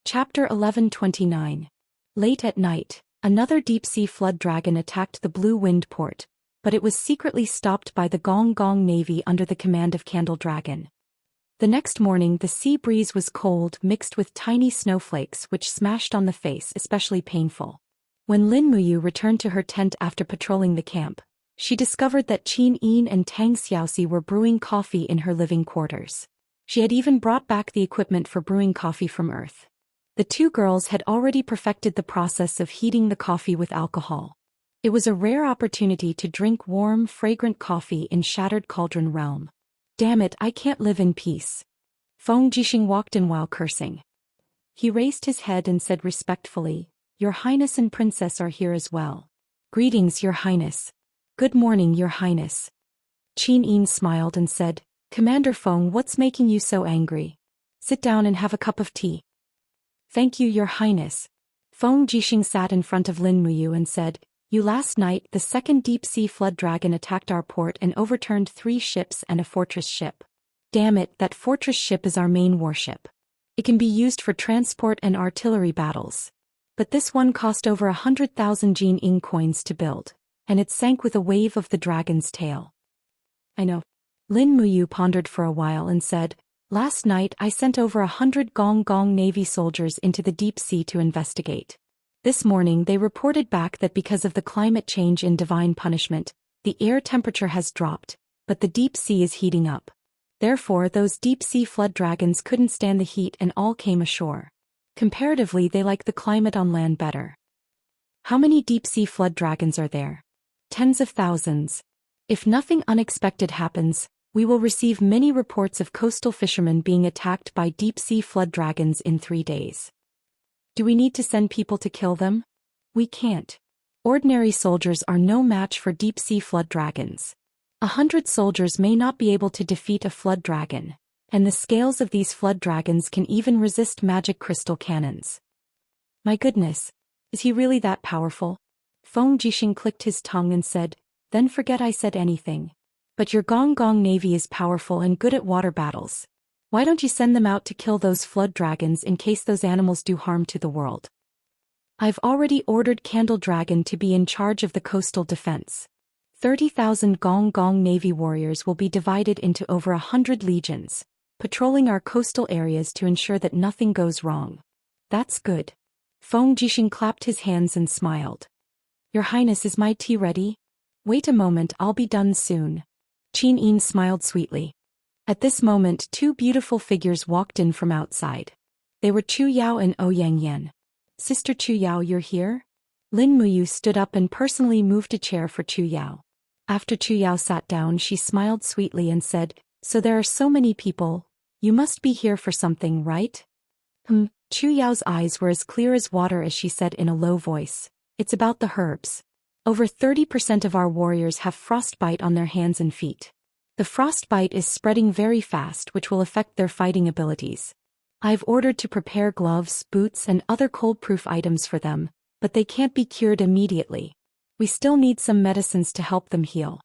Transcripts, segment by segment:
Chapter 1129. Late at night, another deep-sea flood dragon attacked the Blue Wind port, but it was secretly stopped by the Gong Gong Navy under the command of Candle Dragon. The next morning the sea breeze was cold mixed with tiny snowflakes which smashed on the face, especially painful. When Lin Muyu returned to her tent after patrolling the camp, she discovered that Qin Yin and Tang Xiaoxi were brewing coffee in her living quarters. She had even brought back the equipment for brewing coffee from Earth. The two girls had already perfected the process of heating the coffee with alcohol. It was a rare opportunity to drink warm, fragrant coffee in Shattered Cauldron Realm. Damn it, I can't live in peace. Feng Jixing walked in while cursing. He raised his head and said respectfully, "Your Highness and Princess are here as well." "Greetings, Your Highness." "Good morning, Your Highness." Qin Yin smiled and said, "Commander Feng, what's making you so angry? Sit down and have a cup of tea." "Thank you, Your Highness." Feng Jixing sat in front of Lin Muyu and said, Last night the second deep-sea flood dragon attacked our port and overturned 3 ships and a fortress ship. Damn it, that fortress ship is our main warship. It can be used for transport and artillery battles. But this one cost over 100,000 Jin Ing coins to build, and it sank with a wave of the dragon's tail." "I know." Lin Muyu pondered for a while and said, "Last night I sent over 100 Gong Gong Navy soldiers into the deep sea to investigate. This morning they reported back that because of the climate change in Divine Punishment, the air temperature has dropped, but the deep sea is heating up. Therefore those deep-sea flood dragons couldn't stand the heat and all came ashore. Comparatively they like the climate on land better." "How many deep-sea flood dragons are there?" "Tens of thousands. If nothing unexpected happens, we will receive many reports of coastal fishermen being attacked by deep-sea flood dragons in 3 days. Do we need to send people to kill them? We can't. Ordinary soldiers are no match for deep-sea flood dragons. 100 soldiers may not be able to defeat a flood dragon, and the scales of these flood dragons can even resist magic crystal cannons." "My goodness. Is he really that powerful?" Feng Jixing clicked his tongue and said, "Then forget I said anything. But your Gong Gong Navy is powerful and good at water battles. Why don't you send them out to kill those flood dragons in case those animals do harm to the world?" "I've already ordered Candle Dragon to be in charge of the coastal defense. 30,000 Gong Gong Navy warriors will be divided into over 100 legions, patrolling our coastal areas to ensure that nothing goes wrong." "That's good." Feng Jixing clapped his hands and smiled. "Your Highness, is my tea ready?" "Wait a moment, I'll be done soon." Qin Yin smiled sweetly. At this moment 2 beautiful figures walked in from outside. They were Chu Yao and Ouyang Yan. "Sister Chu Yao, you're here?" Lin Muyu stood up and personally moved a chair for Chu Yao. After Chu Yao sat down she smiled sweetly and said, "So there are so many people, you must be here for something, right?" Chu Yao's eyes were as clear as water as she said in a low voice, "It's about the herbs. Over 30% of our warriors have frostbite on their hands and feet. The frostbite is spreading very fast, which will affect their fighting abilities. I've ordered to prepare gloves, boots and other cold-proof items for them, but they can't be cured immediately. We still need some medicines to help them heal."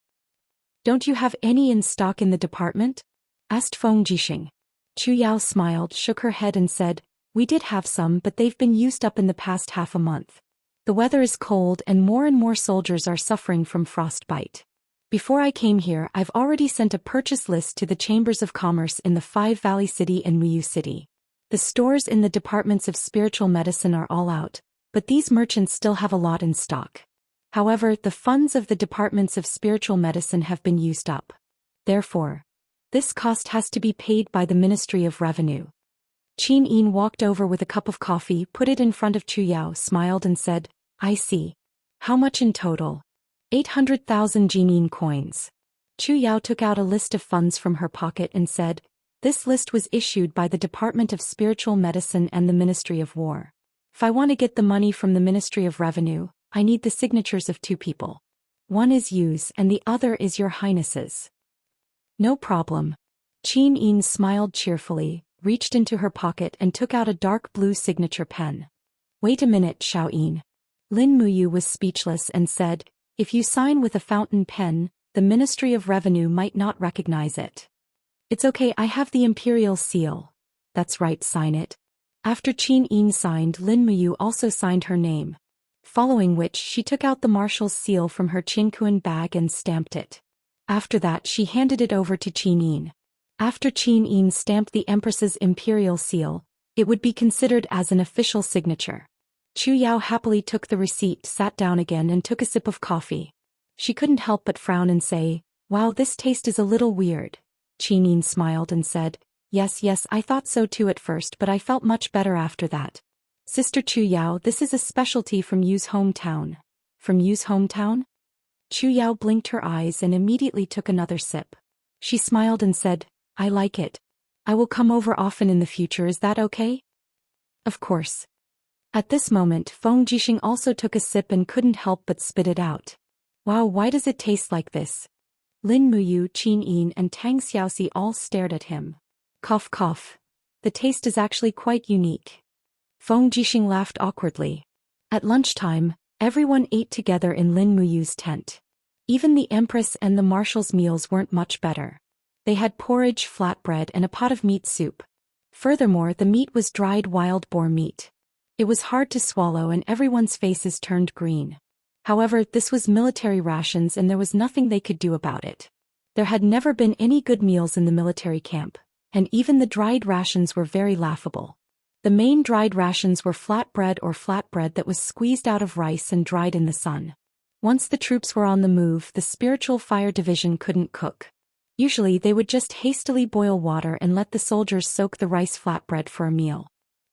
"Don't you have any in stock in the department?" asked Feng Jixing. Chu Yao smiled, shook her head and said, "We did have some, but they've been used up in the past half a month. The weather is cold and more soldiers are suffering from frostbite. Before I came here, I've already sent a purchase list to the Chambers of Commerce in the 5 Valley City and Muyu City. The stores in the departments of spiritual medicine are all out, but these merchants still have a lot in stock. However, the funds of the departments of spiritual medicine have been used up. Therefore, this cost has to be paid by the Ministry of Revenue." Qin Yin walked over with a cup of coffee, put it in front of Chu Yao, smiled and said, "I see. How much in total?" 800,000 Jinin coins. Chu Yao took out a list of funds from her pocket and said, "This list was issued by the Department of Spiritual Medicine and the Ministry of War. If I want to get the money from the Ministry of Revenue, I need the signatures of 2 people. One is yours and the other is Your Highness's." "No problem." Qin Yin smiled cheerfully, reached into her pocket and took out a dark blue signature pen. "Wait a minute, Xiao Yin." Lin Muyu was speechless and said, "If you sign with a fountain pen, the Ministry of Revenue might not recognize it." "It's okay, I have the imperial seal." "That's right, sign it." After Qin Yin signed, Lin Muyu also signed her name. Following which she took out the marshal's seal from her Qinkuan bag and stamped it. After that she handed it over to Qin Yin. After Qin Yin stamped the Empress's imperial seal, it would be considered as an official signature. Chu Yao happily took the receipt, sat down again and took a sip of coffee. She couldn't help but frown and say, "Wow, this taste is a little weird." Qin Yin smiled and said, Yes, I thought so too at first, but I felt much better after that. Sister Chu Yao, this is a specialty from Yu's hometown. From Yu's hometown? Chu Yao blinked her eyes and immediately took another sip. She smiled and said, I like it. I will come over often in the future, is that okay? Of course. At this moment, Feng Jixing also took a sip and couldn't help but spit it out. Wow, why does it taste like this? Lin Muyu, Qin Yin and Tang Xiaoxi all stared at him. Cough cough. The taste is actually quite unique. Feng Jixing laughed awkwardly. At lunchtime, everyone ate together in Lin Muyu's tent. Even the Empress and the Marshal's meals weren't much better. They had porridge, flatbread and a pot of meat soup. Furthermore, the meat was dried wild boar meat. It was hard to swallow and everyone's faces turned green. However, this was military rations and there was nothing they could do about it. There had never been any good meals in the military camp, and even the dried rations were very laughable. The main dried rations were flatbread or flatbread that was squeezed out of rice and dried in the sun. Once the troops were on the move, the spiritual fire division couldn't cook. Usually they would just hastily boil water and let the soldiers soak the rice flatbread for a meal.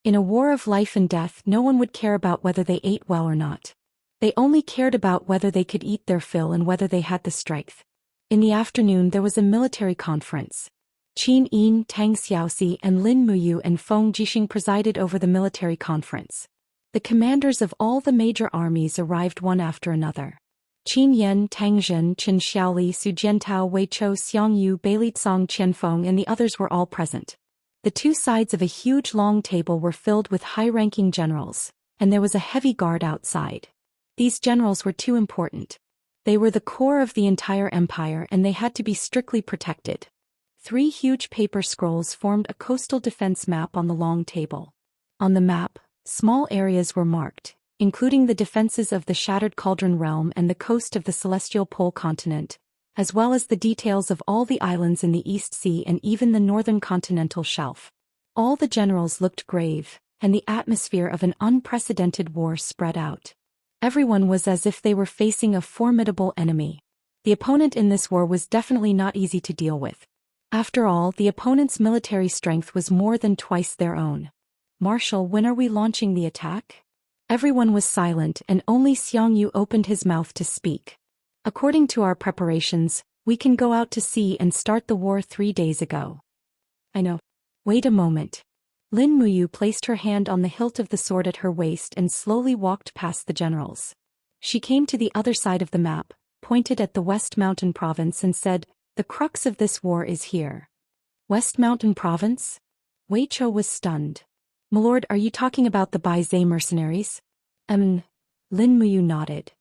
In a war of life and death, no one would care about whether they ate well or not. They only cared about whether they could eat their fill and whether they had the strength. In the afternoon there was a military conference. Qin Yin, Tang Xiaoxi and Lin Muyu and Feng Jixing presided over the military conference. The commanders of all the major armies arrived one after another. Qin Yan, Tang Zhen, Qin Xiaoli, Su Jiantao, Wei Chou, Xiang Yu, Beili Cong, Qian Feng and the others were all present. The two sides of a huge long table were filled with high-ranking generals, and there was a heavy guard outside. These generals were too important. They were the core of the entire empire and they had to be strictly protected. 3 huge paper scrolls formed a coastal defense map on the long table. On the map, small areas were marked, including the defenses of the Shattered Cauldron Realm and the coast of the Celestial Pole continent, as well as the details of all the islands in the East Sea and even the northern continental shelf. All the generals looked grave, and the atmosphere of an unprecedented war spread out. Everyone was as if they were facing a formidable enemy. The opponent in this war was definitely not easy to deal with. After all, the opponent's military strength was more than twice their own. Marshal, when are we launching the attack? Everyone was silent and only Xiang Yu opened his mouth to speak. According to our preparations, we can go out to sea and start the war 3 days ago. I know. Wait a moment. Lin Muyu placed her hand on the hilt of the sword at her waist and slowly walked past the generals. She came to the other side of the map, pointed at the West Mountain Province and said, The crux of this war is here. West Mountain Province? Wei Chou was stunned. Milord, are you talking about the Bai Zhe mercenaries? Lin Muyu nodded.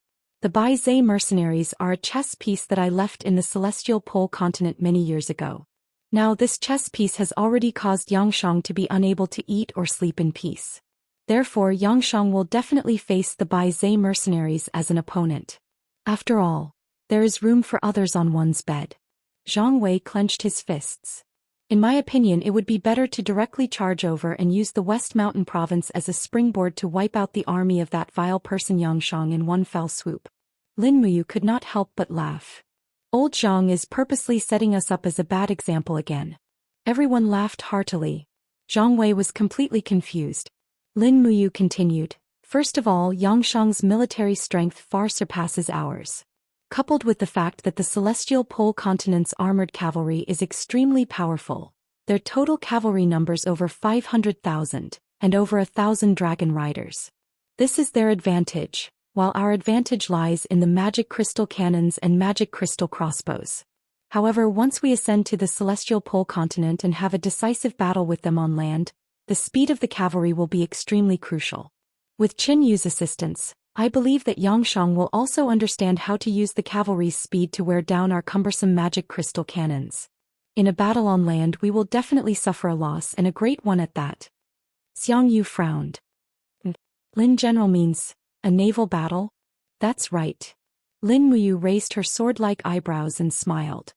The Bai Zhe mercenaries are a chess piece that I left in the Celestial Pole continent many years ago. Now this chess piece has already caused Yangshang to be unable to eat or sleep in peace. Therefore Yangshang will definitely face the Bai Zhe mercenaries as an opponent. After all, there is room for others on one's bed. Zhang Wei clenched his fists. In my opinion, it would be better to directly charge over and use the West Mountain Province as a springboard to wipe out the army of that vile person Yangshang in one fell swoop. Lin Muyu could not help but laugh. Old Zhang is purposely setting us up as a bad example again. Everyone laughed heartily. Zhang Wei was completely confused. Lin Muyu continued, First of all, Yangshang's military strength far surpasses ours. Coupled with the fact that the Celestial Pole continent's armored cavalry is extremely powerful, their total cavalry numbers over 500,000, and over 1,000 dragon riders. This is their advantage, while our advantage lies in the magic crystal cannons and magic crystal crossbows. However, once we ascend to the Celestial Pole continent and have a decisive battle with them on land, the speed of the cavalry will be extremely crucial. With Qin Yu's assistance, I believe that Yangshang will also understand how to use the cavalry's speed to wear down our cumbersome magic crystal cannons. In a battle on land we will definitely suffer a loss and a great one at that. Xiang Yu frowned. Lin General means a naval battle? That's right. Lin Muyu raised her sword-like eyebrows and smiled.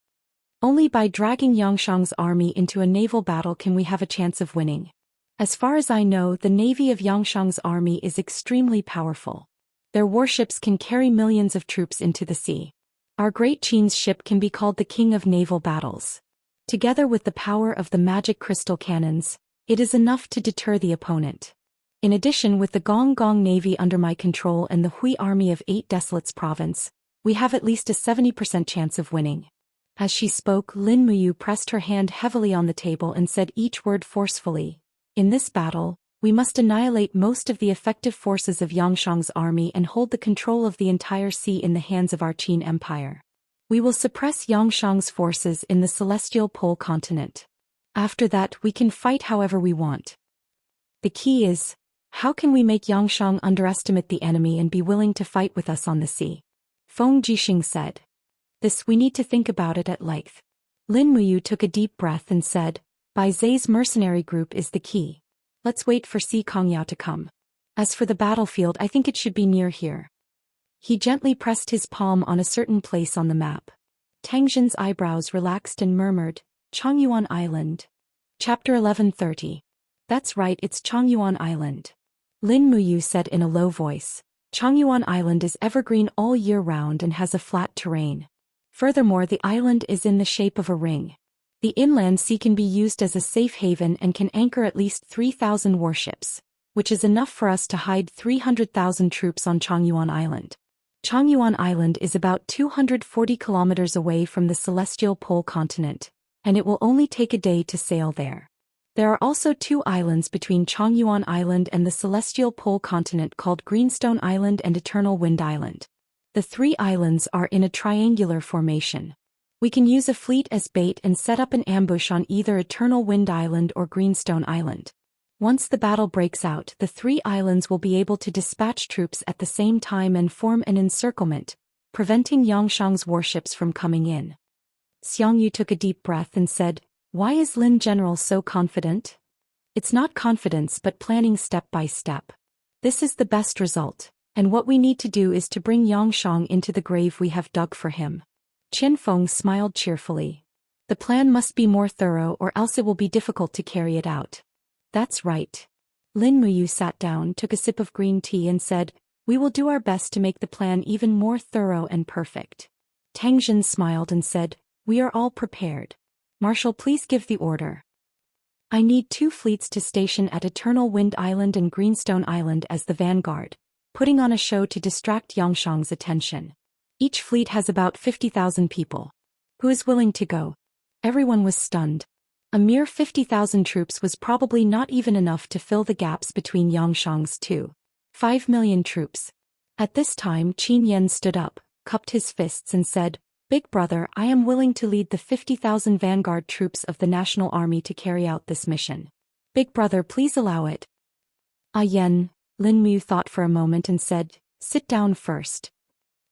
Only by dragging Yangshang's army into a naval battle can we have a chance of winning. As far as I know, the navy of Yangshang's army is extremely powerful. Their warships can carry millions of troops into the sea. Our great Qin's ship can be called the king of naval battles. Together with the power of the magic crystal cannons, it is enough to deter the opponent. In addition, with the Gong Gong navy under my control and the Hui army of 8 Desolates province, we have at least a 70% chance of winning. As she spoke, Lin Muyu pressed her hand heavily on the table and said each word forcefully. In this battle, we must annihilate most of the effective forces of Yangshang's army and hold the control of the entire sea in the hands of our Qin Empire. We will suppress Yangshang's forces in the celestial pole continent. After that, we can fight however we want. The key is, how can we make Yangshang underestimate the enemy and be willing to fight with us on the sea? Feng Jixing said. This we need to think about it at length. Lin Muyu took a deep breath and said, Bai Zai's mercenary group is the key. Let's wait for Si Kongyao to come. As for the battlefield, I think it should be near here. He gently pressed his palm on a certain place on the map. Tang Xin's eyebrows relaxed and murmured, Changyuan Island. Chapter 1130. That's right, it's Changyuan Island. Lin Muyu said in a low voice. Changyuan Island is evergreen all year round and has a flat terrain. Furthermore, the island is in the shape of a ring. The inland sea can be used as a safe haven and can anchor at least 3,000 warships, which is enough for us to hide 300,000 troops on Changyuan Island. Changyuan Island is about 240 kilometers away from the celestial pole continent, and it will only take a day to sail there. There are also 2 islands between Changyuan Island and the celestial pole continent called Greenstone Island and Eternal Wind Island. The 3 islands are in a triangular formation. We can use a fleet as bait and set up an ambush on either Eternal Wind Island or Greenstone Island. Once the battle breaks out, the 3 islands will be able to dispatch troops at the same time and form an encirclement, preventing Yangshang's warships from coming in. Xiang Yu took a deep breath and said, Why is Lin General so confident? It's not confidence but planning step by step. This is the best result, and what we need to do is to bring Yangshang into the grave we have dug for him. Qian Feng smiled cheerfully. The plan must be more thorough or else it will be difficult to carry it out. That's right. Lin Muyu sat down, took a sip of green tea and said, We will do our best to make the plan even more thorough and perfect. Tang Xin smiled and said, We are all prepared. Marshal, please give the order. I need 2 fleets to station at Eternal Wind Island and Greenstone Island as the vanguard, putting on a show to distract Yangshang's attention. Each fleet has about 50,000 people. Who is willing to go? Everyone was stunned. A mere 50,000 troops was probably not even enough to fill the gaps between Yangshang's 5 million troops. At this time, Qin Yan stood up, cupped his fists and said, Big brother, I am willing to lead the 50,000 vanguard troops of the national army to carry out this mission. Big brother, please allow it. Yan, Lin Muyu thought for a moment and said, Sit down first.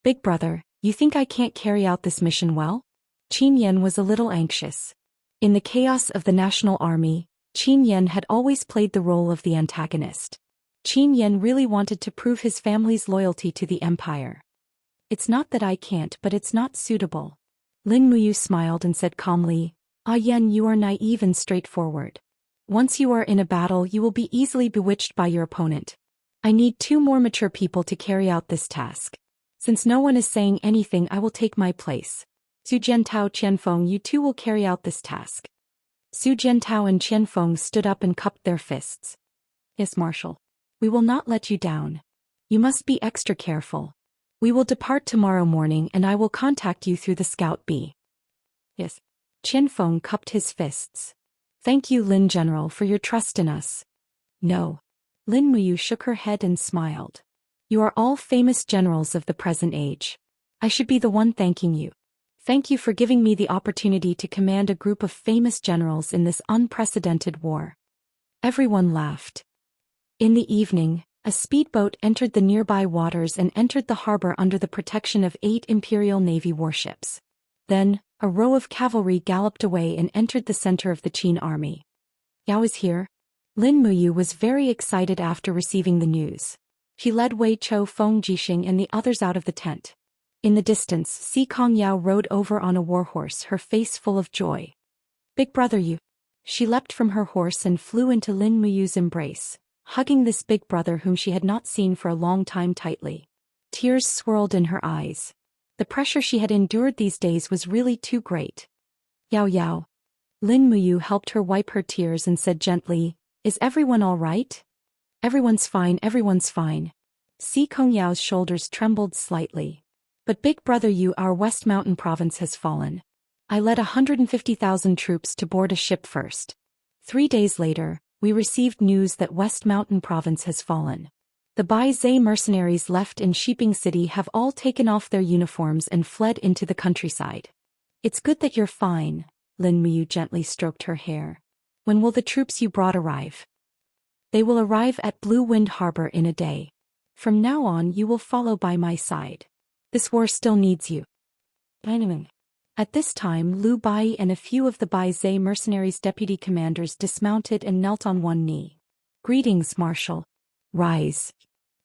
Big brother, you think I can't carry out this mission well? Qin Yan was a little anxious. In the chaos of the national army, Qin Yan had always played the role of the antagonist. Qin Yan really wanted to prove his family's loyalty to the empire. It's not that I can't, but it's not suitable. Lin Muyu smiled and said calmly, Yan, you are naive and straightforward. Once you are in a battle, you will be easily bewitched by your opponent. I need 2 more mature people to carry out this task. Since no one is saying anything, I will take my place. Su Jiantao, Qianfeng, you 2 will carry out this task. Su Jiantao and Qianfeng stood up and cupped their fists. Yes, Marshal. We will not let you down. You must be extra careful. We will depart tomorrow morning and I will contact you through the Scout B. Yes. Qianfeng cupped his fists. Thank you, Lin General, for your trust in us. No. Lin Muyu shook her head and smiled. You are all famous generals of the present age. I should be the one thanking you. Thank you for giving me the opportunity to command a group of famous generals in this unprecedented war. Everyone laughed. In the evening, a speedboat entered the nearby waters and entered the harbor under the protection of 8 Imperial Navy warships. Then, a row of cavalry galloped away and entered the center of the Qin army. Yao is here. Lin Muyu was very excited after receiving the news. She led Wei Chou, Feng Jixing and the others out of the tent. In the distance, Si Kongyao rode over on a warhorse, her face full of joy. Big brother you. She leapt from her horse and flew into Lin Muyu's embrace, hugging this big brother whom she had not seen for a long time tightly. Tears swirled in her eyes. The pressure she had endured these days was really too great. Yao Yao. Lin Muyu helped her wipe her tears and said gently, "Is everyone all right?" "Everyone's fine, everyone's fine." Si Kongyao's shoulders trembled slightly. "But big brother you, our West Mountain province has fallen. I led 150,000 troops to board a ship first. 3 days later, we received news that West Mountain province has fallen. The Bai Zhe mercenaries left in Shiping City have all taken off their uniforms and fled into the countryside." "It's good that you're fine," Lin Muyu gently stroked her hair. "When will the troops you brought arrive?" "They will arrive at Blue Wind Harbor in a day. From now on you will follow by my side. This war still needs you." At this time Lu Bai and a few of the Bai Zhe mercenaries' deputy commanders dismounted and knelt on one knee. "Greetings, Marshal." "Rise."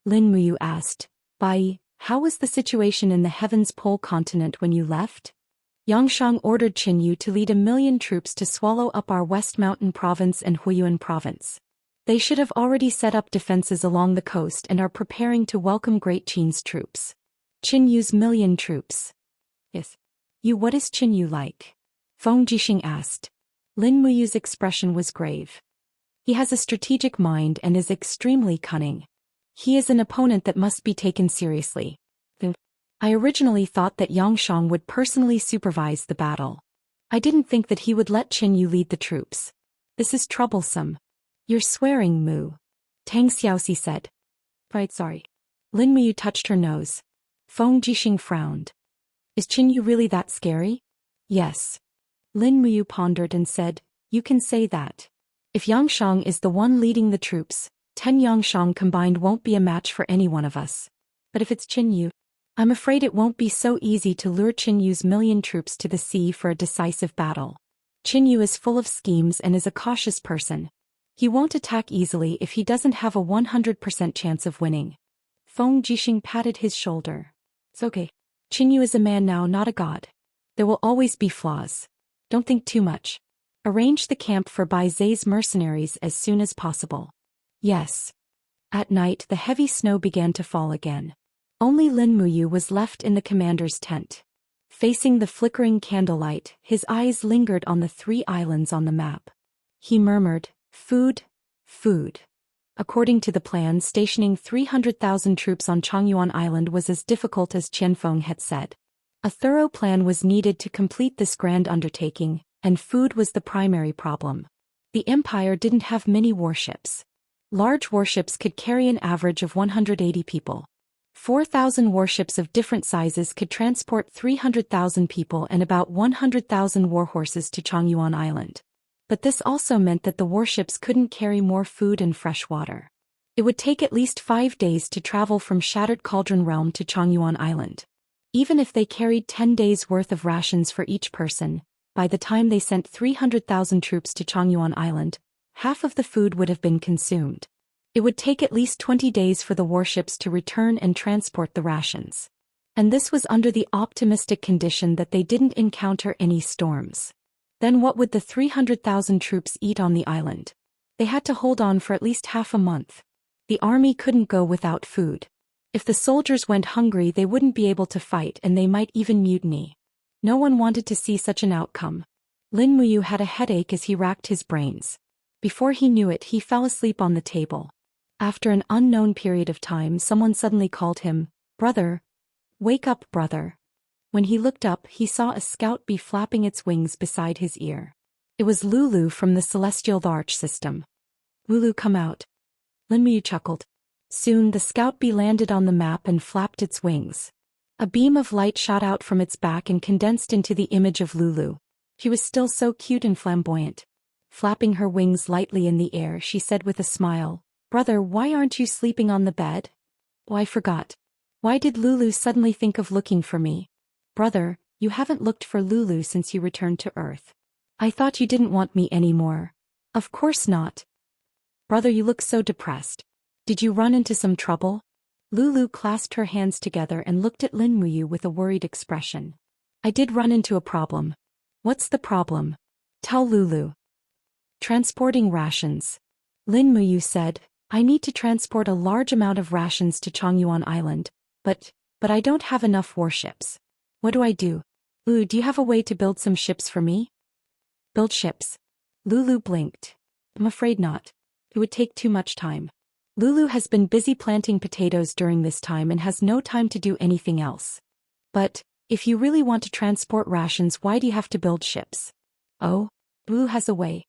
Lin Muyu asked, "Bai, how was the situation in the Heavens Pole continent when you left?" "Yangshang ordered Qin Yu to lead 1,000,000 troops to swallow up our West Mountain province and Huiyuan province. They should have already set up defenses along the coast and are preparing to welcome Great Qin's troops." "Qin Yu's 1,000,000 troops?" "Yes." What is Qin Yu like?" Feng Jixing asked. Lin Muyu's expression was grave. "He has a strategic mind and is extremely cunning. He is an opponent that must be taken seriously. I originally thought that Yangshang would personally supervise the battle. I didn't think that he would let Qin Yu lead the troops. This is troublesome." "You're swearing, Mu," Tang Xiaoxi said. "Right, sorry." Lin Muyu touched her nose. Feng Jixing frowned. "Is Qin Yu really that scary?" "Yes." Lin Muyu pondered and said, "You can say that. If Yangshang is the one leading the troops, 10 Yangshang combined won't be a match for any one of us. But if it's Qin Yu, I'm afraid it won't be so easy to lure Qin Yu's 1,000,000 troops to the sea for a decisive battle. Qin Yu is full of schemes and is a cautious person. He won't attack easily if he doesn't have a 100% chance of winning." Feng Jixing patted his shoulder. "It's okay. Qin Yu is a man now, not a god. There will always be flaws. Don't think too much. Arrange the camp for Bai Zhe's mercenaries as soon as possible." "Yes." At night the heavy snow began to fall again. Only Lin Muyu was left in the commander's tent. Facing the flickering candlelight, his eyes lingered on the 3 islands on the map. He murmured, "Food, food." According to the plan, stationing 300,000 troops on Changyuan Island was as difficult as Qianfeng had said. A thorough plan was needed to complete this grand undertaking, and food was the primary problem. The empire didn't have many warships. Large warships could carry an average of 180 people. 4,000 warships of different sizes could transport 300,000 people and about 100,000 warhorses to Changyuan Island. But this also meant that the warships couldn't carry more food and fresh water. It would take at least 5 days to travel from Shattered Cauldron Realm to Changyuan Island. Even if they carried 10 days' worth of rations for each person, by the time they sent 300,000 troops to Changyuan Island, half of the food would have been consumed. It would take at least 20 days for the warships to return and transport the rations. And this was under the optimistic condition that they didn't encounter any storms. Then what would the 300,000 troops eat on the island? They had to hold on for at least half a month. The army couldn't go without food. If the soldiers went hungry, they wouldn't be able to fight and they might even mutiny. No one wanted to see such an outcome. Lin Muyu had a headache as he racked his brains. Before he knew it, he fell asleep on the table. After an unknown period of time, someone suddenly called him, "Brother, wake up, brother." When he looked up, he saw a scout bee flapping its wings beside his ear. It was Lulu from the Celestial Arch system. "Lulu, come out." Lin Muyu chuckled. Soon the scout bee landed on the map and flapped its wings. A beam of light shot out from its back and condensed into the image of Lulu. She was still so cute and flamboyant. Flapping her wings lightly in the air, she said with a smile, "Brother, why aren't you sleeping on the bed?" "Oh, I forgot. Why did Lulu suddenly think of looking for me?" "Brother, you haven't looked for Lulu since you returned to Earth. I thought you didn't want me anymore." "Of course not." Brother, you look so depressed. Did you run into some trouble? Lulu clasped her hands together and looked at Lin Muyu with a worried expression. I did run into a problem. What's the problem? Tell Lulu. Transporting rations. Lin Muyu said, I need to transport a large amount of rations to Chongyuan Island, but I don't have enough warships. What do I do? Do you have a way to build some ships for me? Build ships. Lulu blinked. I'm afraid not. It would take too much time. Lulu has been busy planting potatoes during this time and has no time to do anything else. But, if you really want to transport rations, why do you have to build ships? Oh, Lulu has a way.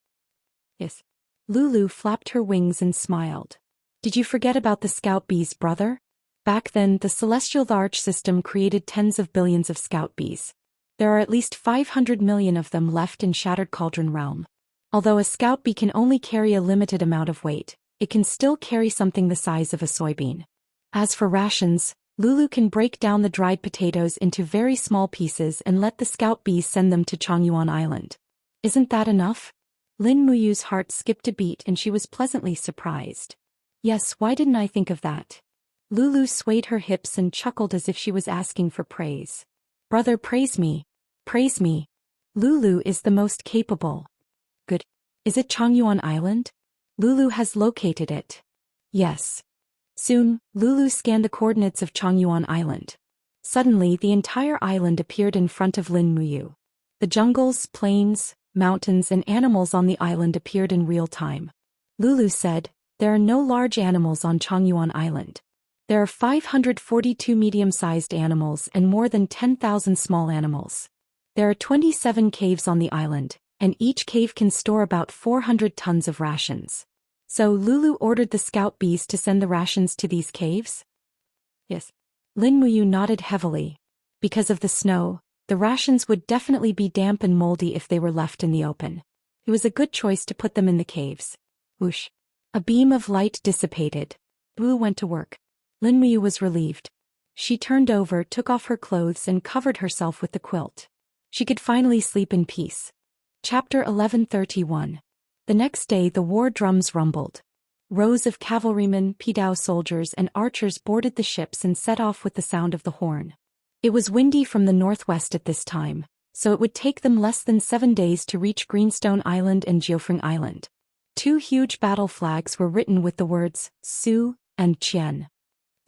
Yes. Lulu flapped her wings and smiled. Did you forget about the scout bees, brother? Back then, the celestial large system created tens of billions of scout bees. There are at least 500 million of them left in Shattered Cauldron Realm. Although a scout bee can only carry a limited amount of weight, it can still carry something the size of a soybean. As for rations, Lulu can break down the dried potatoes into very small pieces and let the scout bees send them to Chongyuan Island. Isn't that enough? Lin Muyu's heart skipped a beat and she was pleasantly surprised. Yes, why didn't I think of that? Lulu swayed her hips and chuckled as if she was asking for praise. Brother, praise me. Praise me. Lulu is the most capable. Good. Is it Chongyuan Island? Lulu has located it. Yes. Soon, Lulu scanned the coordinates of Chongyuan Island. Suddenly, the entire island appeared in front of Lin Muyu. The jungles, plains, mountains and animals on the island appeared in real time. Lulu said, there are no large animals on Chongyuan Island. There are 542 medium-sized animals and more than 10,000 small animals. There are 27 caves on the island, and each cave can store about 400 tons of rations. So Lulu ordered the scout bees to send the rations to these caves? Yes. Lin Muyu nodded heavily. Because of the snow, the rations would definitely be damp and moldy if they were left in the open. It was a good choice to put them in the caves. Whoosh. A beam of light dissipated. Lulu went to work. Lin Muyu was relieved. She turned over, took off her clothes and covered herself with the quilt. She could finally sleep in peace. Chapter 1131. The next day the war drums rumbled. Rows of cavalrymen, Pidao soldiers and archers boarded the ships and set off with the sound of the horn. It was windy from the northwest at this time, so it would take them less than 7 days to reach Greenstone Island and Jiufeng Island. 2 huge battle flags were written with the words, Su and Qian.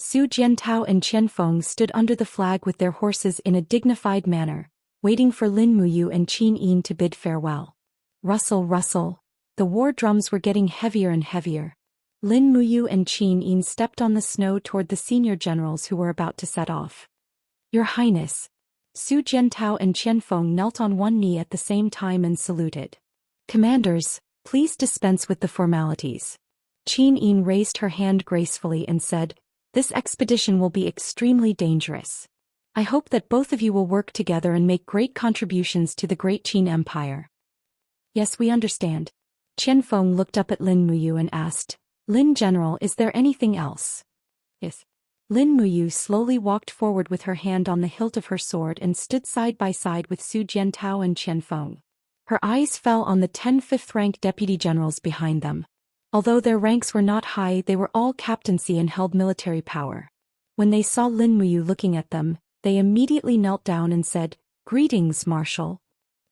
Su Jiantao and Qian Feng stood under the flag with their horses in a dignified manner, waiting for Lin Muyu and Qin Yin to bid farewell. Rustle, rustle. The war drums were getting heavier and heavier. Lin Muyu and Qin Yin stepped on the snow toward the senior generals who were about to set off. Your Highness. Su Jiantao and Qian Feng knelt on one knee at the same time and saluted. Commanders, please dispense with the formalities. Qin Yin raised her hand gracefully and said, this expedition will be extremely dangerous. I hope that both of you will work together and make great contributions to the great Qin Empire. Yes, we understand. Qian Feng looked up at Lin Muyu and asked, Lin General, is there anything else? Yes. Lin Muyu slowly walked forward with her hand on the hilt of her sword and stood side by side with Su Jiantao and Qian Feng. Her eyes fell on the 10 fifth-rank deputy generals behind them. Although their ranks were not high, they were all captaincy and held military power. When they saw Lin Muyu looking at them, they immediately knelt down and said, Greetings, Marshal.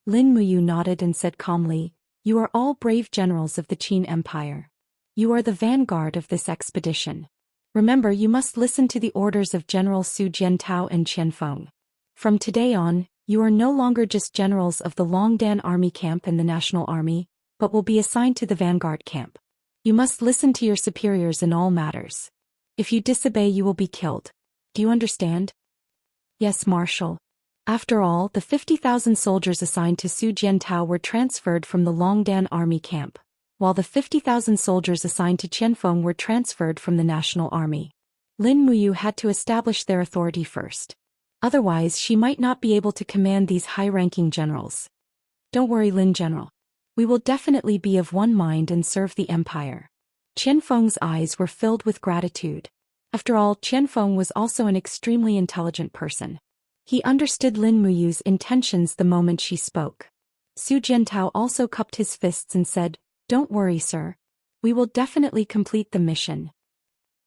Lin Muyu nodded and said calmly, You are all brave generals of the Qin Empire. You are the vanguard of this expedition. Remember, you must listen to the orders of General Su Jiantao and Qian Feng. From today on, you are no longer just generals of the Longdan Army Camp and the National Army, but will be assigned to the Vanguard Camp. You must listen to your superiors in all matters. If you disobey, you will be killed. Do you understand? Yes, Marshal. After all, the 50,000 soldiers assigned to Su Jiantao were transferred from the Longdan Army Camp, while the 50,000 soldiers assigned to Qian Feng were transferred from the National Army. Lin Muyu had to establish their authority first. Otherwise, she might not be able to command these high-ranking generals. Don't worry, Lin General. We will definitely be of one mind and serve the Empire. Qian Feng's eyes were filled with gratitude. After all, Qian Feng was also an extremely intelligent person. He understood Lin Muyu's intentions the moment she spoke. Su Jiantao also cupped his fists and said, Don't worry, sir. We will definitely complete the mission.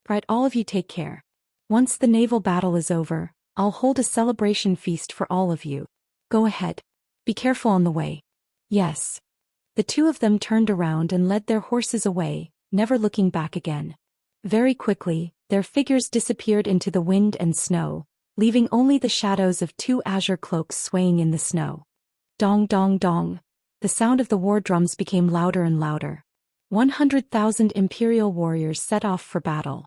Right, all of you take care. Once the naval battle is over, I'll hold a celebration feast for all of you. Go ahead. Be careful on the way. Yes. The two of them turned around and led their horses away, never looking back again. Very quickly, their figures disappeared into the wind and snow, leaving only the shadows of two azure cloaks swaying in the snow. Dong dong dong. The sound of the war drums became louder and louder. 100,000 imperial warriors set off for battle.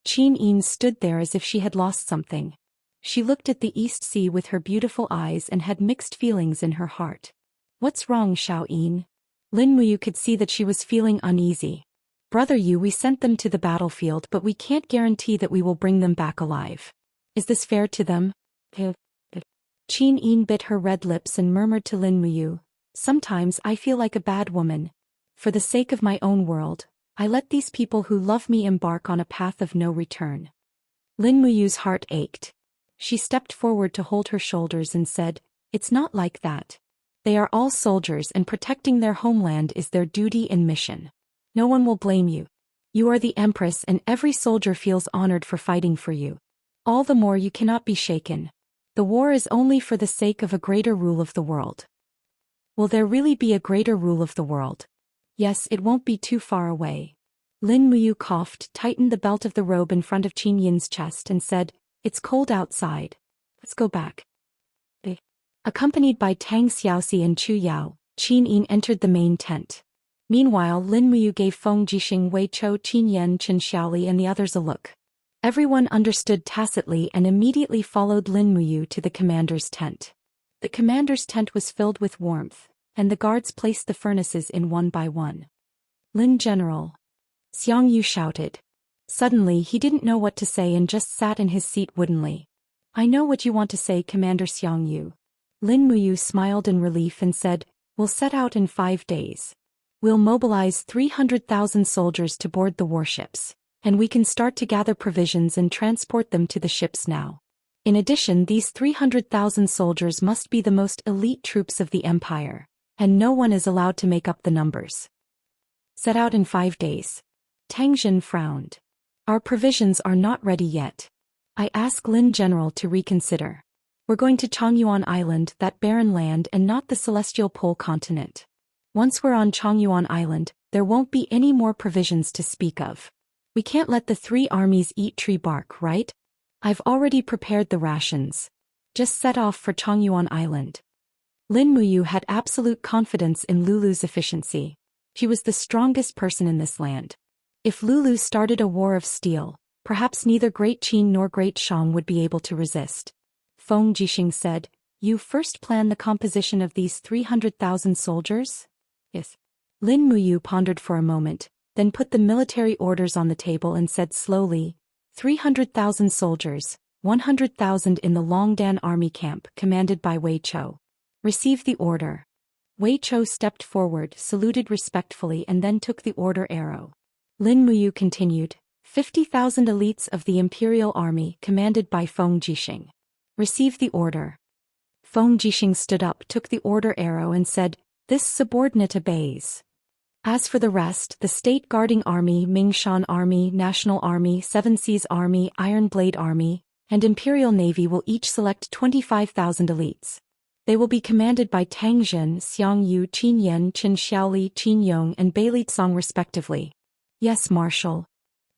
Xianxia stood there as if she had lost something. She looked at the East Sea with her beautiful eyes and had mixed feelings in her heart. What's wrong, Xiaoyin? Lin Muyu could see that she was feeling uneasy. Brother Yu, we sent them to the battlefield, but we can't guarantee that we will bring them back alive. Is this fair to them? Xianxia bit her red lips and murmured to Lin Muyu, sometimes I feel like a bad woman. For the sake of my own world, I let these people who love me embark on a path of no return. Lin Muyu's heart ached. She stepped forward to hold her shoulders and said, it's not like that. They are all soldiers and protecting their homeland is their duty and mission. No one will blame you. You are the Empress and every soldier feels honored for fighting for you. All the more you cannot be shaken. The war is only for the sake of a greater rule of the world. Will there really be a greater rule of the world? Yes, it won't be too far away. Lin Muyu coughed, tightened the belt of the robe in front of Xianxin's chest and said, it's cold outside. Let's go back. Accompanied by Tang Xiaoxi and Chu Yao, Xianxia entered the main tent. Meanwhile, Lin Muyu gave Feng Jixing, Wei Chou, Qin Yan, Chen Xiaoli and the others a look. Everyone understood tacitly and immediately followed Lin Muyu to the commander's tent. The commander's tent was filled with warmth, and the guards placed the furnaces in one by one. Lin General. Xiang Yu shouted. Suddenly he didn't know what to say and just sat in his seat woodenly. I know what you want to say, Commander Xiang Yu. Lin Muyu smiled in relief and said, we'll set out in 5 days. We'll mobilize 300,000 soldiers to board the warships, and we can start to gather provisions and transport them to the ships now. In addition, these 300,000 soldiers must be the most elite troops of the Empire, and no one is allowed to make up the numbers. Set out in 5 days. Tang Jin frowned. Our provisions are not ready yet. I ask Lin General to reconsider. We're going to Chongyuan Island, that barren land, and not the Celestial Pole continent. Once we're on Chongyuan Island, there won't be any more provisions to speak of. We can't let the 3 armies eat tree bark, right? I've already prepared the rations. Just set off for Chongyuan Island. Lin Muyu had absolute confidence in Lulu's efficiency. She was the strongest person in this land. If Lulu started a war of steel, perhaps neither Great Qin nor Great Shang would be able to resist. Feng Jixing said, you first plan the composition of these 300,000 soldiers? Yes. Lin Muyu pondered for a moment, then put the military orders on the table and said slowly, 300,000 soldiers, 100,000 in the Longdan army camp commanded by Wei Chou. Receive the order. Wei Chou stepped forward, saluted respectfully and then took the order arrow. Lin Muyu continued, 50,000 elites of the Imperial Army commanded by Feng Jixing. Receive the order. Feng Jixing stood up, took the order arrow and said, this subordinate obeys. As for the rest, the State Guarding Army, Mingshan Army, National Army, Seven Seas Army, Iron Blade Army, and Imperial Navy will each select 25,000 elites. They will be commanded by Tang Jin, Xiang Yu, Qin Yan, Chen Xiaoli, Qin Yong and Bai Tsong respectively. Yes, Marshal.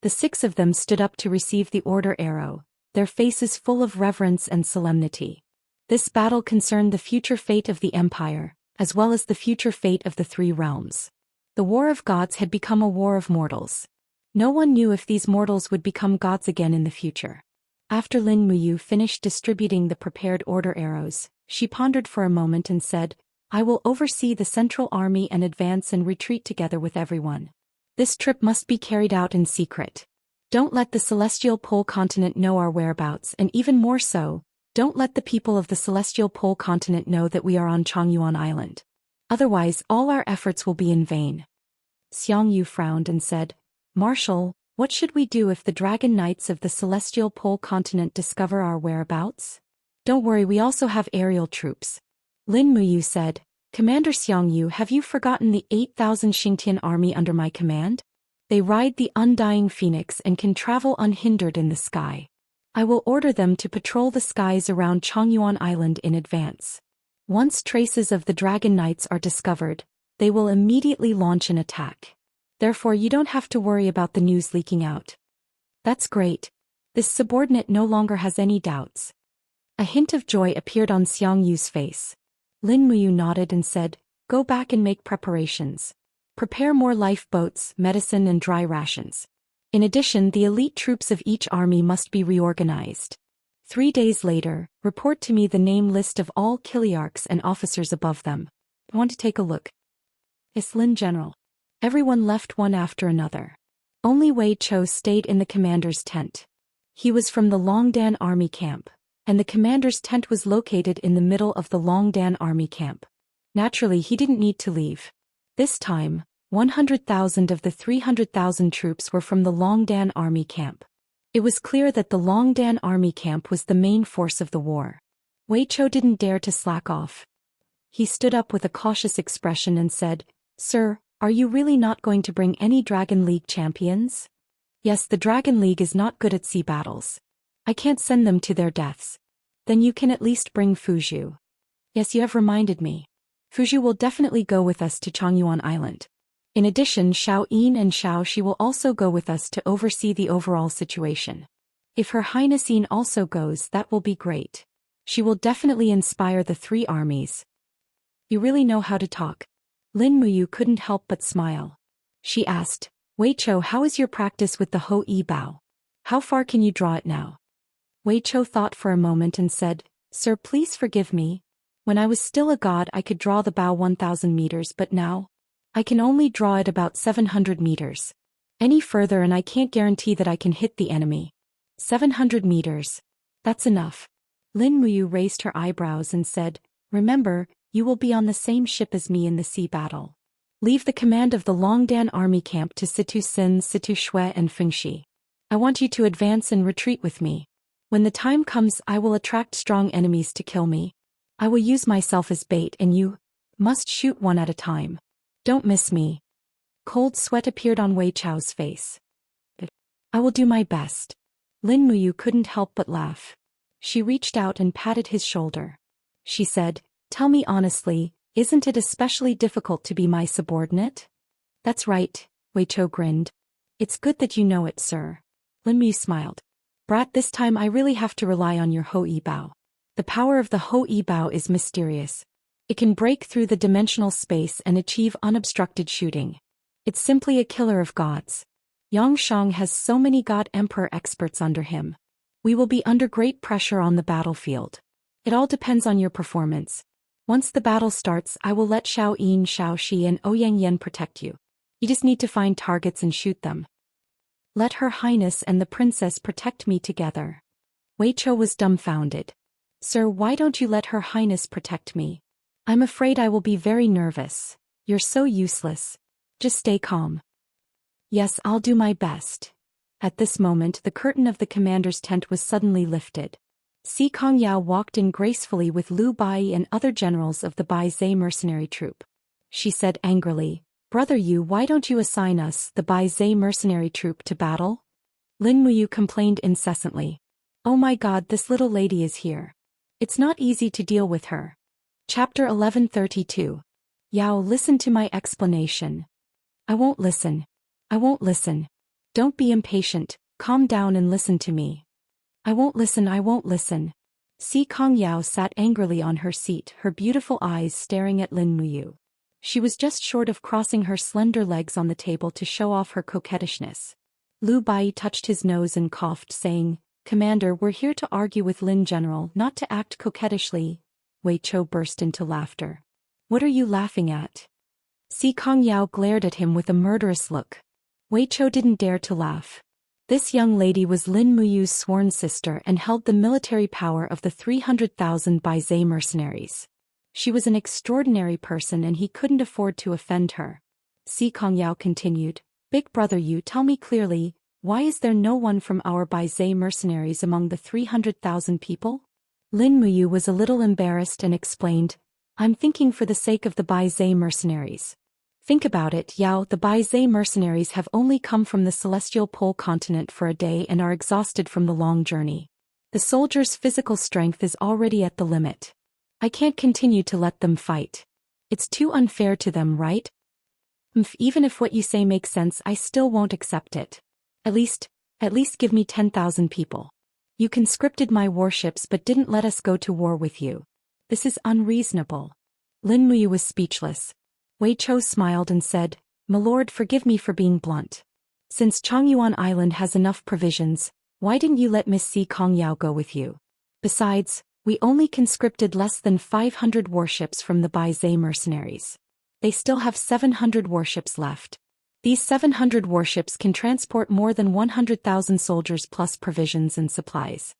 The 6 of them stood up to receive the order arrow, their faces full of reverence and solemnity. This battle concerned the future fate of the Empire, as well as the future fate of the 3 realms. The war of gods had become a war of mortals. No one knew if these mortals would become gods again in the future. After Lin Muyu finished distributing the prepared order arrows, she pondered for a moment and said, I will oversee the Central Army and advance and retreat together with everyone. This trip must be carried out in secret. Don't let the Celestial Pole continent know our whereabouts, and even more so, don't let the people of the Celestial Pole continent know that we are on Chongyuan Island. Otherwise, all our efforts will be in vain. Xiang Yu frowned and said, Marshal, what should we do if the Dragon Knights of the Celestial Pole continent discover our whereabouts? Don't worry, we also have aerial troops. Lin Muyu said, Commander Xiang Yu, have you forgotten the 8,000 Xingtian army under my command? They ride the undying phoenix and can travel unhindered in the sky. I will order them to patrol the skies around Chongyuan Island in advance. Once traces of the Dragon Knights are discovered, they will immediately launch an attack. Therefore you don't have to worry about the news leaking out. That's great. This subordinate no longer has any doubts. A hint of joy appeared on Xiang Yu's face. Lin Muyu nodded and said, "Go back and make preparations. Prepare more lifeboats, medicine and dry rations. In addition, the elite troops of each army must be reorganized. 3 days later, report to me the name list of all Kiliarchs and officers above them. I want to take a look." Yes, Lin General. Everyone left one after another. Only Wei Chou stayed in the commander's tent. He was from the Longdan army camp, and the commander's tent was located in the middle of the Longdan army camp. Naturally, he didn't need to leave. This time, 100,000 of the 300,000 troops were from the Longdan army camp. It was clear that the Longdan army camp was the main force of the war. Wei Chou didn't dare to slack off. He stood up with a cautious expression and said, "Sir, are you really not going to bring any Dragon League champions?" "Yes, the Dragon League is not good at sea battles. I can't send them to their deaths." "Then you can at least bring Fuzhu." "Yes, you have reminded me. Fuzhu will definitely go with us to Chongyuan Island. In addition, Xiao Yin and Xiao Shi will also go with us to oversee the overall situation. If Her Highness Yin also goes, that will be great. She will definitely inspire the 3 armies." "You really know how to talk." Lin Muyu couldn't help but smile. She asked, "Wei Chou, how is your practice with the Ho Yi Bao? How far can you draw it now?" Wei Chou thought for a moment and said, "Sir, please forgive me. When I was still a god I could draw the bow 1,000 meters, but now I can only draw it about 700 meters. Any further and I can't guarantee that I can hit the enemy." 700 meters. That's enough. Lin Muyu raised her eyebrows and said, "Remember, you will be on the same ship as me in the sea battle. Leave the command of the Longdan army camp to Situ Sin, Situ Shui and Fengxi. I want you to advance and retreat with me. When the time comes, I will attract strong enemies to kill me. I will use myself as bait and you must shoot one at a time. Don't miss me." Cold sweat appeared on Wei Chou's face. "I will do my best." Lin Muyu couldn't help but laugh. She reached out and patted his shoulder. She said, "Tell me honestly, isn't it especially difficult to be my subordinate?" "That's right," Wei Chou grinned. "It's good that you know it, sir." Lin Muyu smiled. "Brat, this time I really have to rely on your Ho Yi Bao. The power of the Ho Yi Bao is mysterious. It can break through the dimensional space and achieve unobstructed shooting. It's simply a killer of gods. Yang Shang has so many God Emperor experts under him. We will be under great pressure on the battlefield. It all depends on your performance. Once the battle starts, I will let Xiao Yin, Xiao Shi and Ouyang Yan protect you. You just need to find targets and shoot them. Let Her Highness and the princess protect me together." Wei Chou was dumbfounded. "Sir, why don't you let Her Highness protect me? I'm afraid I will be very nervous. You're so useless. Just stay calm." "Yes, I'll do my best." At this moment, the curtain of the commander's tent was suddenly lifted. Si Kongyao walked in gracefully with Lu Bai and other generals of the Bai Zhe mercenary troop. She said angrily, "Brother Yu, why don't you assign us, the Bai Zhe mercenary troop, to battle?" Lin Muyu complained incessantly. "Oh my god, this little lady is here. It's not easy to deal with her." Chapter 1132. "Yao, listen to my explanation." "I won't listen. I won't listen." "Don't be impatient, calm down and listen to me." "I won't listen, I won't listen." Si Kongyao sat angrily on her seat, her beautiful eyes staring at Lin Muyu. She was just short of crossing her slender legs on the table to show off her coquettishness. Lu Bai touched his nose and coughed, saying, "Commander, we're here to argue with Lin General, not to act coquettishly." Wei Chou burst into laughter. "What are you laughing at?" Si Kongyao glared at him with a murderous look. Wei Chou didn't dare to laugh. This young lady was Lin Muyu's sworn sister and held the military power of the 300,000 Bai Zhe mercenaries. She was an extraordinary person and he couldn't afford to offend her. Si Kongyao continued, "Big brother Yu, tell me clearly, why is there no one from our Bai Zhe mercenaries among the 300,000 people?" Lin Muyu was a little embarrassed and explained, "I'm thinking for the sake of the Bai Zhe mercenaries. Think about it, Yao, the Baizhe mercenaries have only come from the celestial pole continent for a day and are exhausted from the long journey. The soldiers' physical strength is already at the limit. I can't continue to let them fight. It's too unfair to them, right? Even if what you say makes sense, I still won't accept it. At least give me 10,000 people. You conscripted my warships but didn't let us go to war with you. This is unreasonable. Lin Muyu was speechless. Wei Chou smiled and said, "My lord, forgive me for being blunt. Since Changyuan Island has enough provisions, why didn't you let Miss Si Kongyao go with you? Besides, we only conscripted less than 500 warships from the Baizhe mercenaries. They still have 700 warships left. These 700 warships can transport more than 100,000 soldiers plus provisions and supplies."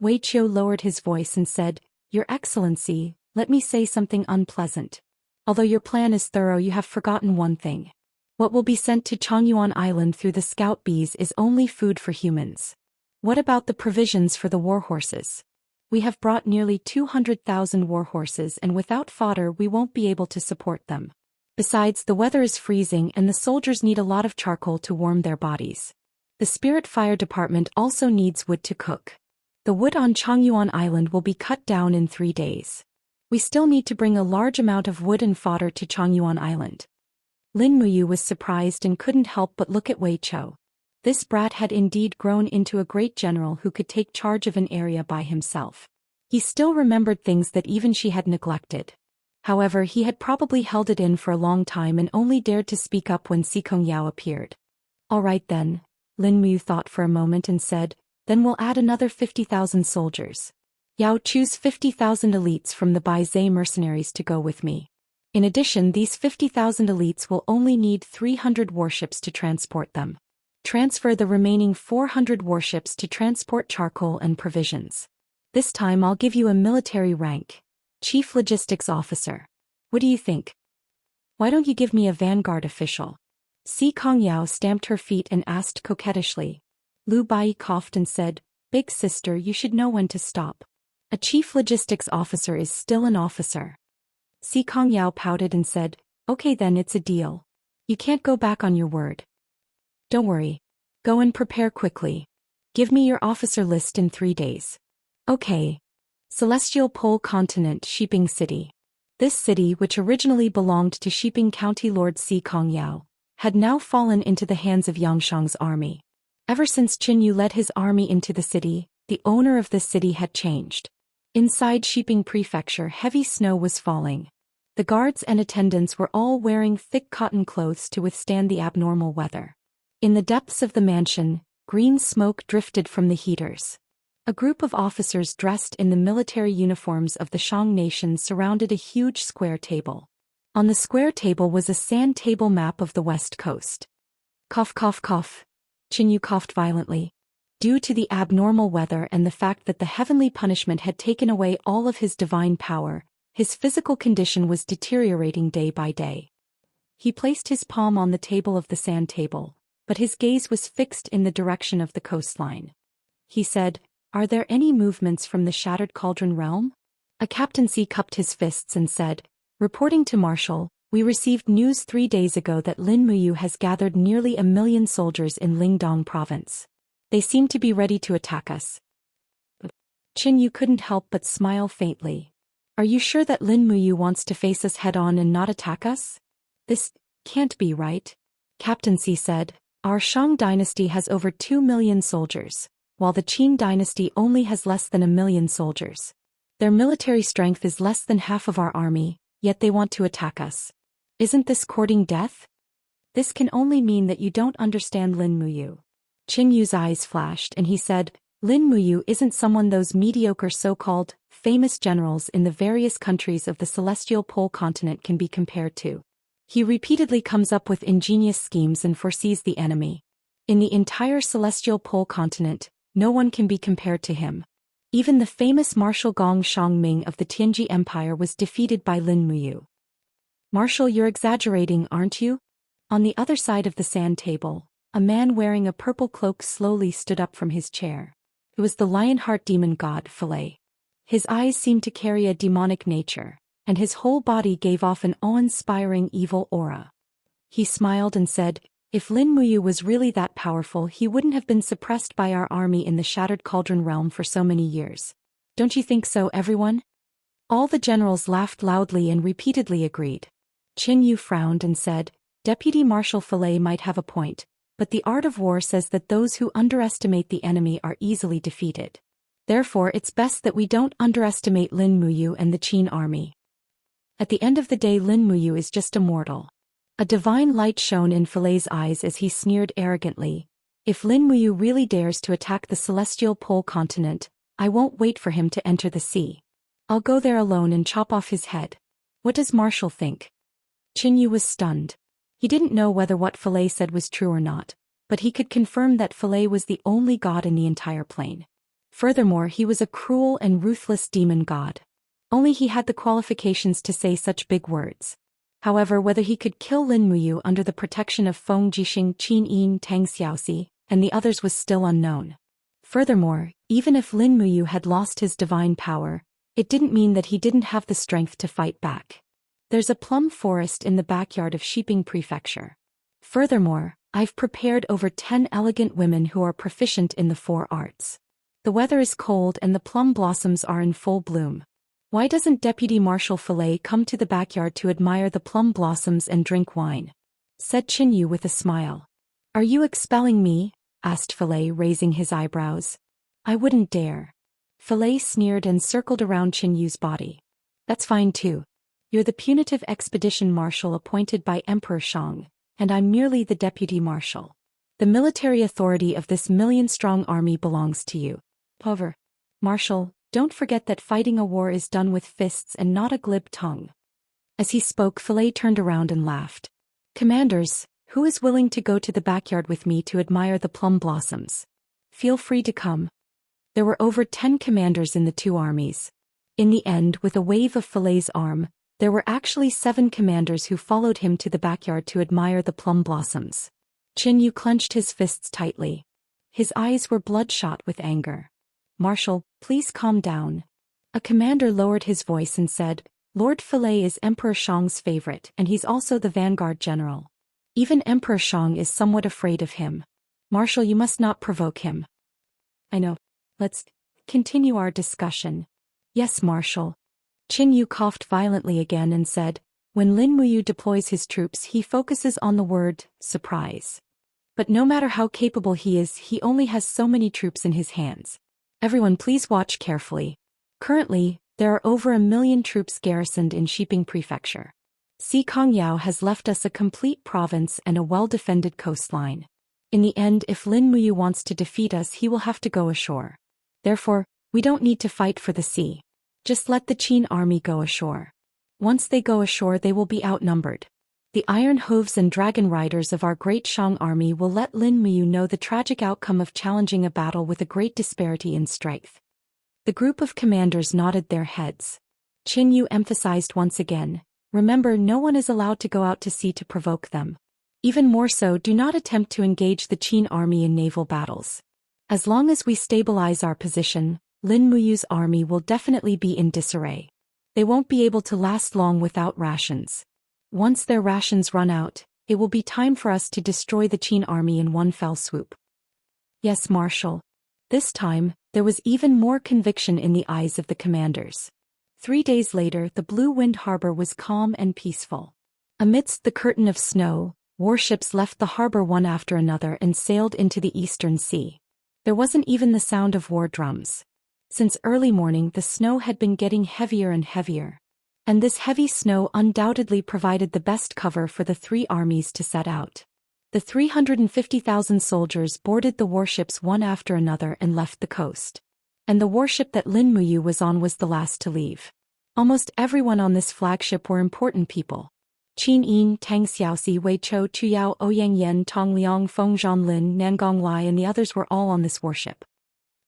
Wei Chou lowered his voice and said, "Your Excellency, let me say something unpleasant. Although your plan is thorough, you have forgotten one thing. What will be sent to Changyuan Island through the scout bees is only food for humans. What about the provisions for the war horses? We have brought nearly 200,000 war horses, and without fodder we won't be able to support them. Besides, the weather is freezing and the soldiers need a lot of charcoal to warm their bodies. The Spirit Fire Department also needs wood to cook. The wood on Changyuan Island will be cut down in 3 days. We still need to bring a large amount of wood and fodder to Changyuan Island." Lin Muyu was surprised and couldn't help but look at Wei Chou. This brat had indeed grown into a great general who could take charge of an area by himself. He still remembered things that even she had neglected. However, he had probably held it in for a long time and only dared to speak up when Si Kongyao appeared. "All right then," Lin Muyu thought for a moment and said, "then we'll add another 50,000 soldiers. Yao, choose 50,000 elites from the Baizhe mercenaries to go with me. In addition, these 50,000 elites will only need 300 warships to transport them. Transfer the remaining 400 warships to transport charcoal and provisions. This time I'll give you a military rank, Chief Logistics Officer. What do you think? Why don't you give me a vanguard official?" Si Kongyao stamped her feet and asked coquettishly. Lu Bai coughed and said, "Big sister, you should know when to stop. A chief logistics officer is still an officer." Si Kongyao pouted and said, "Okay then, it's a deal. You can't go back on your word. Don't worry. Go and prepare quickly. Give me your officer list in 3 days. Okay. Celestial Pole Continent, Shiping City. This city, which originally belonged to Shiping County Lord Si Kongyao, had now fallen into the hands of Yangshang's army. Ever since Qin Yu led his army into the city, the owner of this city had changed. Inside Shiping Prefecture, heavy snow was falling. The guards and attendants were all wearing thick cotton clothes to withstand the abnormal weather. In the depths of the mansion, green smoke drifted from the heaters. A group of officers dressed in the military uniforms of the Shang nation surrounded a huge square table. On the square table was a sand table map of the west coast. Cough, cough, cough. Qin Yu coughed violently. Due to the abnormal weather and the fact that the heavenly punishment had taken away all of his divine power, his physical condition was deteriorating day by day. He placed his palm on the table of the sand table, but his gaze was fixed in the direction of the coastline. He said, "Are there any movements from the Shattered Cauldron realm?" A captaincy cupped his fists and said, "Reporting to Marshal, we received news 3 days ago that Lin Muyu has gathered nearly 1 million soldiers in Lingdong province. They seem to be ready to attack us." Qin Yu couldn't help but smile faintly. "Are you sure that Lin Muyu wants to face us head-on and not attack us? This can't be right." Captaincy said, "Our Shang dynasty has over 2 million soldiers, while the Qin dynasty only has less than 1 million soldiers. Their military strength is less than half of our army, yet they want to attack us. Isn't this courting death? This can only mean that you don't understand Lin Muyu." Qin Yu's eyes flashed and he said, "Lin Muyu isn't someone those mediocre so-called famous generals in the various countries of the Celestial Pole continent can be compared to. He repeatedly comes up with ingenious schemes and foresees the enemy. In the entire Celestial Pole continent, no one can be compared to him. Even the famous Marshal Gong Shangming of the Tianji Empire was defeated by Lin Muyu." "Marshal, you're exaggerating, aren't you?" On the other side of the sand table, a man wearing a purple cloak slowly stood up from his chair. It was the Lionheart demon god, Filet. His eyes seemed to carry a demonic nature, and his whole body gave off an awe-inspiring evil aura. He smiled and said, if Lin Muyu was really that powerful, he wouldn't have been suppressed by our army in the Shattered Cauldron realm for so many years. Don't you think so, everyone? All the generals laughed loudly and repeatedly agreed. Qin Yu frowned and said, Deputy Marshal Fillet might have a point, but the art of war says that those who underestimate the enemy are easily defeated. Therefore it's best that we don't underestimate Lin Muyu and the Qin army. At the end of the day, Lin Muyu is just a mortal. A divine light shone in Fillet's eyes as he sneered arrogantly. If Lin Muyu really dares to attack the celestial pole continent, I won't wait for him to enter the sea. I'll go there alone and chop off his head. What does Marshal think? Qin Yu was stunned. He didn't know whether what Fillet said was true or not, but he could confirm that Fillet was the only god in the entire plane. Furthermore, he was a cruel and ruthless demon god. Only he had the qualifications to say such big words. However, whether he could kill Lin Muyu under the protection of Feng Jixing, Qin Yin, Tang Xiaoxi, and the others was still unknown. Furthermore, even if Lin Muyu had lost his divine power, it didn't mean that he didn't have the strength to fight back. There's a plum forest in the backyard of Shiping Prefecture. Furthermore, I've prepared over 10 elegant women who are proficient in the 4 arts. The weather is cold and the plum blossoms are in full bloom. Why doesn't Deputy Marshal Fillet come to the backyard to admire the plum blossoms and drink wine? Said Qin Yu with a smile. Are you expelling me? Asked Fillet, raising his eyebrows. I wouldn't dare. Fillet sneered and circled around Qin Yu's body. That's fine too. You're the punitive expedition marshal appointed by Emperor Shang, and I'm merely the deputy marshal. The military authority of this million-strong army belongs to you. However, Marshal, don't forget that fighting a war is done with fists and not a glib tongue. As he spoke, Fillet turned around and laughed. Commanders, who is willing to go to the backyard with me to admire the plum blossoms? Feel free to come. There were over 10 commanders in the 2 armies. In the end, with a wave of Fillet's arm, there were actually 7 commanders who followed him to the backyard to admire the plum blossoms. Qin Yu clenched his fists tightly. His eyes were bloodshot with anger. Marshal, please calm down. A commander lowered his voice and said, Lord Fillet is Emperor Shang's favorite and he's also the vanguard general. Even Emperor Shang is somewhat afraid of him. Marshal, you must not provoke him. I know. Let's continue our discussion. Yes, Marshal. Qin Yu coughed violently again and said, when Lin Muyu deploys his troops, he focuses on the word, surprise. But no matter how capable he is, he only has so many troops in his hands. Everyone please watch carefully. Currently, there are over 1 million troops garrisoned in Shiping Prefecture. Si Kongyao has left us a complete province and a well-defended coastline. In the end, if Lin Muyu wants to defeat us, he will have to go ashore. Therefore, we don't need to fight for the sea. Just let the Qin army go ashore. Once they go ashore, they will be outnumbered. The iron hooves and dragon riders of our great Shang army will let Lin Muyu know the tragic outcome of challenging a battle with a great disparity in strength. The group of commanders nodded their heads. Qin Yu emphasized once again, remember, no one is allowed to go out to sea to provoke them. Even more so, do not attempt to engage the Qin army in naval battles. As long as we stabilize our position, Lin Muyu's army will definitely be in disarray. They won't be able to last long without rations. Once their rations run out, it will be time for us to destroy the Qin army in one fell swoop. Yes, Marshal. This time, there was even more conviction in the eyes of the commanders. 3 days later, the Blue Wind Harbor was calm and peaceful. Amidst the curtain of snow, warships left the harbor one after another and sailed into the eastern sea. There wasn't even the sound of war drums. Since early morning, the snow had been getting heavier and heavier. And this heavy snow undoubtedly provided the best cover for the 3 armies to set out. The 350,000 soldiers boarded the warships one after another and left the coast. And the warship that Lin Muyu was on was the last to leave. Almost everyone on this flagship were important people. Qin Yin, Tang Xiaoxi, Wei Chou, Chu Yao, Ouyang Yan, Tong Liang, Feng Zhanlin, Nangong Lai and the others were all on this warship.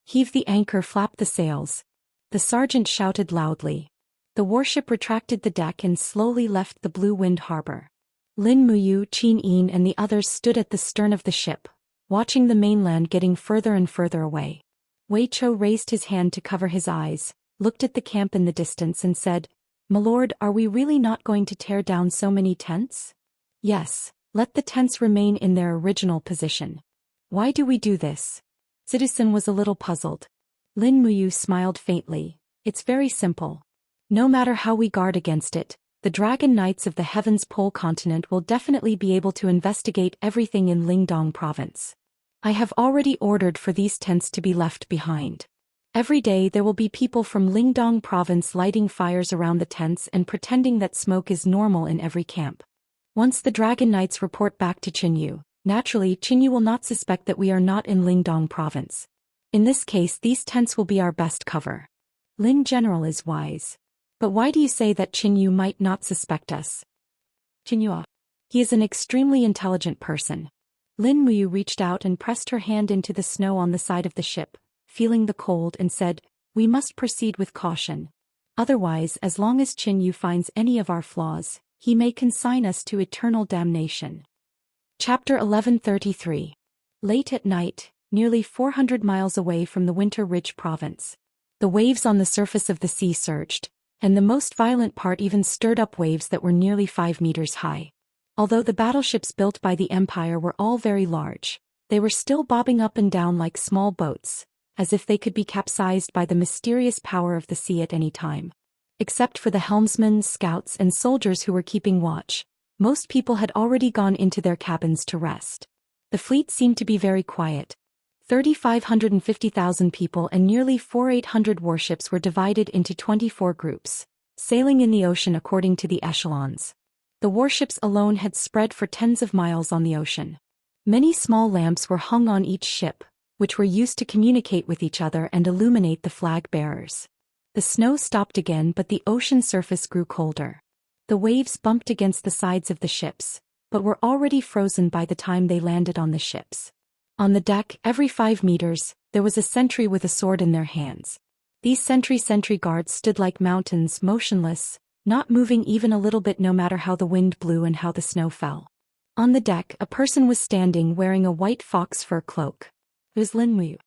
Heave the anchor, flap the sails. The sergeant shouted loudly. The warship retracted the deck and slowly left the Blue Wind Harbor. Lin Muyu, Qin Yin and the others stood at the stern of the ship, watching the mainland getting further and further away. Wei Chou raised his hand to cover his eyes, looked at the camp in the distance and said, "My lord, are we really not going to tear down so many tents?" "Yes, Let the tents remain in their original position. Why do we do this? Citizen was a little puzzled. Lin Muyu smiled faintly. It's very simple. No matter how we guard against it, the Dragon Knights of the Heavens Pole continent will definitely be able to investigate everything in Lingdong province. I have already ordered for these tents to be left behind. Every day there will be people from Lingdong province lighting fires around the tents and pretending that smoke is normal in every camp. Once the Dragon Knights report back to Qinyu, naturally Qinyu will not suspect that we are not in Lingdong province. In this case these tents will be our best cover. Lin General is wise. But why do you say that Qinyu might not suspect us? Qinyu. He is an extremely intelligent person. Lin Muyu reached out and pressed her hand into the snow on the side of the ship, feeling the cold, and said, "We must proceed with caution. Otherwise, as long as Qinyu finds any of our flaws, he may consign us to eternal damnation." Chapter 1133. Late at night, nearly 400 miles away from the Winter Ridge province. The waves on the surface of the sea surged, and the most violent part even stirred up waves that were nearly 5 meters high. Although the battleships built by the Empire were all very large, they were still bobbing up and down like small boats, as if they could be capsized by the mysterious power of the sea at any time. Except for the helmsmen, scouts, and soldiers who were keeping watch, most people had already gone into their cabins to rest. The fleet seemed to be very quiet. 3,550,000 people and nearly 4,800 warships were divided into 24 groups, sailing in the ocean according to the echelons. The warships alone had spread for tens of miles on the ocean. Many small lamps were hung on each ship, which were used to communicate with each other and illuminate the flag bearers. The snow stopped again, but the ocean surface grew colder. The waves bumped against the sides of the ships, but were already frozen by the time they landed on the ships. On the deck, every 5 meters, there was a sentry with a sword in their hands. These sentry guards stood like mountains, motionless, not moving even a little bit no matter how the wind blew and how the snow fell. On the deck, a person was standing wearing a white fox fur cloak. It was Lin Muyu.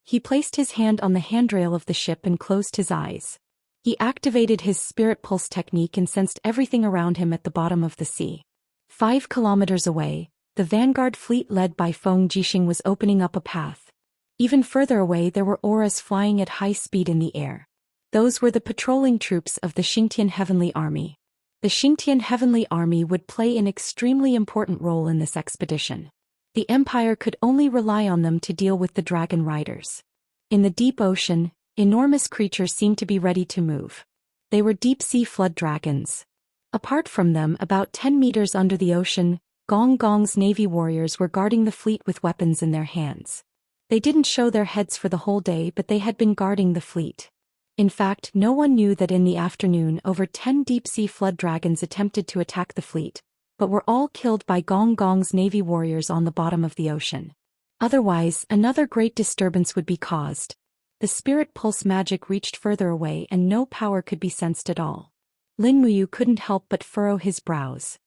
He placed his hand on the handrail of the ship and closed his eyes. He activated his spirit pulse technique and sensed everything around him at the bottom of the sea. 5 kilometers away, the vanguard fleet led by Feng Jixing was opening up a path. Even further away there were auras flying at high speed in the air. Those were the patrolling troops of the Xingtian Heavenly Army. The Xingtian Heavenly Army would play an extremely important role in this expedition. The Empire could only rely on them to deal with the dragon riders. In the deep ocean, enormous creatures seemed to be ready to move. They were deep-sea flood dragons. Apart from them, about 10 meters under the ocean, Gong Gong's navy warriors were guarding the fleet with weapons in their hands. They didn't show their heads for the whole day, but they had been guarding the fleet. In fact, no one knew that in the afternoon over 10 deep-sea flood dragons attempted to attack the fleet, but were all killed by Gong Gong's navy warriors on the bottom of the ocean. Otherwise, another great disturbance would be caused. The spirit pulse magic reached further away and no power could be sensed at all. Lin Muyu couldn't help but furrow his brows.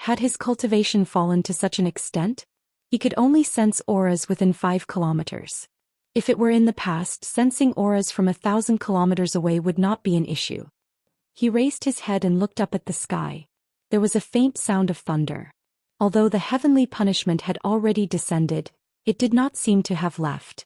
Had his cultivation fallen to such an extent? He could only sense auras within 5 kilometers. If it were in the past, sensing auras from 1,000 kilometers away would not be an issue. He raised his head and looked up at the sky. There was a faint sound of thunder. Although the heavenly punishment had already descended, it did not seem to have left.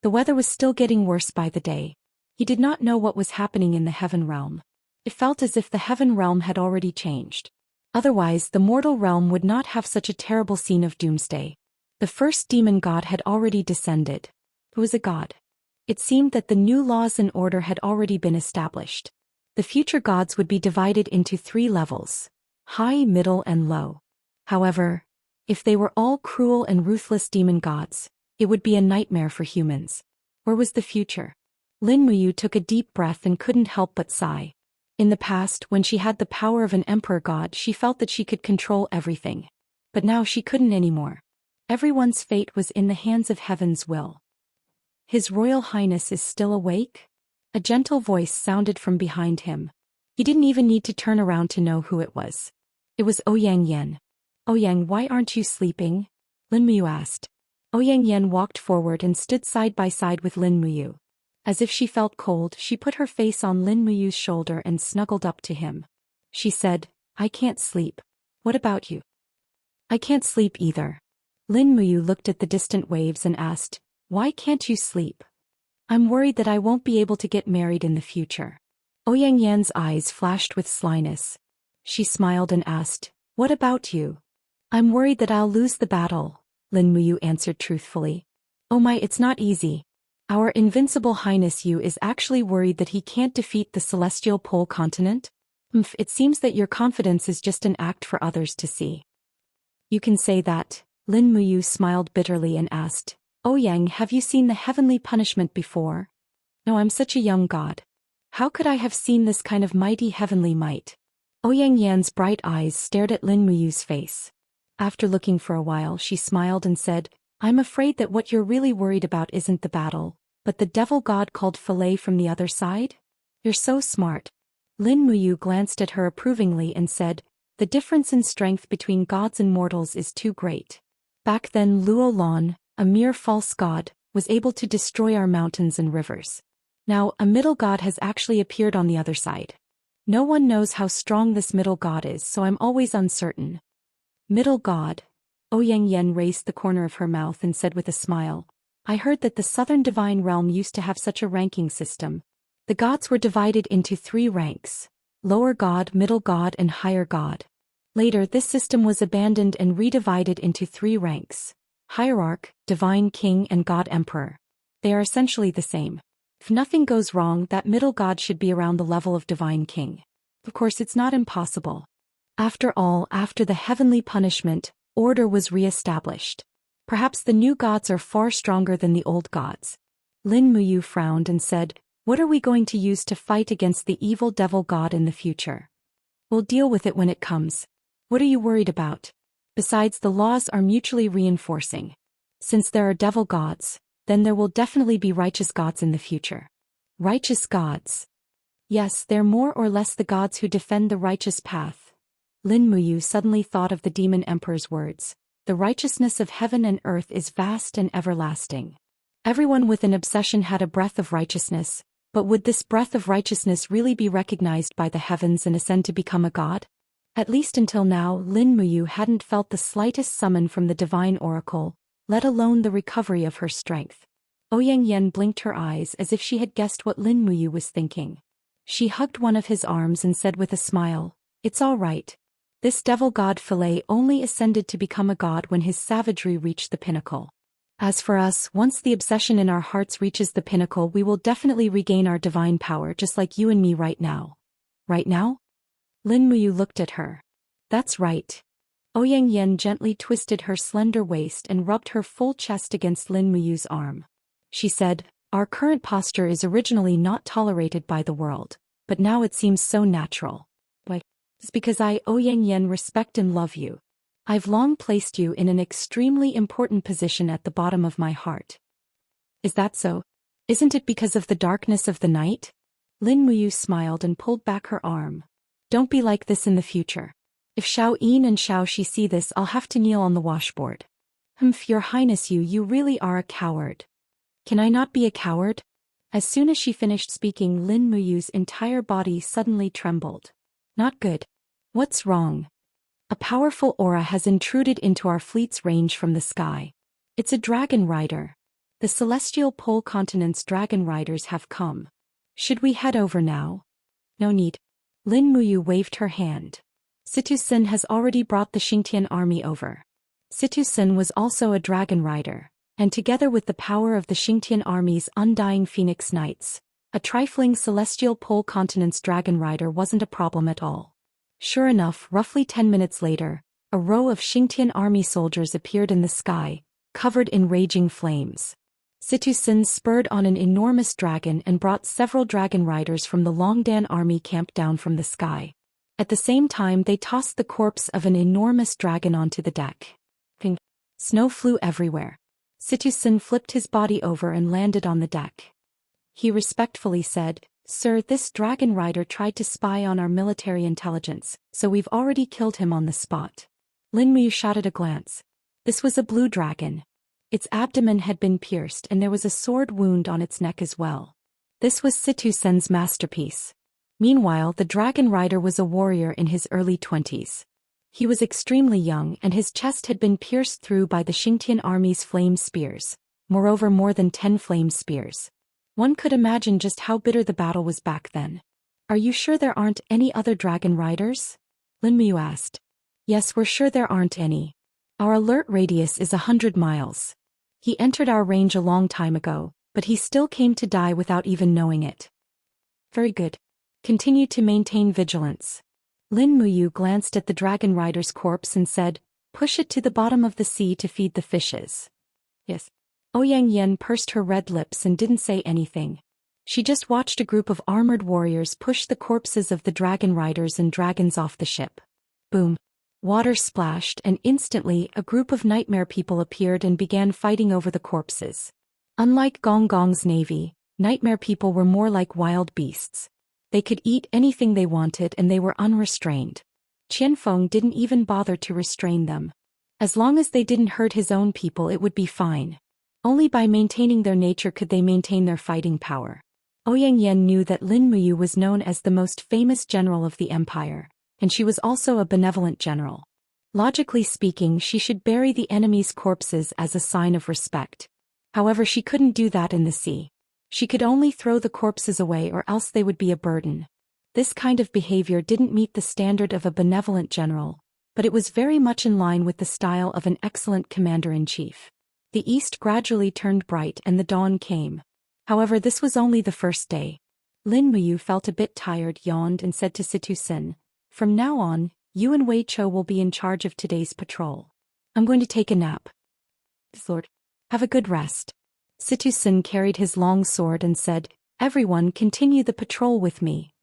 The weather was still getting worse by the day. He did not know what was happening in the heaven realm. It felt as if the heaven realm had already changed. Otherwise, the mortal realm would not have such a terrible scene of doomsday. The first demon god had already descended. Who was a god? It seemed that the new laws and order had already been established. The future gods would be divided into 3 levels: high, middle, and low. However, if they were all cruel and ruthless demon gods, it would be a nightmare for humans. Where was the future? Lin Muyu took a deep breath and couldn't help but sigh. In the past, when she had the power of an emperor god, she felt that she could control everything. But now she couldn't anymore. Everyone's fate was in the hands of heaven's will. His Royal Highness is still awake? A gentle voice sounded from behind him. He didn't even need to turn around to know who it was. It was Ouyang Yan. "Ouyang, why aren't you sleeping?" Lin Muyu asked. Ouyang Yan walked forward and stood side by side with Lin Muyu. As if she felt cold, she put her face on Lin Muyu's shoulder and snuggled up to him. She said, "I can't sleep. What about you?" I can't sleep either. Lin Muyu looked at the distant waves and asked, why can't you sleep? I'm worried that I won't be able to get married in the future. Ouyang Yan's eyes flashed with slyness. She smiled and asked, what about you? I'm worried that I'll lose the battle, Lin Muyu answered truthfully. Oh my, it's not easy. Our invincible highness Yu is actually worried that he can't defeat the celestial pole continent? It seems that your confidence is just an act for others to see. You can say that, Lin Muyu smiled bitterly and asked, Ouyang, have you seen the heavenly punishment before? No, I'm such a young god. How could I have seen this kind of mighty heavenly might? Ouyang Yan's bright eyes stared at Lin Muyu's face. After looking for a while, she smiled and said, I'm afraid that what you're really worried about isn't the battle, but the devil god called Filet from the other side? You're so smart. Lin Muyu glanced at her approvingly and said, the difference in strength between gods and mortals is too great. Back then Luo Lan, a mere false god, was able to destroy our mountains and rivers. Now, a middle god has actually appeared on the other side. No one knows how strong this middle god is, so I'm always uncertain. Middle god. Ouyang Yan raised the corner of her mouth and said with a smile, I heard that the southern divine realm used to have such a ranking system. The gods were divided into 3 ranks: lower god, middle god, and higher god. Later, this system was abandoned and redivided into 3 ranks: hierarch, divine king, and god emperor. They are essentially the same. If nothing goes wrong, that middle god should be around the level of divine king. Of course, it's not impossible. After all, after the heavenly punishment, order was re-established. Perhaps the new gods are far stronger than the old gods. Lin Muyu frowned and said, what are we going to use to fight against the evil devil god in the future? We'll deal with it when it comes. What are you worried about? Besides, the laws are mutually reinforcing. Since there are devil gods, then there will definitely be righteous gods in the future. Righteous gods. Yes, they're more or less the gods who defend the righteous path. Lin Muyu suddenly thought of the demon emperor's words. The righteousness of heaven and earth is vast and everlasting. Everyone with an obsession had a breath of righteousness, but would this breath of righteousness really be recognized by the heavens and ascend to become a god? At least until now, Lin Muyu hadn't felt the slightest summon from the divine oracle, let alone the recovery of her strength. Ouyang Yan blinked her eyes as if she had guessed what Lin Muyu was thinking. She hugged one of his arms and said with a smile, it's all right. This devil god Filet only ascended to become a god when his savagery reached the pinnacle. As for us, once the obsession in our hearts reaches the pinnacle, we will definitely regain our divine power just like you and me right now. Right now? Lin Muyu looked at her. That's right. Ouyang Yan gently twisted her slender waist and rubbed her full chest against Lin Muyu's arm. She said, our current posture is originally not tolerated by the world, but now it seems so natural. Why? It's because I, Ouyang Yan, respect and love you. I've long placed you in an extremely important position at the bottom of my heart. Is that so? Isn't it because of the darkness of the night? Lin Muyu smiled and pulled back her arm. Don't be like this in the future. If Xiao Yin and Xiao Shi see this, I'll have to kneel on the washboard. Your Highness, you really are a coward. Can I not be a coward? As soon as she finished speaking, Lin Muyu's entire body suddenly trembled. Not good. What's wrong? A powerful aura has intruded into our fleet's range from the sky. It's a dragon rider. The celestial pole continent's dragon riders have come. Should we head over now? No need. Lin Muyu waved her hand. Situ-Sin has already brought the Xingtian army over. Situ-Sin was also a dragon rider, and together with the power of the Xingtian army's undying phoenix knights, a trifling celestial pole continent's dragon rider wasn't a problem at all. Sure enough, roughly 10 minutes later, a row of Xingtian army soldiers appeared in the sky, covered in raging flames. Situ-Sin spurred on an enormous dragon and brought several dragon riders from the Longdan army camp down from the sky. At the same time, they tossed the corpse of an enormous dragon onto the deck. Snow flew everywhere. Situ-Sin flipped his body over and landed on the deck. He respectfully said, Sir, this dragon rider tried to spy on our military intelligence, so we've already killed him on the spot. Lin Muyu shot at a glance. This was a blue dragon. Its abdomen had been pierced and there was a sword wound on its neck as well. This was Situ-Sen's masterpiece. Meanwhile, the dragon rider was a warrior in his early 20s. He was extremely young and his chest had been pierced through by the Xingtian army's flame spears, moreover more than 10 flame spears. One could imagine just how bitter the battle was back then. Are you sure there aren't any other dragon riders? Lin Muyu asked. Yes, we're sure there aren't any. Our alert radius is 100 miles. He entered our range a long time ago, but he still came to die without even knowing it. Very good. Continue to maintain vigilance. Lin Muyu glanced at the dragon rider's corpse and said, push it to the bottom of the sea to feed the fishes. Yes. Ouyang Yen pursed her red lips and didn't say anything. She just watched a group of armored warriors push the corpses of the dragon riders and dragons off the ship. Boom. Water splashed and instantly a group of nightmare people appeared and began fighting over the corpses. Unlike Gong Gong's navy, nightmare people were more like wild beasts. They could eat anything they wanted and they were unrestrained. Qianfeng didn't even bother to restrain them. As long as they didn't hurt his own people it would be fine. Only by maintaining their nature could they maintain their fighting power. Ouyang Yen knew that Lin Muyu was known as the most famous general of the empire, and she was also a benevolent general. Logically speaking, she should bury the enemy's corpses as a sign of respect. However, she couldn't do that in the sea. She could only throw the corpses away or else they would be a burden. This kind of behavior didn't meet the standard of a benevolent general, but it was very much in line with the style of an excellent commander-in-chief. The east gradually turned bright and the dawn came. However, this was only the first day. Lin Muyu felt a bit tired, yawned and said to Situ Sin, from now on, you and Wei Chou will be in charge of today's patrol. I'm going to take a nap. Lord, have a good rest. Situ Sin carried his long sword and said, everyone continue the patrol with me.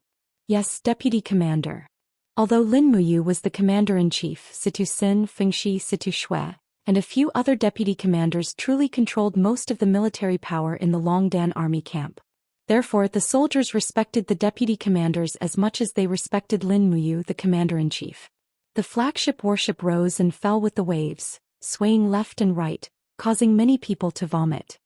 Yes, Deputy Commander. Although Lin Muyu was the commander-in-chief, Situ Sin, Fengxi, Situ Shui, and a few other deputy commanders truly controlled most of the military power in the Longdan army camp. Therefore, the soldiers respected the deputy commanders as much as they respected Lin Muyu, the commander-in-chief. The flagship warship rose and fell with the waves, swaying left and right, causing many people to vomit.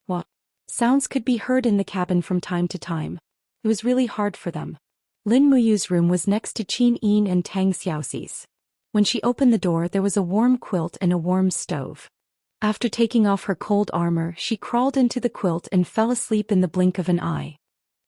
What? Sounds could be heard in the cabin from time to time. It was really hard for them. Lin Muyu's room was next to Qin Yin and Tang Xiaoxi's. When she opened the door there was a warm quilt and a warm stove. After taking off her cold armor she crawled into the quilt and fell asleep in the blink of an eye.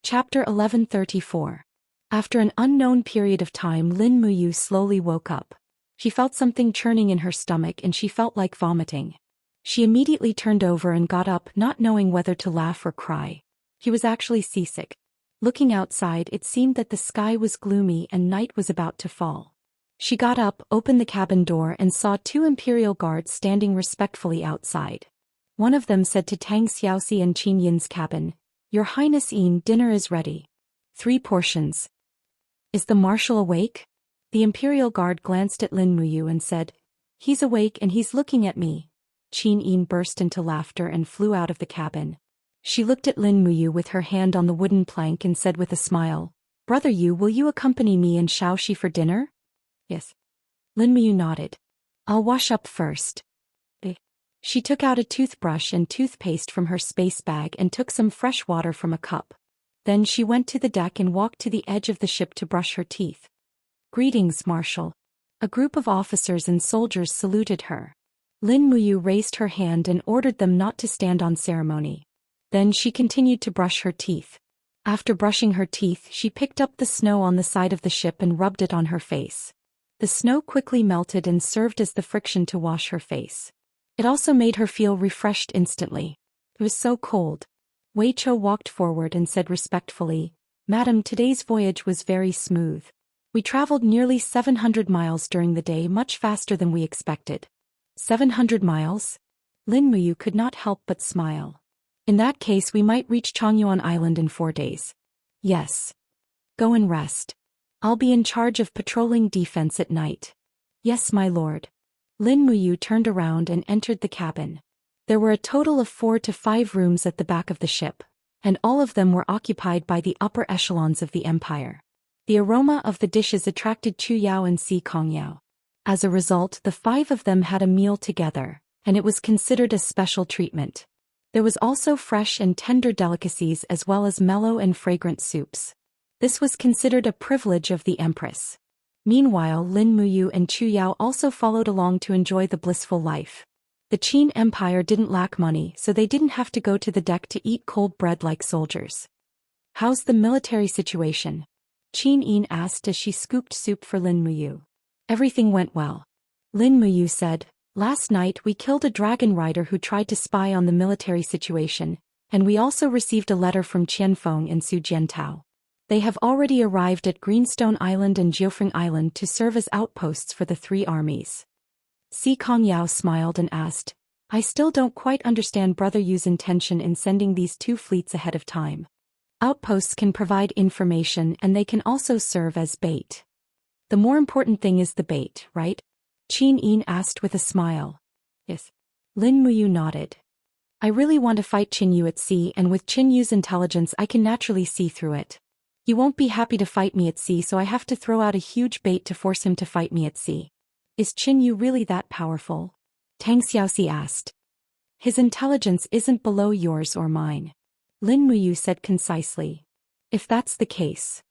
Chapter 1134. After an unknown period of time Lin Muyu slowly woke up. She felt something churning in her stomach and she felt like vomiting. She immediately turned over and got up, not knowing whether to laugh or cry. She was actually seasick. Looking outside it seemed that the sky was gloomy and night was about to fall. She got up, opened the cabin door and saw 2 imperial guards standing respectfully outside. One of them said to Tang Xiaoxi and Qin Yin's cabin, Your Highness Yin, dinner is ready. 3 portions. Is the marshal awake? The imperial guard glanced at Lin Muyu and said, He's awake and he's looking at me. Qin Yin burst into laughter and flew out of the cabin. She looked at Lin Muyu with her hand on the wooden plank and said with a smile, Brother Yu, will you accompany me and Xiaoxi for dinner? Yes. Lin Muyu nodded. I'll wash up first. She took out a toothbrush and toothpaste from her space bag and took some fresh water from a cup. Then she went to the deck and walked to the edge of the ship to brush her teeth. Greetings, Marshal. A group of officers and soldiers saluted her. Lin Muyu raised her hand and ordered them not to stand on ceremony. Then she continued to brush her teeth. After brushing her teeth, she picked up the snow on the side of the ship and rubbed it on her face. The snow quickly melted and served as the friction to wash her face. It also made her feel refreshed instantly. It was so cold. Wei Chou walked forward and said respectfully, Madam, today's voyage was very smooth. We traveled nearly 700 miles during the day, much faster than we expected. 700 miles? Lin Muyu could not help but smile. In that case we might reach Changyuan Island in 4 days. Yes. Go and rest. I'll be in charge of patrolling defense at night. Yes, my lord. Lin Muyu turned around and entered the cabin. There were a total of 4 to 5 rooms at the back of the ship, and all of them were occupied by the upper echelons of the empire. The aroma of the dishes attracted Chu Yao and Si Kongyao. As a result, the 5 of them had a meal together, and it was considered a special treatment. There was also fresh and tender delicacies as well as mellow and fragrant soups. This was considered a privilege of the Empress. Meanwhile, Lin Muyu and Chu Yao also followed along to enjoy the blissful life. The Qin Empire didn't lack money, so they didn't have to go to the deck to eat cold bread like soldiers. How's the military situation? Qin Yin asked as she scooped soup for Lin Muyu. Everything went well. Lin Muyu said, last night we killed a dragon rider who tried to spy on the military situation, and we also received a letter from Qianfeng and Su Jiantao. They have already arrived at Greenstone Island and Jiufeng Island to serve as outposts for the three armies. Si Kongyao smiled and asked, I still don't quite understand Brother Yu's intention in sending these two fleets ahead of time. Outposts can provide information and they can also serve as bait. The more important thing is the bait, right? Qin Yin asked with a smile. Yes. Lin Muyu nodded. I really want to fight Qin Yu at sea, and with Qin Yu's intelligence I can naturally see through it. He won't be happy to fight me at sea, so I have to throw out a huge bait to force him to fight me at sea. Is Qin Yu really that powerful? Tang Xiaoxi asked. His intelligence isn't below yours or mine. Lin Muyu said concisely. If that's the case.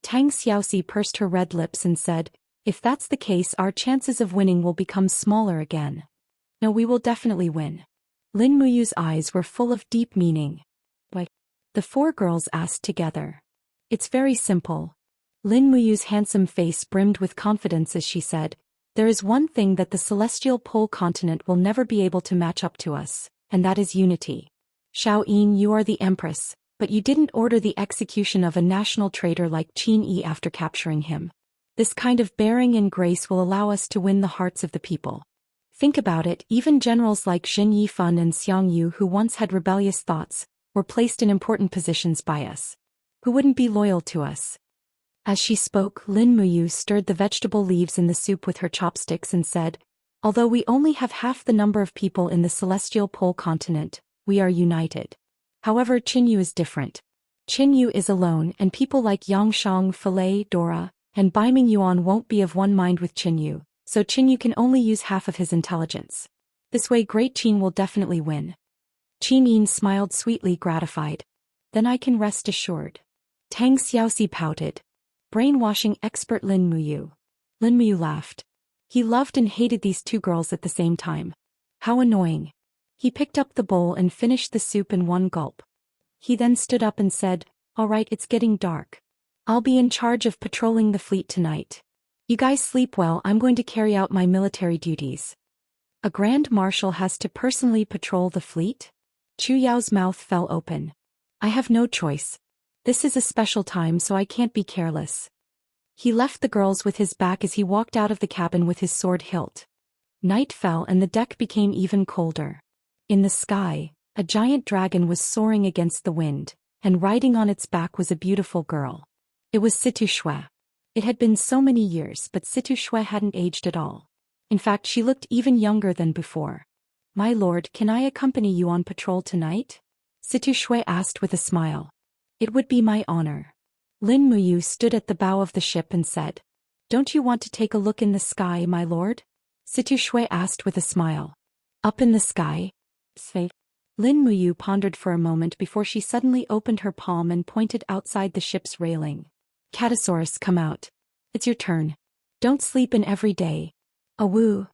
Tang Xiaoxi pursed her red lips and said, if that's the case, our chances of winning will become smaller again. No, we will definitely win. Lin Muyu's eyes were full of deep meaning. Why? The four girls asked together. It's very simple. Lin Muyu's handsome face brimmed with confidence as she said, there is one thing that the celestial pole continent will never be able to match up to us, and that is unity. Xiao Yin, you are the empress, but you didn't order the execution of a national traitor like Qin Yi after capturing him. This kind of bearing and grace will allow us to win the hearts of the people. Think about it, even generals like Xin Yifan and Xiang Yu, who once had rebellious thoughts, were placed in important positions by us. Who wouldn't be loyal to us? As she spoke, Lin Muyu stirred the vegetable leaves in the soup with her chopsticks and said, although we only have half the number of people in the celestial pole continent, we are united. However, Qin Yu is different. Qin Yu is alone, and people like Yang Shang, Falei, Dora, and Baiming Yuan won't be of one mind with Qin Yu, so Qin Yu can only use half of his intelligence. This way Great Qin will definitely win. Qin Yin smiled sweetly gratified. Then I can rest assured. Tang Xiaoxi pouted. Brainwashing expert Lin Muyu. Lin Muyu laughed. He loved and hated these two girls at the same time. How annoying. He picked up the bowl and finished the soup in one gulp. He then stood up and said, all right, it's getting dark. I'll be in charge of patrolling the fleet tonight. You guys sleep well, I'm going to carry out my military duties. A grand marshal has to personally patrol the fleet? Chu Yao's mouth fell open. I have no choice. This is a special time, so I can't be careless. He left the girls with his back as he walked out of the cabin with his sword hilt. Night fell and the deck became even colder. In the sky, a giant dragon was soaring against the wind, and riding on its back was a beautiful girl. It was Situ Shui. It had been so many years, but Situ Shui hadn't aged at all. In fact, she looked even younger than before. My lord, can I accompany you on patrol tonight? Situ Shui asked with a smile. It would be my honor. Lin Muyu stood at the bow of the ship and said, don't you want to take a look in the sky, my lord? Situ Shui asked with a smile. Up in the sky? Say. Lin Muyu pondered for a moment before she suddenly opened her palm and pointed outside the ship's railing. Catasaurus, come out. It's your turn. Don't sleep in every day. Awoo.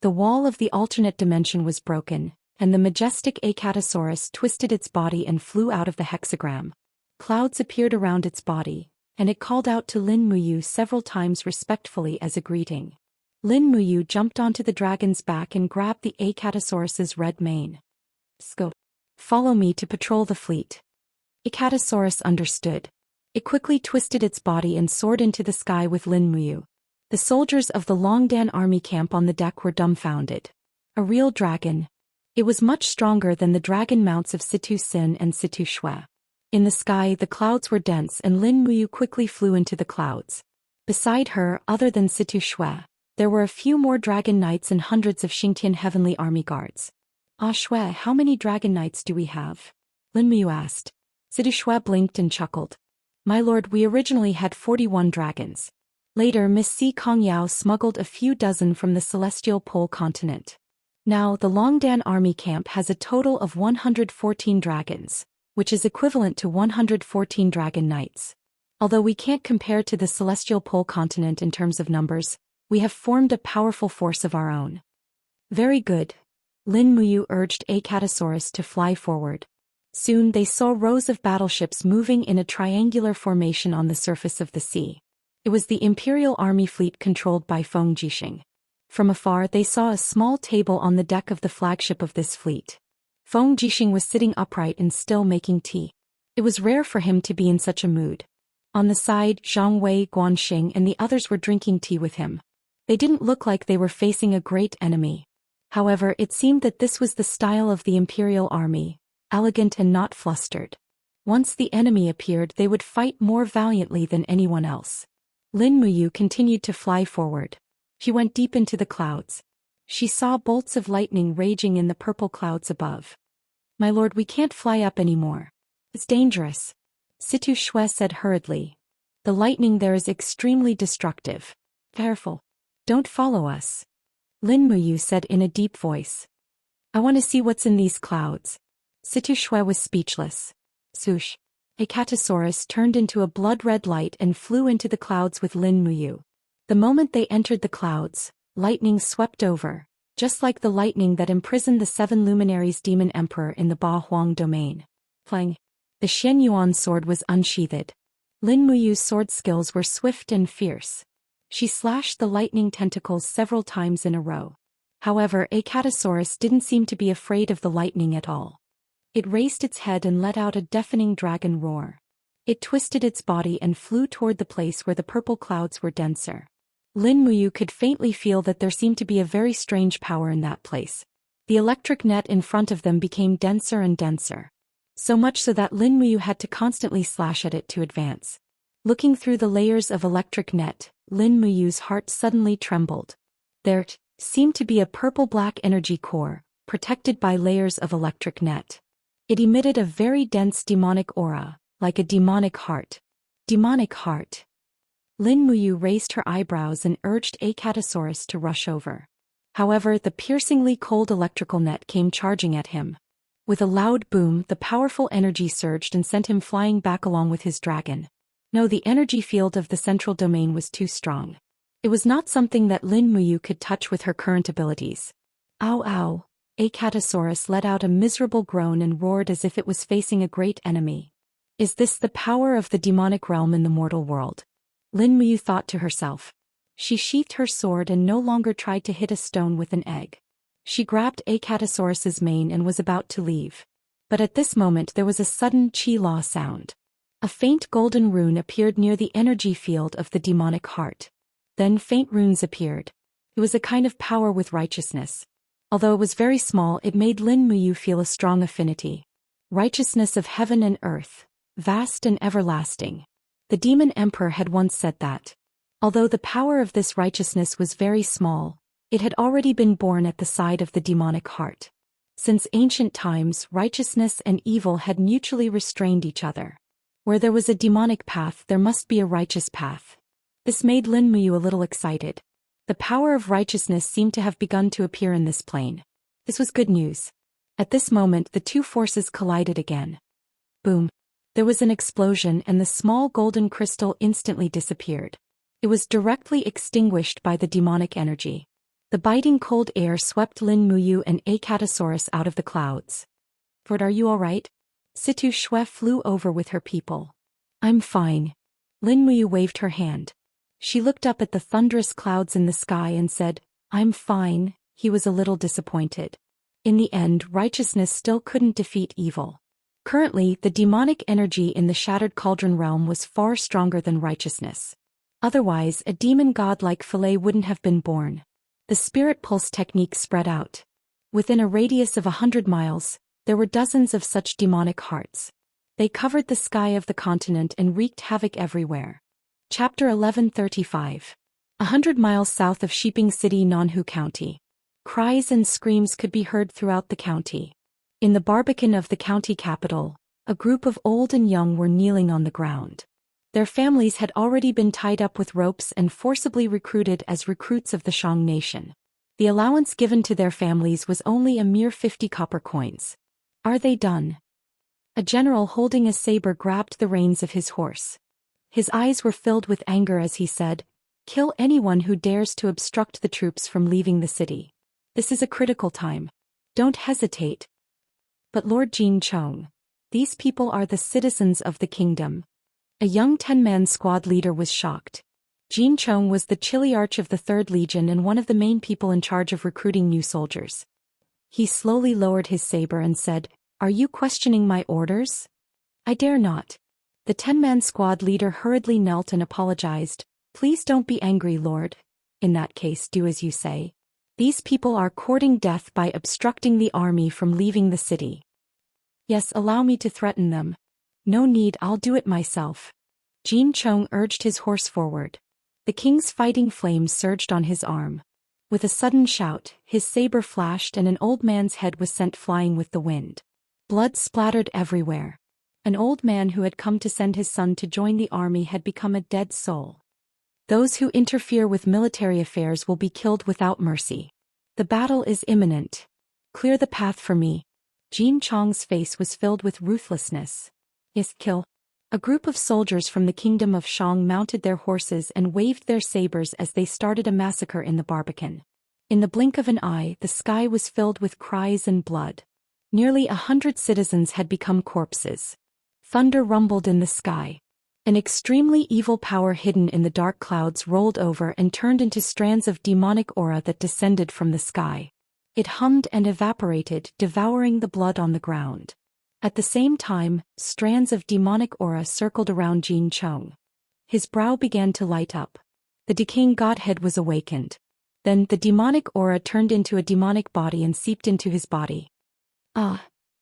The wall of the alternate dimension was broken, and the majestic Acatosaurus twisted its body and flew out of the hexagram. Clouds appeared around its body, and it called out to Lin Muyu several times respectfully as a greeting. Lin Muyu jumped onto the dragon's back and grabbed the Acatosaurus's red mane. Go. Follow me to patrol the fleet. Acatosaurus understood. It quickly twisted its body and soared into the sky with Lin Muyu. The soldiers of the Longdan army camp on the deck were dumbfounded. A real dragon. It was much stronger than the dragon mounts of Situ Sin and Situ Shui. In the sky, the clouds were dense and Lin Muyu quickly flew into the clouds. Beside her, other than Situ Shui, there were a few more dragon knights and hundreds of Xingtian heavenly army guards. Ah Shui, how many dragon knights do we have? Lin Muyu asked. Situ Shui blinked and chuckled. My lord, we originally had 41 dragons. Later, Miss Si Kongyao smuggled a few dozen from the celestial pole continent. Now, the Longdan army camp has a total of 114 dragons, which is equivalent to 114 dragon knights. Although we can't compare to the celestial pole continent in terms of numbers, we have formed a powerful force of our own. Very good. Lin Muyu urged Acatosaurus to fly forward. Soon they saw rows of battleships moving in a triangular formation on the surface of the sea. It was the Imperial Army fleet controlled by Feng Jixing. From afar they saw a small table on the deck of the flagship of this fleet. Feng Jixing was sitting upright and still making tea. It was rare for him to be in such a mood. On the side, Zhang Wei, Guanxing and the others were drinking tea with him. They didn't look like they were facing a great enemy. However, it seemed that this was the style of the Imperial Army, elegant and not flustered. Once the enemy appeared, they would fight more valiantly than anyone else. Lin Muyu continued to fly forward. She went deep into the clouds. She saw bolts of lightning raging in the purple clouds above. "My lord, we can't fly up anymore. It's dangerous," Situ Shui said hurriedly. "The lightning there is extremely destructive. Careful. Don't follow us," Lin Muyu said in a deep voice. "I want to see what's in these clouds." Situ Shui was speechless. Swoosh. Acatosaurus turned into a blood-red light and flew into the clouds with Lin Muyu. The moment they entered the clouds, lightning swept over, just like the lightning that imprisoned the 7 luminaries demon emperor in the Ba Huang domain. Clang. The Xian Yuan sword was unsheathed. Lin Muyu's sword skills were swift and fierce. She slashed the lightning tentacles several times in a row. However, Acatosaurus didn't seem to be afraid of the lightning at all. It raised its head and let out a deafening dragon roar. It twisted its body and flew toward the place where the purple clouds were denser. Lin Muyu could faintly feel that there seemed to be a very strange power in that place. The electric net in front of them became denser and denser. So much so that Lin Muyu had to constantly slash at it to advance. Looking through the layers of electric net, Lin Muyu's heart suddenly trembled. There seemed to be a purple-black energy core, protected by layers of electric net. It emitted a very dense demonic aura, like a demonic heart. Demonic heart. Lin Muyu raised her eyebrows and urged Acatosaurus to rush over. However, the piercingly cold electrical net came charging at him. With a loud boom, the powerful energy surged and sent him flying back along with his dragon. No, the energy field of the central domain was too strong. It was not something that Lin Muyu could touch with her current abilities. Ow ow! Acatosaurus let out a miserable groan and roared as if it was facing a great enemy. Is this the power of the demonic realm in the mortal world? Lin Muyu thought to herself. She sheathed her sword and no longer tried to hit a stone with an egg. She grabbed Acatosaurus's mane and was about to leave. But at this moment there was a sudden chi-la sound. A faint golden rune appeared near the energy field of the demonic heart. Then faint runes appeared. It was a kind of power with righteousness. Although it was very small, it made Lin Muyu feel a strong affinity. Righteousness of heaven and earth, vast and everlasting. The demon emperor had once said that. Although the power of this righteousness was very small, it had already been born at the side of the demonic heart. Since ancient times, righteousness and evil had mutually restrained each other. Where there was a demonic path, there must be a righteous path. This made Lin Muyu a little excited. The power of righteousness seemed to have begun to appear in this plane. This was good news. At this moment, the two forces collided again. Boom. There was an explosion and the small golden crystal instantly disappeared. It was directly extinguished by the demonic energy. The biting cold air swept Lin Muyu and Acatosaurus out of the clouds. "Ford, are you all right?" Situ Shui flew over with her people. "I'm fine." Lin Muyu waved her hand. She looked up at the thunderous clouds in the sky and said, "I'm fine." He was a little disappointed. In the end, righteousness still couldn't defeat evil. Currently, the demonic energy in the Shattered Cauldron realm was far stronger than righteousness. Otherwise, a demon god like Philae wouldn't have been born. The spirit pulse technique spread out. Within a radius of 100 miles, there were dozens of such demonic hearts. They covered the sky of the continent and wreaked havoc everywhere. Chapter 1135. 100 miles south of Shiping City, Nanhu County. Cries and screams could be heard throughout the county. In the Barbican of the county capital, a group of old and young were kneeling on the ground. Their families had already been tied up with ropes and forcibly recruited as recruits of the Shang nation. The allowance given to their families was only a mere 50 copper coins. "Are they done?" A general holding a saber grabbed the reins of his horse. His eyes were filled with anger as he said, "Kill anyone who dares to obstruct the troops from leaving the city. This is a critical time. Don't hesitate." "But Lord Jin Chong, these people are the citizens of the kingdom." A young 10-man squad leader was shocked. Jin Chong was the Chiliarch of the 3rd Legion and one of the main people in charge of recruiting new soldiers. He slowly lowered his saber and said, "Are you questioning my orders?" "I dare not." The 10-man squad leader hurriedly knelt and apologized. "Please don't be angry, Lord. In that case, do as you say. These people are courting death by obstructing the army from leaving the city." "Yes, allow me to threaten them." "No need, I'll do it myself." Jin Chong urged his horse forward. The king's fighting flames surged on his arm. With a sudden shout, his saber flashed and an old man's head was sent flying with the wind. Blood splattered everywhere. An old man who had come to send his son to join the army had become a dead soul. Those who interfere with military affairs will be killed without mercy. The battle is imminent. Clear the path for me. Jin Chong's face was filled with ruthlessness. "Yes, kill." A group of soldiers from the kingdom of Shang mounted their horses and waved their sabers as they started a massacre in the Barbican. In the blink of an eye, the sky was filled with cries and blood. Nearly 100 citizens had become corpses. Thunder rumbled in the sky. An extremely evil power hidden in the dark clouds rolled over and turned into strands of demonic aura that descended from the sky. It hummed and evaporated, devouring the blood on the ground. At the same time, strands of demonic aura circled around Jin Chong. His brow began to light up. The decaying godhead was awakened. Then the demonic aura turned into a demonic body and seeped into his body.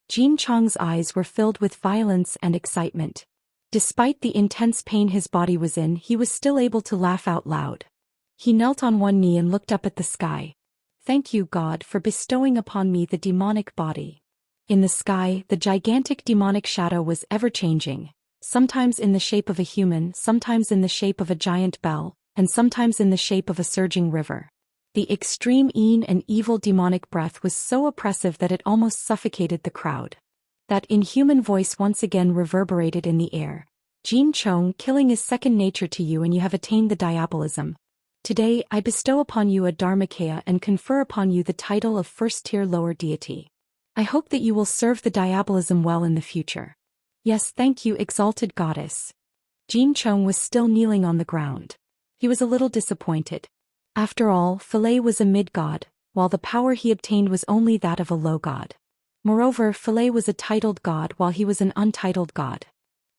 Jin Chong's eyes were filled with violence and excitement. Despite the intense pain his body was in, he was still able to laugh out loud. He knelt on one knee and looked up at the sky. "Thank you, God, for bestowing upon me the demonic body." In the sky, the gigantic demonic shadow was ever-changing, sometimes in the shape of a human, sometimes in the shape of a giant bell, and sometimes in the shape of a surging river. The extreme and evil demonic breath was so oppressive that it almost suffocated the crowd. That inhuman voice once again reverberated in the air. "Jin Chong, killing is second nature to you and you have attained the diabolism. Today, I bestow upon you a Dharmakaya and confer upon you the title of first-tier lower deity. I hope that you will serve the diabolism well in the future." "Yes, thank you, exalted goddess." Jin Chong was still kneeling on the ground. He was a little disappointed. After all, Philae was a mid-god, while the power he obtained was only that of a low god. Moreover, Philae was a titled god while he was an untitled god.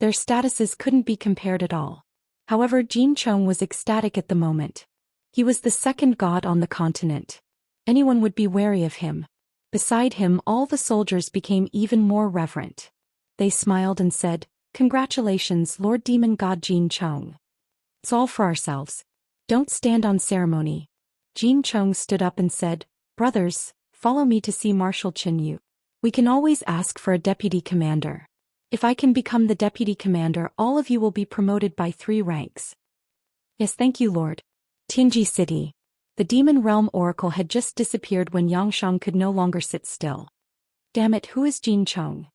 Their statuses couldn't be compared at all. However, Jin Chong was ecstatic at the moment. He was the second god on the continent. Anyone would be wary of him. Beside him, all the soldiers became even more reverent. They smiled and said, "Congratulations, Lord Demon God Jin Chong. It's all for ourselves. Don't stand on ceremony." Jin Chong stood up and said, "Brothers, follow me to see Marshal Chen Yu. We can always ask for a deputy commander. If I can become the deputy commander, all of you will be promoted by 3 ranks." "Yes, thank you, Lord." Tianji City. The Demon Realm Oracle had just disappeared when Yangshang could no longer sit still. "Damn it, who is Jin Chong?"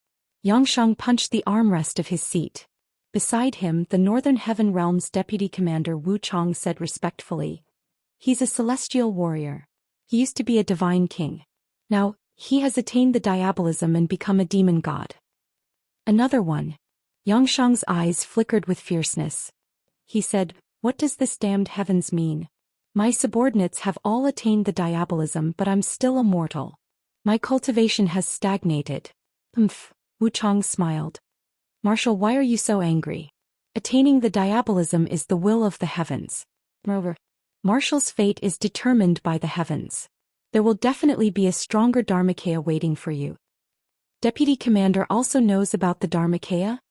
Yangshang punched the armrest of his seat. Beside him, the Northern Heaven Realm's deputy commander Wu Chong said respectfully, "He's a celestial warrior. He used to be a divine king. Now, he has attained the diabolism and become a demon god." "Another one." Yangshang's eyes flickered with fierceness. He said, "What does this damned heavens mean? My subordinates have all attained the diabolism, but I'm still a mortal. My cultivation has stagnated." Wu Chong smiled. "Marshal, why are you so angry? Attaining the diabolism is the will of the heavens. Moreover, Marshal's fate is determined by the heavens. There will definitely be a stronger Dharmakaya waiting for you." Deputy Commander also knows about the Dharmakaya?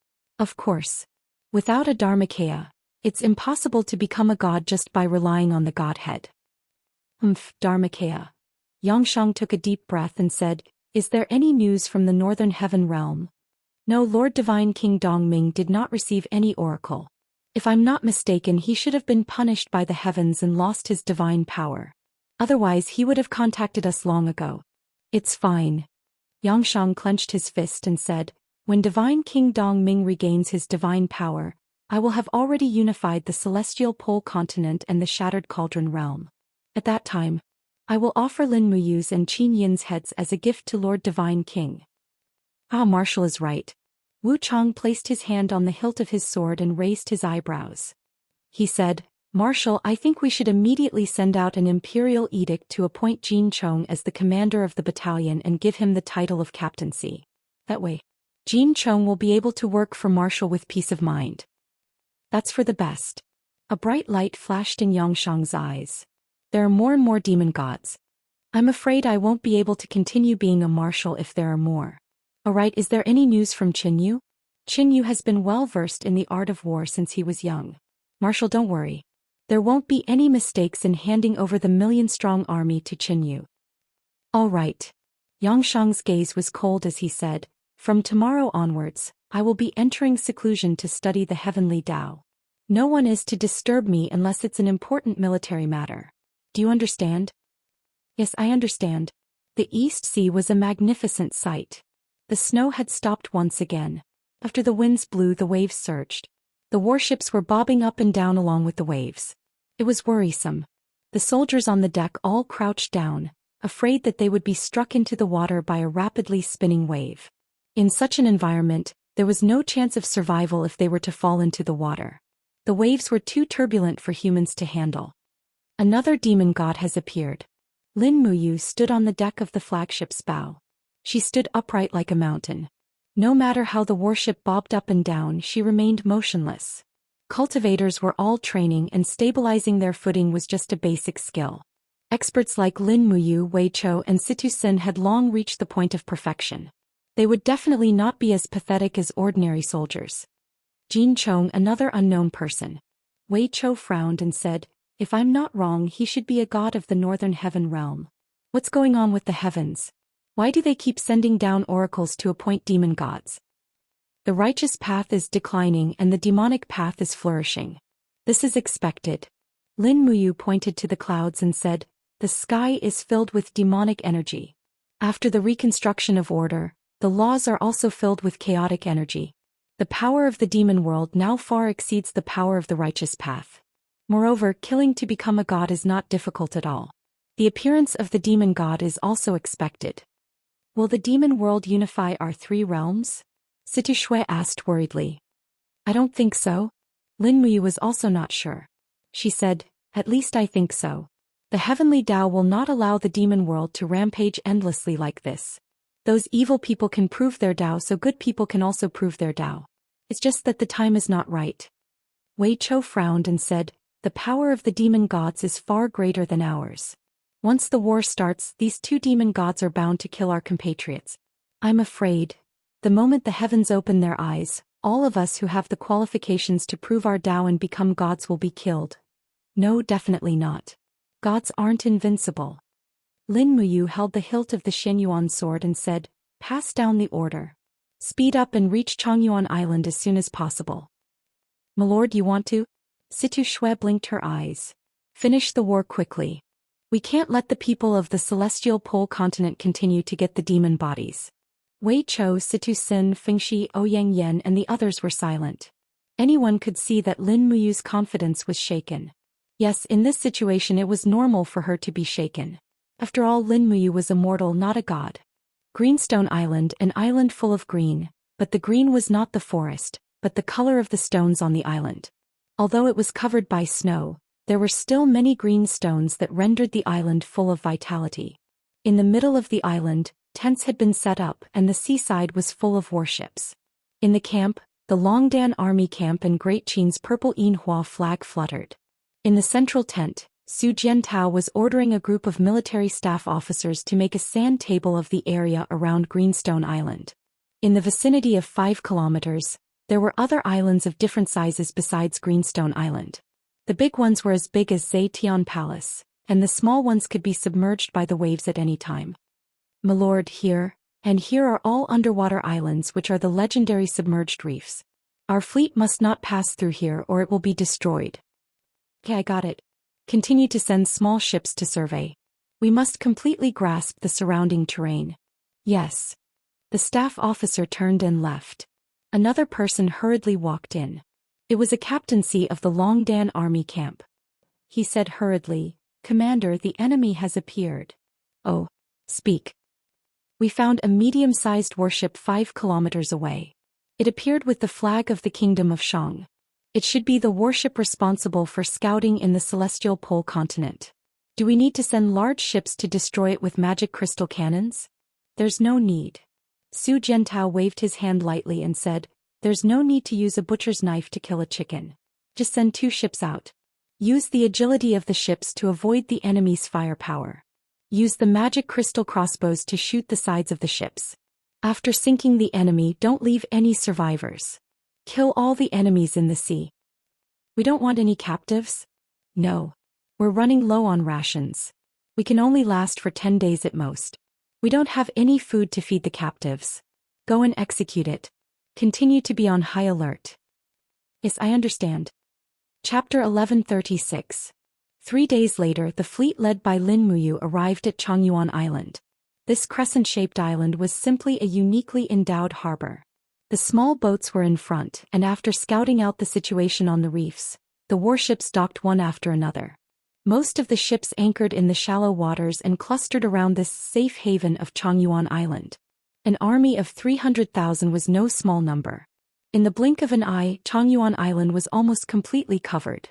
Of course. Without a Dharmakaya, it's impossible to become a god just by relying on the godhead. Dharmakaya. Yangshang took a deep breath and said, "Is there any news from the Northern Heaven Realm?" "No, Lord Divine King Dongming did not receive any oracle. If I'm not mistaken, he should have been punished by the heavens and lost his divine power. Otherwise he would have contacted us long ago." "It's fine." Yangshang clenched his fist and said, "When Divine King Dongming regains his divine power, I will have already unified the celestial pole continent and the shattered cauldron realm. At that time, I will offer Lin Muyu's and Qin Yin's heads as a gift to Lord Divine King. Ah, Marshal is right. Wu Chang placed his hand on the hilt of his sword and raised his eyebrows. He said, Marshal, I think we should immediately send out an imperial edict to appoint Jin Chong as the commander of the battalion and give him the title of captaincy. That way, Jin Chong will be able to work for Marshal with peace of mind. That's for the best. A bright light flashed in Xianxia's eyes. There are more and more demon gods. I'm afraid I won't be able to continue being a marshal if there are more. Alright, is there any news from Qin Yu? Qin Yu has been well versed in the art of war since he was young. Marshal, don't worry. There won't be any mistakes in handing over the million-strong army to Qin Yu. Alright. Xianxia's gaze was cold as he said, from tomorrow onwards, I will be entering seclusion to study the heavenly Tao. No one is to disturb me unless it's an important military matter. Do you understand? Yes, I understand. The East Sea was a magnificent sight. The snow had stopped once again. After the winds blew, the waves surged. The warships were bobbing up and down along with the waves. It was worrisome. The soldiers on the deck all crouched down, afraid that they would be struck into the water by a rapidly spinning wave. In such an environment, there was no chance of survival if they were to fall into the water. The waves were too turbulent for humans to handle. Another demon god has appeared. Lin Muyu stood on the deck of the flagship's bow. She stood upright like a mountain. No matter how the warship bobbed up and down, she remained motionless. Cultivators were all training, and stabilizing their footing was just a basic skill. Experts like Lin Muyu, Wei Chou, and Situ Sin had long reached the point of perfection. They would definitely not be as pathetic as ordinary soldiers. Jin Chong, another unknown person. Wei Chou frowned and said, if I'm not wrong, he should be a god of the northern heaven realm. What's going on with the heavens? Why do they keep sending down oracles to appoint demon gods? The righteous path is declining and the demonic path is flourishing. This is expected. Lin Muyu pointed to the clouds and said, the sky is filled with demonic energy. After the reconstruction of order, the laws are also filled with chaotic energy. The power of the demon world now far exceeds the power of the righteous path. Moreover, killing to become a god is not difficult at all. The appearance of the demon god is also expected. Will the demon world unify our three realms? Situ Shui asked worriedly. I don't think so. Lin Muyu was also not sure. She said, at least I think so. The heavenly Tao will not allow the demon world to rampage endlessly like this. Those evil people can prove their Tao, so good people can also prove their Tao. It's just that the time is not right. Wei Chou frowned and said, the power of the demon gods is far greater than ours. Once the war starts, these two demon gods are bound to kill our compatriots. I'm afraid, the moment the heavens open their eyes, all of us who have the qualifications to prove our Tao and become gods will be killed. No, definitely not. Gods aren't invincible. Lin Muyu held the hilt of the Xianyuan sword and said, pass down the order. Speed up and reach Chongyuan Island as soon as possible. My lord, you want to? Situ Shui blinked her eyes. Finish the war quickly. We can't let the people of the celestial pole continent continue to get the demon bodies. Wei Chou, Situ Sin, Fengxi, Ouyang Yan and the others were silent. Anyone could see that Lin Muyu's confidence was shaken. Yes, in this situation it was normal for her to be shaken. After all, Lin Muyu was immortal, not a god. Greenstone Island, an island full of green, but the green was not the forest, but the color of the stones on the island. Although it was covered by snow, there were still many green stones that rendered the island full of vitality. In the middle of the island, tents had been set up and the seaside was full of warships. In the camp, the Longdan army camp and Great Qin's purple Yinhua flag fluttered. In the central tent, Su Jiantao was ordering a group of military staff officers to make a sand table of the area around Greenstone Island. In the vicinity of 5 kilometers, there were other islands of different sizes besides Greenstone Island. The big ones were as big as Zetian Palace, and the small ones could be submerged by the waves at any time. My lord, here, and here are all underwater islands which are the legendary submerged reefs. Our fleet must not pass through here or it will be destroyed. Okay, I got it. Continue to send small ships to survey. We must completely grasp the surrounding terrain. Yes. The staff officer turned and left. Another person hurriedly walked in. It was a captaincy of the Longdan army camp. He said hurriedly, "Commander, the enemy has appeared." "Oh, speak." "We found a medium-sized warship 5 kilometers away. It appeared with the flag of the Kingdom of Shang. It should be the warship responsible for scouting in the celestial pole continent. Do we need to send large ships to destroy it with magic crystal cannons?" "There's no need." Su Jiantao waved his hand lightly and said, "There's no need to use a butcher's knife to kill a chicken. Just send 2 ships out. Use the agility of the ships to avoid the enemy's firepower. Use the magic crystal crossbows to shoot the sides of the ships. After sinking the enemy, don't leave any survivors. Kill all the enemies in the sea." "We don't want any captives?" "No. We're running low on rations. We can only last for 10 days at most. We don't have any food to feed the captives. Go and execute it. Continue to be on high alert." "Yes, I understand." Chapter 1136. 3 days later, the fleet led by Lin Muyu arrived at Changyuan Island. This crescent-shaped island was simply a uniquely endowed harbor. The small boats were in front, and after scouting out the situation on the reefs, the warships docked one after another. Most of the ships anchored in the shallow waters and clustered around this safe haven of Changyuan Island. An army of 300,000 was no small number. In the blink of an eye, Changyuan Island was almost completely covered.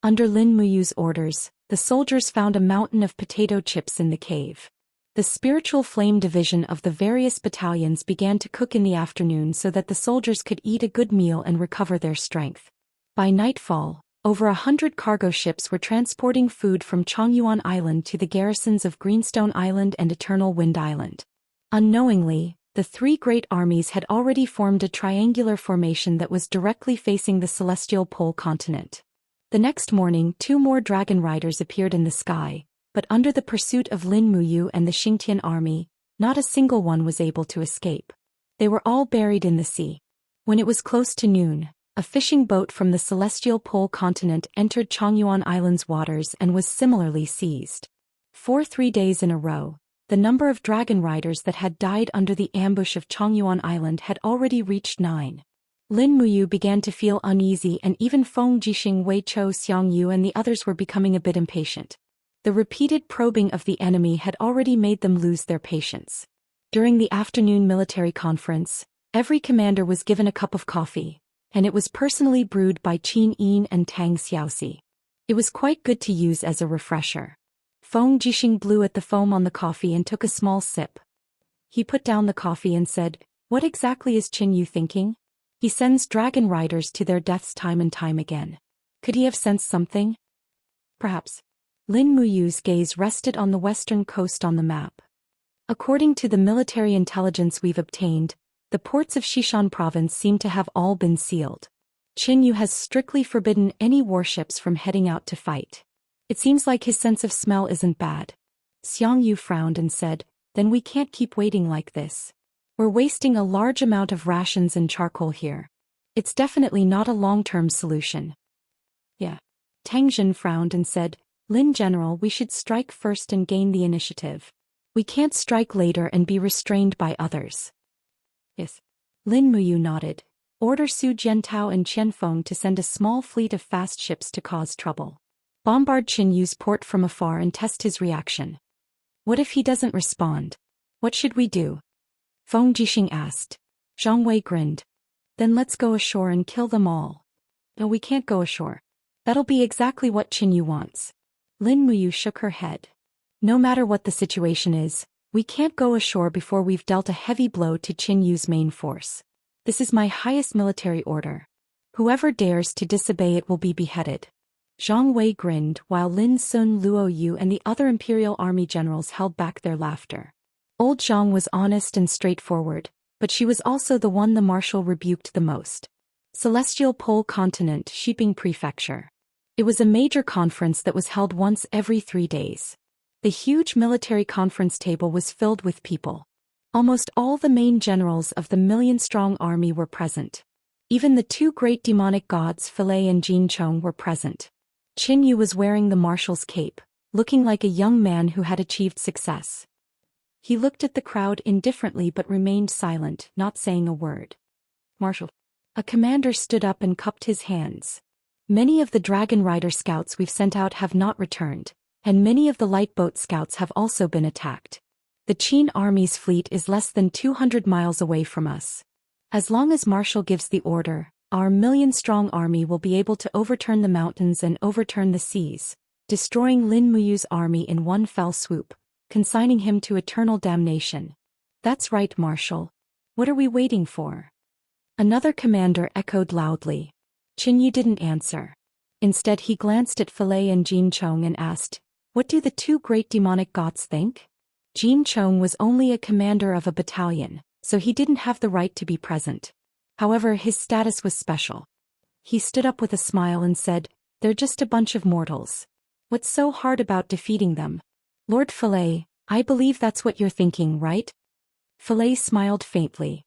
Under Lin Muyu's orders, the soldiers found a mountain of potato chips in the cave. The spiritual flame division of the various battalions began to cook in the afternoon so that the soldiers could eat a good meal and recover their strength. By nightfall, over 100 cargo ships were transporting food from Changyuan Island to the garrisons of Greenstone Island and Eternal Wind Island. Unknowingly, the 3 great armies had already formed a triangular formation that was directly facing the celestial pole continent. The next morning, 2 more dragon riders appeared in the sky, but under the pursuit of Lin Muyu and the Xingtian army, not a single one was able to escape. They were all buried in the sea. When it was close to noon, a fishing boat from the celestial pole continent entered Changyuan Island's waters and was similarly seized. For 3 days in a row, the number of dragon riders that had died under the ambush of Changyuan Island had already reached 9. Lin Muyu began to feel uneasy, and even Feng Jixing, Wei Chou Xiangyu and the others were becoming a bit impatient. The repeated probing of the enemy had already made them lose their patience. During the afternoon military conference, every commander was given a cup of coffee, and it was personally brewed by Qin Yin and Tang Xiaoxi. It was quite good to use as a refresher. Feng Jixing blew at the foam on the coffee and took a small sip. He put down the coffee and said, "What exactly is Qin Yu thinking? He sends dragon riders to their deaths time and time again. Could he have sensed something?" "Perhaps." Lin Muyu's gaze rested on the western coast on the map. "According to the military intelligence we've obtained, the ports of Xishan province seem to have all been sealed. Qin Yu has strictly forbidden any warships from heading out to fight. It seems like his sense of smell isn't bad." Xiang Yu frowned and said, "Then we can't keep waiting like this. We're wasting a large amount of rations and charcoal here. It's definitely not a long-term solution." "Yeah." Tang Jin frowned and said, "Lin General, we should strike first and gain the initiative. We can't strike later and be restrained by others." "Yes." Lin Muyu nodded. "Order Su Jiantao and Qianfeng to send a small fleet of fast ships to cause trouble. Bombard Qin Yu's port from afar and test his reaction. What if he doesn't respond? What should we do?" Feng Jixing asked. Zhang Wei grinned. "Then let's go ashore and kill them all." "No, we can't go ashore. That'll be exactly what Qin Yu wants." Lin Muyu shook her head. "No matter what the situation is, we can't go ashore before we've dealt a heavy blow to Qin Yu's main force. This is my highest military order. Whoever dares to disobey it will be beheaded." Zhang Wei grinned while Lin Sun, Luo Yu and the other Imperial Army generals held back their laughter. Old Zhang was honest and straightforward, but she was also the one the marshal rebuked the most. Celestial Pole Continent Shiping Prefecture. It was a major conference that was held once every 3 days. The huge military conference table was filled with people. Almost all the main generals of the million-strong army were present. Even the 2 great demonic gods Filei and Jin Chong were present. Qin Yu was wearing the marshal's cape, looking like a young man who had achieved success. He looked at the crowd indifferently but remained silent, not saying a word. "Marshal." A commander stood up and cupped his hands. Many of the Dragon Rider scouts we've sent out have not returned, and many of the light boat scouts have also been attacked. The Qin army's fleet is less than 200 miles away from us. As long as Marshal gives the order, our million-strong army will be able to overturn the mountains and overturn the seas, destroying Lin Muyu's army in one fell swoop, consigning him to eternal damnation. That's right, Marshal. What are we waiting for? Another commander echoed loudly. Qin Yu didn't answer. Instead he glanced at Filei and Jin Chong and asked, "What do the two great demonic gods think?" Jin Chong was only a commander of a battalion, so he didn't have the right to be present. However, his status was special. He stood up with a smile and said, "They're just a bunch of mortals. What's so hard about defeating them?" "Lord Filei, I believe that's what you're thinking, right?" Filei smiled faintly.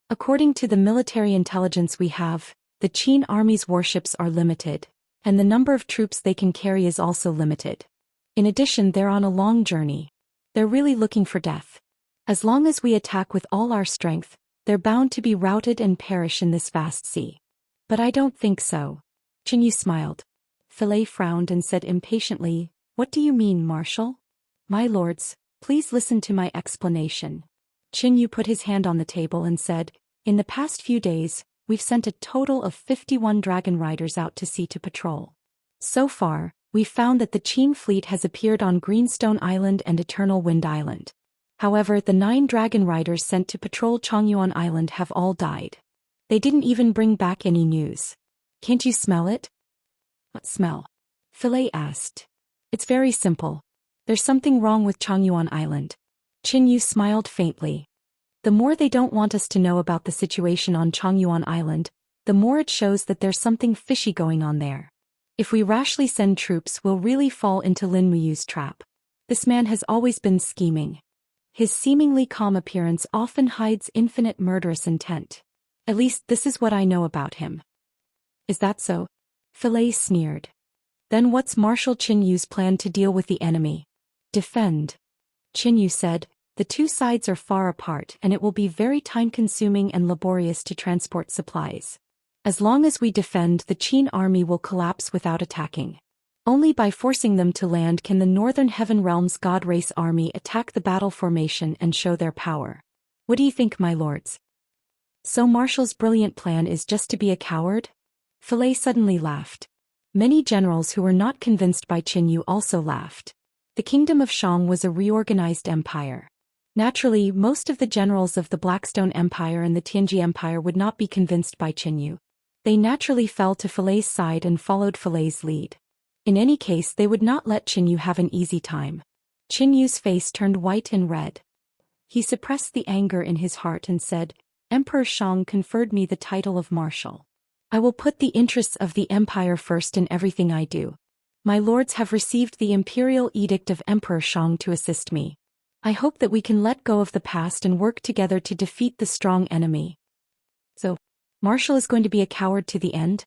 "According to the military intelligence we have, the Qin army's warships are limited, and the number of troops they can carry is also limited. In addition, they're on a long journey. They're really looking for death. As long as we attack with all our strength, they're bound to be routed and perish in this vast sea. But I don't think so." Qin Yu smiled. Filei frowned and said impatiently, "What do you mean, Marshal?" "My lords, please listen to my explanation." Qin Yu put his hand on the table and said, "In the past few days, we've sent a total of 51 dragon riders out to sea to patrol. So far, we've found that the Qin fleet has appeared on Greenstone Island and Eternal Wind Island. However, the 9 dragon riders sent to patrol Chongyuan Island have all died. They didn't even bring back any news. Can't you smell it?" "What smell?" Filei asked. "It's very simple. There's something wrong with Chongyuan Island." Qin Yu smiled faintly. "The more they don't want us to know about the situation on Chongyuan Island, the more it shows that there's something fishy going on there. If we rashly send troops, we'll really fall into Lin Muyu's trap. This man has always been scheming. His seemingly calm appearance often hides infinite murderous intent. At least this is what I know about him." "Is that so?" Filei sneered. "Then what's Marshal Qin Yu's plan to deal with the enemy?" "Defend." Qin Yu said, "The two sides are far apart and it will be very time-consuming and laborious to transport supplies. As long as we defend, the Qin army will collapse without attacking. Only by forcing them to land can the Northern Heaven Realms God Race army attack the battle formation and show their power. What do you think, my lords?" "So Marshal's brilliant plan is just to be a coward?" Filei suddenly laughed. Many generals who were not convinced by Qin Yu also laughed. The kingdom of Shang was a reorganized empire. Naturally, most of the generals of the Blackstone Empire and the Tianji Empire would not be convinced by Qin Yu. They naturally fell to Filei's side and followed Filei's lead. In any case, they would not let Qin Yu have an easy time. Qin Yu's face turned white and red. He suppressed the anger in his heart and said, "Emperor Shang conferred me the title of Marshal. I will put the interests of the empire first in everything I do. My lords have received the imperial edict of Emperor Shang to assist me. I hope that we can let go of the past and work together to defeat the strong enemy." "So, Marshal is going to be a coward to the end?"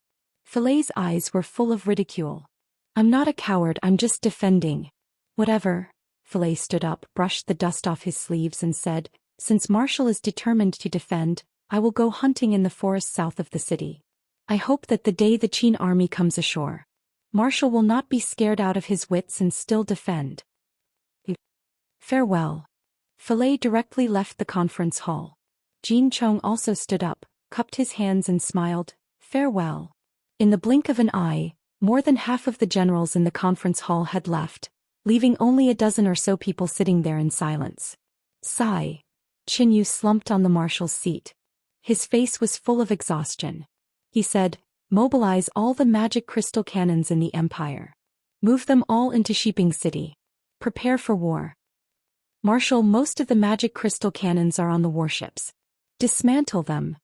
Filei's eyes were full of ridicule. "I'm not a coward, I'm just defending." "Whatever." Filei stood up, brushed the dust off his sleeves and said, "Since Marshal is determined to defend, I will go hunting in the forest south of the city. I hope that the day the Qin army comes ashore, Marshal will not be scared out of his wits and still defend." "Farewell." Filei directly left the conference hall. Jin Chong also stood up, cupped his hands and smiled, "Farewell." In the blink of an eye, more than half of the generals in the conference hall had left, leaving only a dozen or so people sitting there in silence. Sigh. Qin Yu slumped on the marshal's seat. His face was full of exhaustion. He said, "Mobilize all the magic crystal cannons in the empire. Move them all into Shiping City. Prepare for war." "Marshal, most of the magic crystal cannons are on the warships. Dismantle them."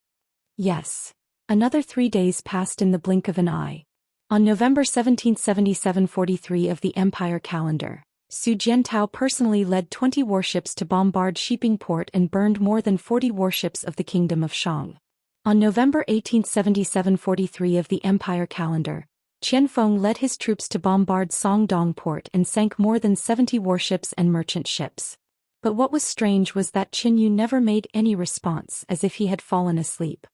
"Yes." Another 3 days passed in the blink of an eye. On November 17, 7743 of the Empire calendar, Su Jiantao personally led 20 warships to bombard Shiping Port and burned more than 40 warships of the Kingdom of Shang. On November 18, 7743 of the Empire calendar, Qianfeng led his troops to bombard Songdong Port and sank more than 70 warships and merchant ships. But what was strange was that Qin Yu never made any response, as if he had fallen asleep.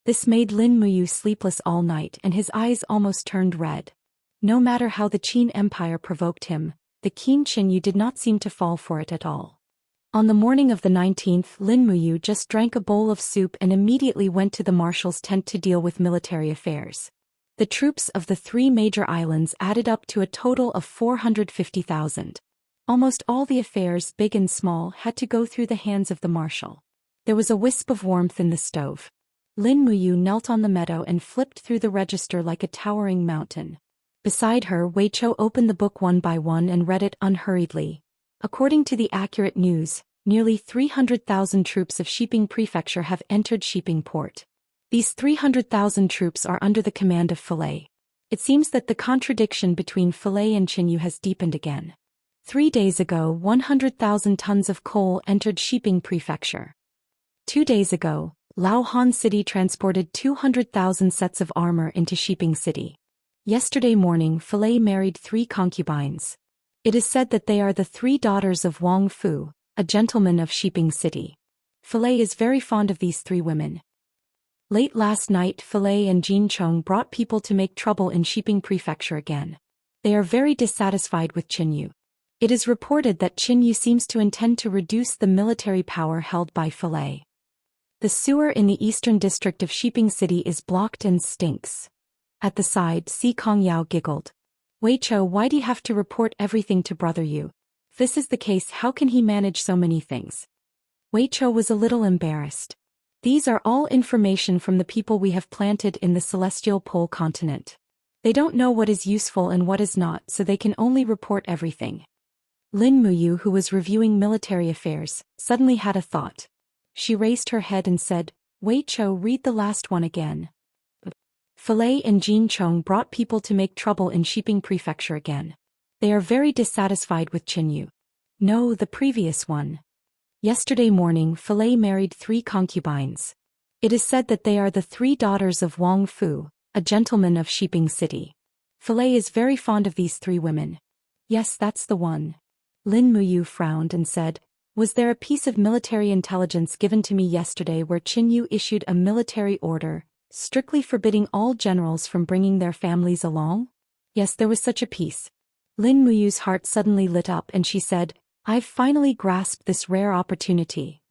This made Lin Muyu sleepless all night and his eyes almost turned red. No matter how the Qin Empire provoked him, the keen Qinyu did not seem to fall for it at all. On the morning of the 19th, Lin Muyu just drank a bowl of soup and immediately went to the marshal's tent to deal with military affairs. The troops of the 3 major islands added up to a total of 450,000. Almost all the affairs, big and small, had to go through the hands of the marshal. There was a wisp of warmth in the stove. Lin Muyu knelt on the meadow and flipped through the register like a towering mountain. Beside her, Wei Chou opened the book one by one and read it unhurriedly. According to the accurate news, nearly 300,000 troops of Shiping Prefecture have entered Shiping Port. These 300,000 troops are under the command of Filei. It seems that the contradiction between Filei and Qinyu has deepened again. 3 days ago, 100,000 tons of coal entered Shiping Prefecture. 2 days ago, Laohan City transported 200,000 sets of armor into Shiping City. Yesterday morning, Filei married 3 concubines. It is said that they are the 3 daughters of Wang Fu, a gentleman of Shiping City. Filei is very fond of these 3 women. Late last night, Filei and Jin Chong brought people to make trouble in Shiping Prefecture again. They are very dissatisfied with Qinyu. It is reported that Qinyu seems to intend to reduce the military power held by Filei. The sewer in the eastern district of Shiping City is blocked and stinks. At the side, Si Kongyao giggled. Wei Chou, why do you have to report everything to Brother Yu? If this is the case, how can he manage so many things? Wei Chou was a little embarrassed. These are all information from the people we have planted in the celestial pole continent. They don't know what is useful and what is not, so they can only report everything. Lin Muyu, who was reviewing military affairs, suddenly had a thought. She raised her head and said, Wei Chou, read the last one again. Filei and Jin Chong brought people to make trouble in Shiping Prefecture again. They are very dissatisfied with Qinyu. No, the previous one. Yesterday morning, Filei married 3 concubines. It is said that they are the 3 daughters of Wang Fu, a gentleman of Shiping City. Filei is very fond of these 3 women. Yes, that's the one. Lin Muyu frowned and said, was there a piece of military intelligence given to me yesterday where Qinyu issued a military order, strictly forbidding all generals from bringing their families along? Yes, there was such a piece. Lin Muyu's heart suddenly lit up and she said, I've finally grasped this rare opportunity.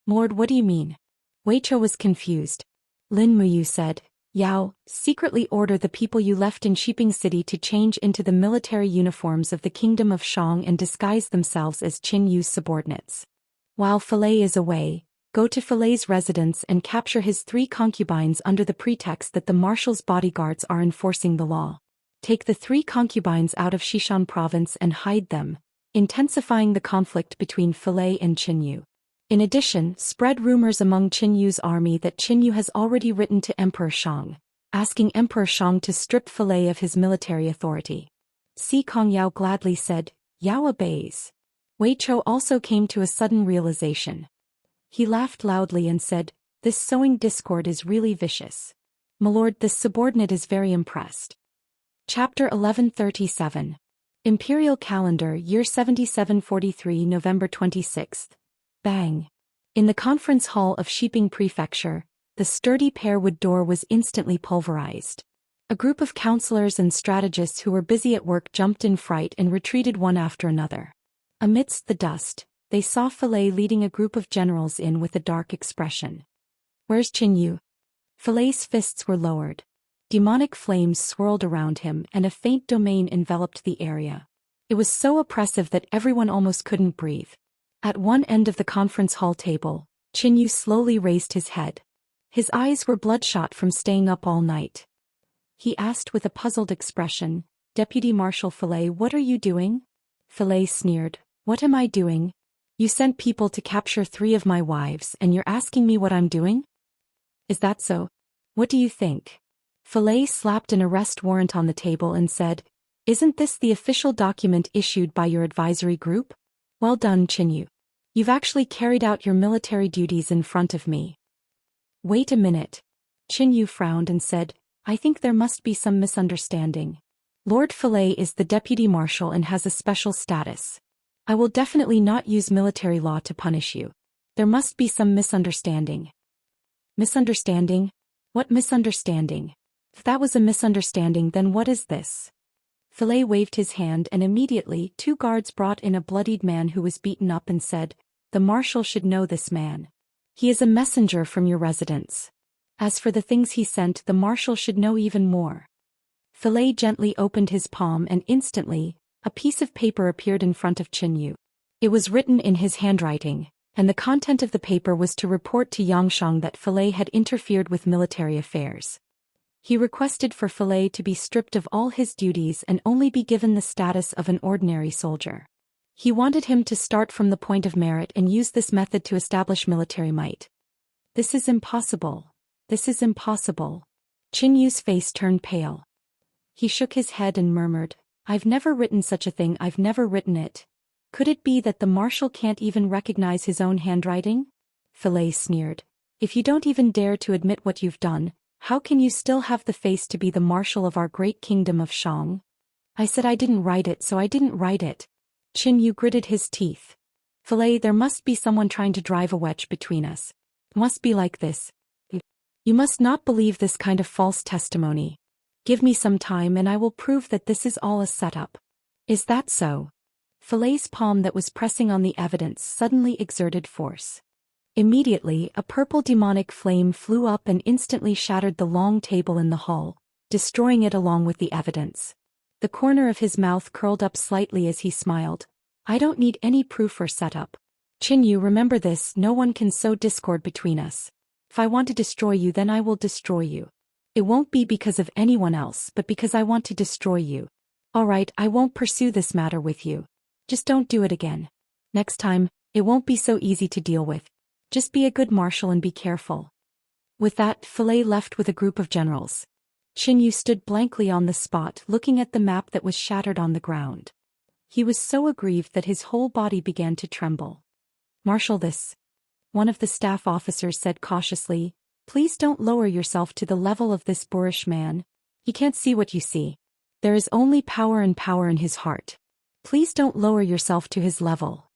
Lord, what do you mean? Wei Chou was confused. Lin Muyu said, Yao, secretly order the people you left in Shiping City to change into the military uniforms of the Kingdom of Shang and disguise themselves as Qinyu's subordinates. While Filei is away, go to Filei's residence and capture his 3 concubines under the pretext that the marshal's bodyguards are enforcing the law. Take the 3 concubines out of Xishan province and hide them, intensifying the conflict between Filei and Qinyu. In addition, spread rumors among Qinyu's army that Qinyu has already written to Emperor Shang, asking Emperor Shang to strip Filei of his military authority. Si Kongyao gladly said, Yao obeys. Wei Chou also came to a sudden realization. He laughed loudly and said, this sowing discord is really vicious. My lord, this subordinate is very impressed. Chapter 1137. Imperial Calendar, Year 7743, November 26th. Bang. In the conference hall of Shiping Prefecture, the sturdy pearwood door was instantly pulverized. A group of counselors and strategists who were busy at work jumped in fright and retreated one after another. Amidst the dust, they saw Filei leading a group of generals in with a dark expression. Where's Qinyu? Filei's fists were lowered. Demonic flames swirled around him and a faint domain enveloped the area. It was so oppressive that everyone almost couldn't breathe. At one end of the conference hall table, Qinyu slowly raised his head. His eyes were bloodshot from staying up all night. He asked with a puzzled expression, Deputy Marshal Filei, what are you doing? Filei sneered, what am I doing? You sent people to capture 3 of my wives and you're asking me what I'm doing? Is that so? What do you think? Filei slapped an arrest warrant on the table and said, isn't this the official document issued by your advisory group? Well done, Qinyu. You've actually carried out your military duties in front of me. Wait a minute. Qinyu frowned and said, I think there must be some misunderstanding. Lord Filei is the deputy marshal and has a special status. I will definitely not use military law to punish you. There must be some misunderstanding. Misunderstanding? What misunderstanding? If that was a misunderstanding, then what is this? Fillet waved his hand and immediately 2 guards brought in a bloodied man who was beaten up and said, "The marshal should know this man. He is a messenger from your residence. As for the things he sent, the marshal should know even more." Fillet gently opened his palm and instantly, a piece of paper appeared in front of Qin. It was written in his handwriting, and the content of the paper was to report to Xianxia that Fillet had interfered with military affairs. He requested for Fillet to be stripped of all his duties and only be given the status of an ordinary soldier. He wanted him to start from the point of merit and use this method to establish military might. This is impossible. This is impossible. Qinyu's face turned pale. He shook his head and murmured, "I've never written such a thing, I've never written it. Could it be that the marshal can't even recognize his own handwriting?" Fillet sneered. "If you don't even dare to admit what you've done, how can you still have the face to be the marshal of our great kingdom of Shang?" "I said I didn't write it, so I didn't write it." Qin gritted his teeth. "Fillet, there must be someone trying to drive a wedge between us. It must be like this. You must not believe this kind of false testimony. Give me some time and I will prove that this is all a setup." "Is that so?" Fillet's palm that was pressing on the evidence suddenly exerted force. Immediately, a purple demonic flame flew up and instantly shattered the long table in the hall, destroying it along with the evidence. The corner of his mouth curled up slightly as he smiled. "I don't need any proof or setup. Qin, remember this, no one can sow discord between us. If I want to destroy you, then I will destroy you. It won't be because of anyone else, but because I want to destroy you. All right, I won't pursue this matter with you. Just don't do it again. Next time, it won't be so easy to deal with. Just be a good marshal and be careful." With that, Fillet left with a group of generals. Qin stood blankly on the spot, looking at the map that was shattered on the ground. He was so aggrieved that his whole body began to tremble. "Marshal, this," one of the staff officers said cautiously. "Please don't lower yourself to the level of this boorish man. He can't see what you see. There is only power and power in his heart. Please don't lower yourself to his level."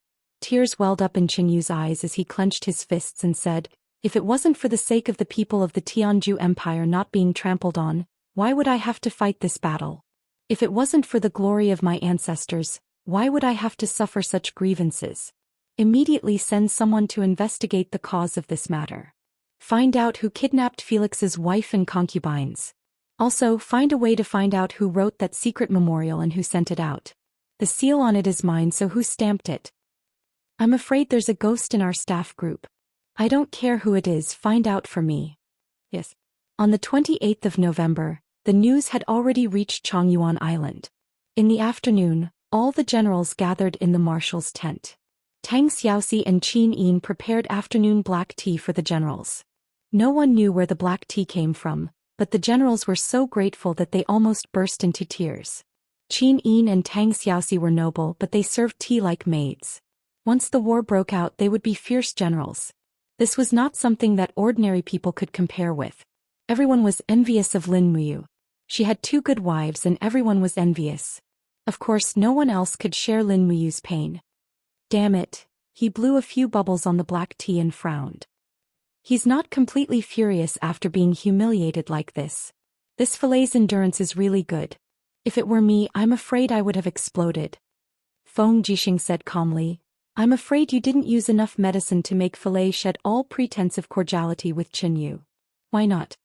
Tears welled up in Qinyu's eyes as he clenched his fists and said, "If it wasn't for the sake of the people of the Tianju Empire not being trampled on, why would I have to fight this battle? If it wasn't for the glory of my ancestors, why would I have to suffer such grievances? Immediately send someone to investigate the cause of this matter. Find out who kidnapped Felix's wife and concubines. Also, find a way to find out who wrote that secret memorial and who sent it out. The seal on it is mine, so who stamped it? I'm afraid there's a ghost in our staff group. I don't care who it is, find out for me." Yes. On the 28th of November, the news had already reached Chongyuan Island. In the afternoon, all the generals gathered in the marshal's tent. Tang Xiaoxi and Qin Yin prepared afternoon black tea for the generals. No one knew where the black tea came from, but the generals were so grateful that they almost burst into tears. Qin Yin and Tang Xiaoxi were noble, but they served tea like maids. Once the war broke out, they would be fierce generals. This was not something that ordinary people could compare with. Everyone was envious of Lin Muyu. She had 2 good wives and everyone was envious. Of course, no one else could share Lin Muyu's pain. Damn it. He blew a few bubbles on the black tea and frowned. He's not completely furious after being humiliated like this. This Fillet's endurance is really good. If it were me, I'm afraid I would have exploded. Feng Jixing said calmly, "I'm afraid you didn't use enough medicine to make Fillet shed all pretense of cordiality with Qin. Why not?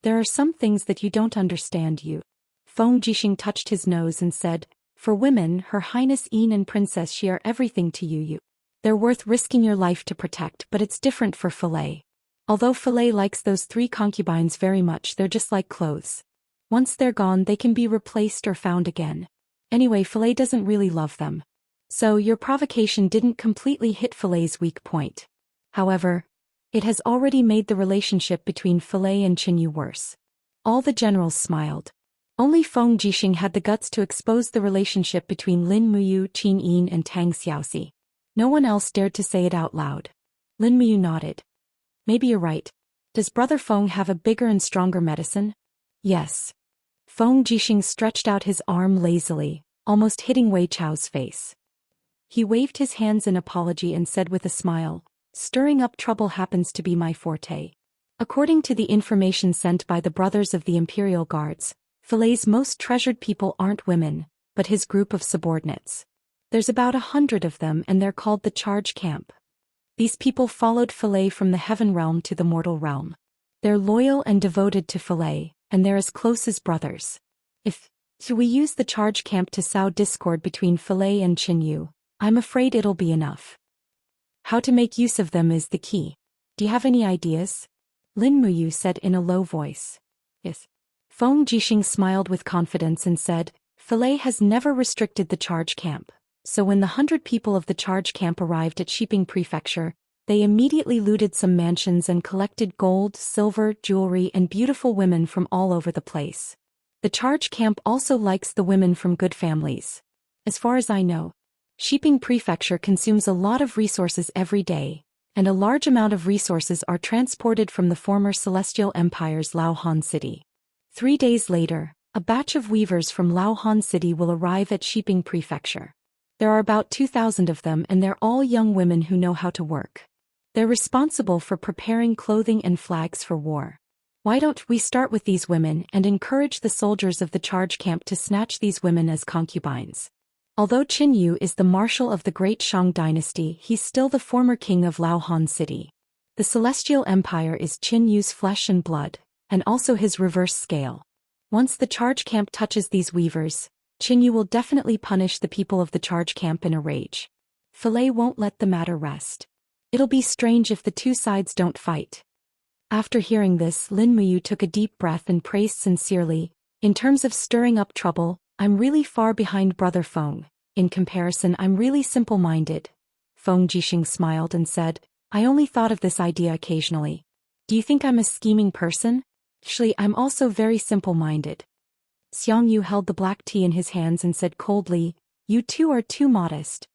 There are some things that you don't understand, you." Feng Jixing touched his nose and said, "For women, Her Highness Yin and Princess Xi are everything to you. They're worth risking your life to protect, but it's different for Fillet. Although Fillet likes those 3 concubines very much, they're just like clothes. Once they're gone, they can be replaced or found again. Anyway, Fillet doesn't really love them. So your provocation didn't completely hit Fillet's weak point. However, it has already made the relationship between Fillet and Qin worse." All the generals smiled. Only Feng Jixing had the guts to expose the relationship between Lin Muyu, Qin Yin and Tang Xiaoxi. No one else dared to say it out loud. Lin Muyu nodded. "Maybe you're right. Does Brother Feng have a bigger and stronger medicine?" "Yes." Feng Jixing stretched out his arm lazily, almost hitting Wei Chao's face. He waved his hands in apology and said with a smile, "Stirring up trouble happens to be my forte. According to the information sent by the brothers of the Imperial Guards, Filet's most treasured people aren't women, but his group of subordinates. There's about 100 of them and they're called the Charge Camp. These people followed Filet from the Heaven Realm to the Mortal Realm. They're loyal and devoted to Filet, and they're as close as brothers. If we use the Charge Camp to sow discord between Filet and Qinyu, I'm afraid it'll be enough. How to make use of them is the key. Do you have any ideas? Lin Muyu said in a low voice. Yes. Feng Jixing smiled with confidence and said, Filet has never restricted the Charge Camp, so when the 100 people of the Charge Camp arrived at Shiping Prefecture, they immediately looted some mansions and collected gold, silver, jewelry and beautiful women from all over the place. The Charge Camp also likes the women from good families. As far as I know, Shiping Prefecture consumes a lot of resources every day, and a large amount of resources are transported from the former Celestial Empire's Laohan City. 3 days later, a batch of weavers from Laohan City will arrive at Shiping Prefecture. There are about 2,000 of them and they're all young women who know how to work. They're responsible for preparing clothing and flags for war. Why don't we start with these women and encourage the soldiers of the Charge Camp to snatch these women as concubines? Although Qinyu is the marshal of the Great Shang Dynasty, he's still the former king of Laohan City. The Celestial Empire is Qinyu's flesh and blood, and also his reverse scale. Once the Charge Camp touches these weavers, Qinyu will definitely punish the people of the Charge Camp in a rage. Filet won't let the matter rest. It'll be strange if the two sides don't fight. After hearing this, Lin Muyu took a deep breath and praised sincerely, in terms of stirring up trouble, I'm really far behind Brother Feng. In comparison, I'm really simple-minded. Feng Jixing smiled and said, I only thought of this idea occasionally. Do you think I'm a scheming person? Actually, I'm also very simple-minded. Xiangyu held the black tea in his hands and said coldly, You two are too modest.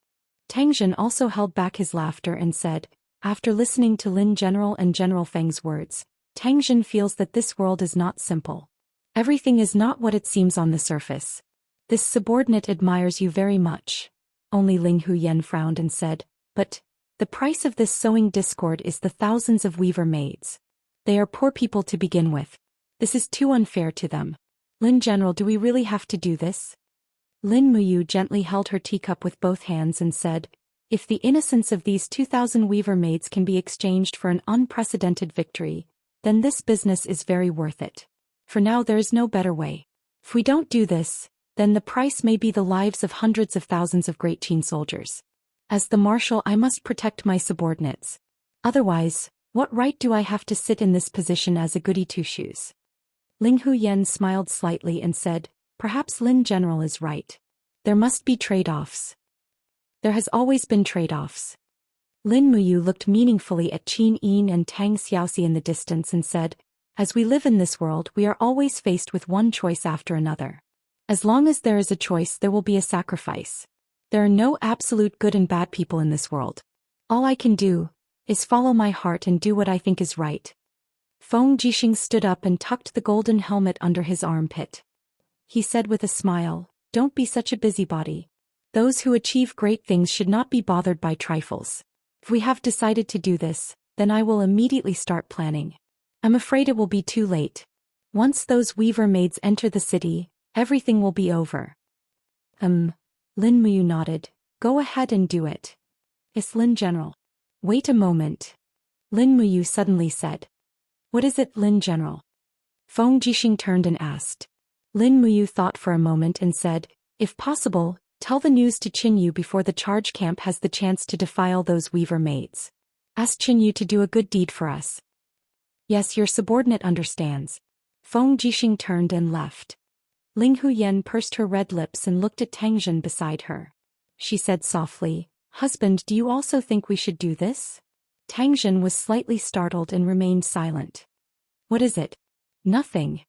Tangzhen also held back his laughter and said, after listening to Lin General and General Feng's words, Tangzhen feels that this world is not simple. Everything is not what it seems on the surface. This subordinate admires you very much. Only Ling Huyen frowned and said, But the price of this sowing discord is the thousands of weaver maids. They are poor people to begin with. This is too unfair to them. Lin General, do we really have to do this? Lin Muyu gently held her teacup with both hands and said, If the innocence of these 2,000 weaver maids can be exchanged for an unprecedented victory, then this business is very worth it. For now there is no better way. If we don't do this, then the price may be the lives of hundreds of thousands of Great Qin soldiers. As the marshal, I must protect my subordinates. Otherwise, what right do I have to sit in this position as a goody two-shoes? Ling Huyen smiled slightly and said, Perhaps Lin General is right. There must be trade-offs. There has always been trade-offs. Lin Muyu looked meaningfully at Qin Yin and Tang Xiaoxi in the distance and said, As we live in this world, we are always faced with one choice after another. As long as there is a choice, there will be a sacrifice. There are no absolute good and bad people in this world. All I can do is follow my heart and do what I think is right. Feng Jixing stood up and tucked the golden helmet under his armpit. He said with a smile, Don't be such a busybody. Those who achieve great things should not be bothered by trifles. If we have decided to do this, then I will immediately start planning. I'm afraid it will be too late. Once those weaver maids enter the city, everything will be over. Lin Muyu nodded. Go ahead and do it. It's Lin General. Wait a moment. Lin Muyu suddenly said. What is it, Lin General? Feng Jixing turned and asked. Lin Muyu thought for a moment and said, If possible, tell the news to Qinyu before the Charge Camp has the chance to defile those weaver maids. Ask Qinyu to do a good deed for us. Yes, your subordinate understands. Feng Jixing turned and left. Ling Huyen pursed her red lips and looked at Tangzhen beside her. She said softly, Husband, do you also think we should do this? Tangzhen was slightly startled and remained silent. What is it? Nothing.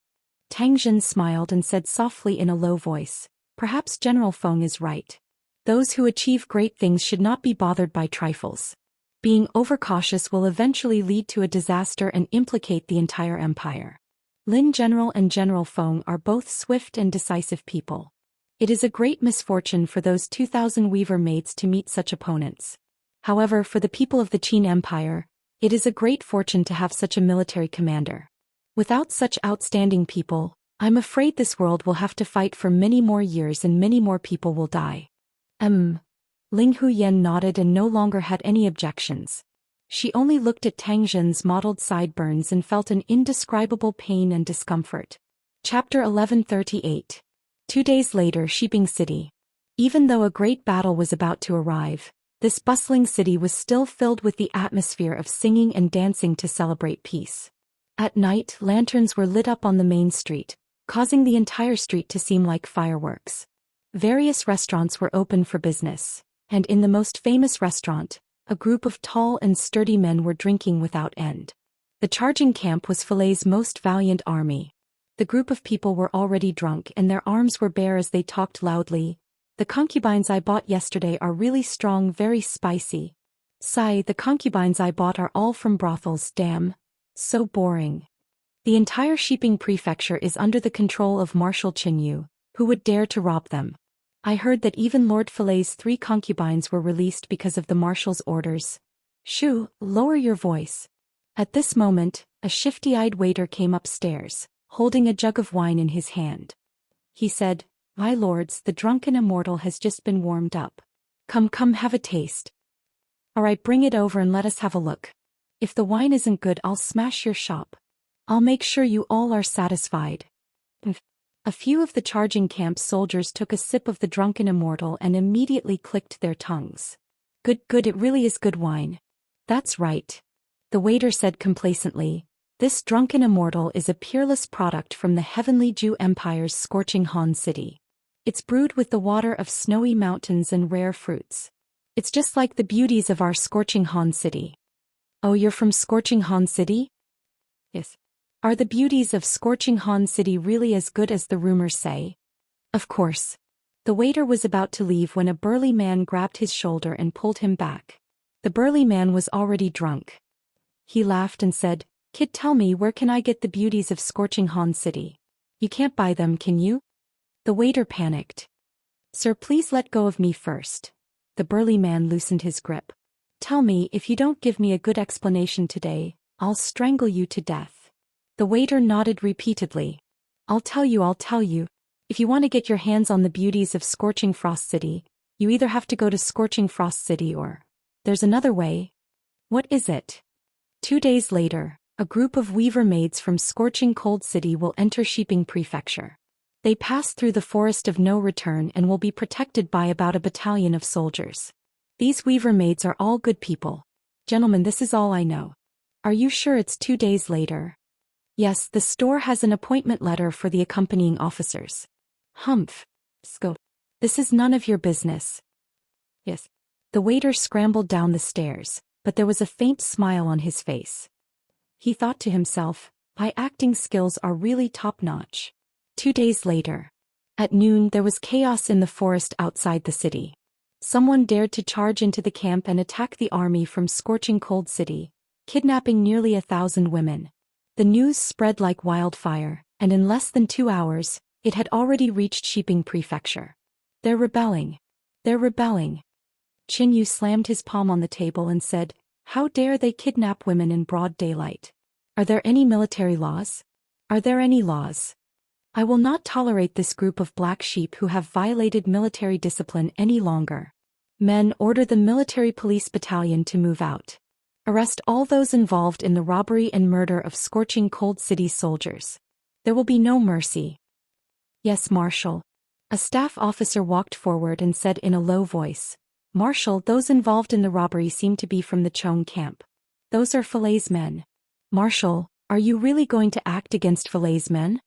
Tangzhen smiled and said softly in a low voice, Perhaps General Feng is right. Those who achieve great things should not be bothered by trifles. Being overcautious will eventually lead to a disaster and implicate the entire empire. Lin General and General Feng are both swift and decisive people. It is a great misfortune for those 2,000 weaver maids to meet such opponents. However, for the people of the Qin Empire, It is a great fortune to have such a military commander. Without such outstanding people, I'm afraid this world will have to fight for many more years and many more people will die. Ling Huyen nodded and no longer had any objections. She only looked at Tang Zhen's mottled sideburns and felt an indescribable pain and discomfort. Chapter 1138. 2 days later, Shiping City. Even though a great battle was about to arrive, this bustling city was still filled with the atmosphere of singing and dancing to celebrate peace. At night, lanterns were lit up on the main street, causing the entire street to seem like fireworks. Various restaurants were open for business, and in the most famous restaurant, a group of tall and sturdy men were drinking without end. The charging camp was Filet's most valiant army. The group of people were already drunk and their arms were bare as they talked loudly. The concubines I bought yesterday are really strong, very spicy. Sigh, the concubines I bought are all from brothels, damn. So boring. The entire Shiping prefecture is under the control of Marshal Qinyu, who would dare to rob them. I heard that even Lord Filet's 3 concubines were released because of the marshal's orders. Shoo, lower your voice. At this moment, a shifty-eyed waiter came upstairs, holding a jug of wine in his hand. He said, "My lords, the drunken immortal has just been warmed up. Come, have a taste. All right, bring it over and let us have a look. If the wine isn't good, I'll smash your shop. I'll make sure you all are satisfied." A few of the charging camp soldiers took a sip of the drunken immortal and immediately clicked their tongues. Good, it really is good wine. That's right. The waiter said complacently, "This drunken immortal is a peerless product from the heavenly Zhou Empire's scorching Han City. It's brewed with the water of snowy mountains and rare fruits. It's just like the beauties of our scorching Han City." "Oh, you're from scorching Han City?" "Yes." "Are the beauties of scorching Han City really as good as the rumors say?" "Of course." The waiter was about to leave when a burly man grabbed his shoulder and pulled him back. The burly man was already drunk. He laughed and said, "Kid, tell me, where can I get the beauties of scorching Han City? You can't buy them, can you?" The waiter panicked. "Sir, please let go of me first." The burly man loosened his grip. "Tell me, if you don't give me a good explanation today, I'll strangle you to death." The waiter nodded repeatedly. I'll tell you. If you want to get your hands on the beauties of Scorching Frost City, you either have to go to Scorching Frost City or... there's another way." "What is it?" 2 days later, a group of weaver maids from Scorching Cold City will enter Shiping Prefecture. They pass through the Forest of No Return and will be protected by about a battalion of soldiers. These weaver maids are all good people. Gentlemen, this is all I know. Are you sure it's 2 days later? Yes, the store has an appointment letter for the accompanying officers. Humph. Sco. This is none of your business. Yes. The waiter scrambled down the stairs, but there was a faint smile on his face. He thought to himself, my acting skills are really top-notch. 2 days later. At noon there was chaos in the forest outside the city. Someone dared to charge into the camp and attack the army from Scorching Cold City, kidnapping nearly 1,000 women. The news spread like wildfire, and in less than 2 hours, it had already reached Shiping Prefecture. They're rebelling. Qin Yu slammed his palm on the table and said, how dare they kidnap women in broad daylight? Are there any military laws? Are there any laws? I will not tolerate this group of black sheep who have violated military discipline any longer. Men, order the military police battalion to move out. Arrest all those involved in the robbery and murder of Scorching Cold City soldiers. There will be no mercy. Yes, Marshal. A staff officer walked forward and said in a low voice, Marshal, those involved in the robbery seem to be from the Chong camp. Those are Filet's men. Marshal, are you really going to act against Filet's men?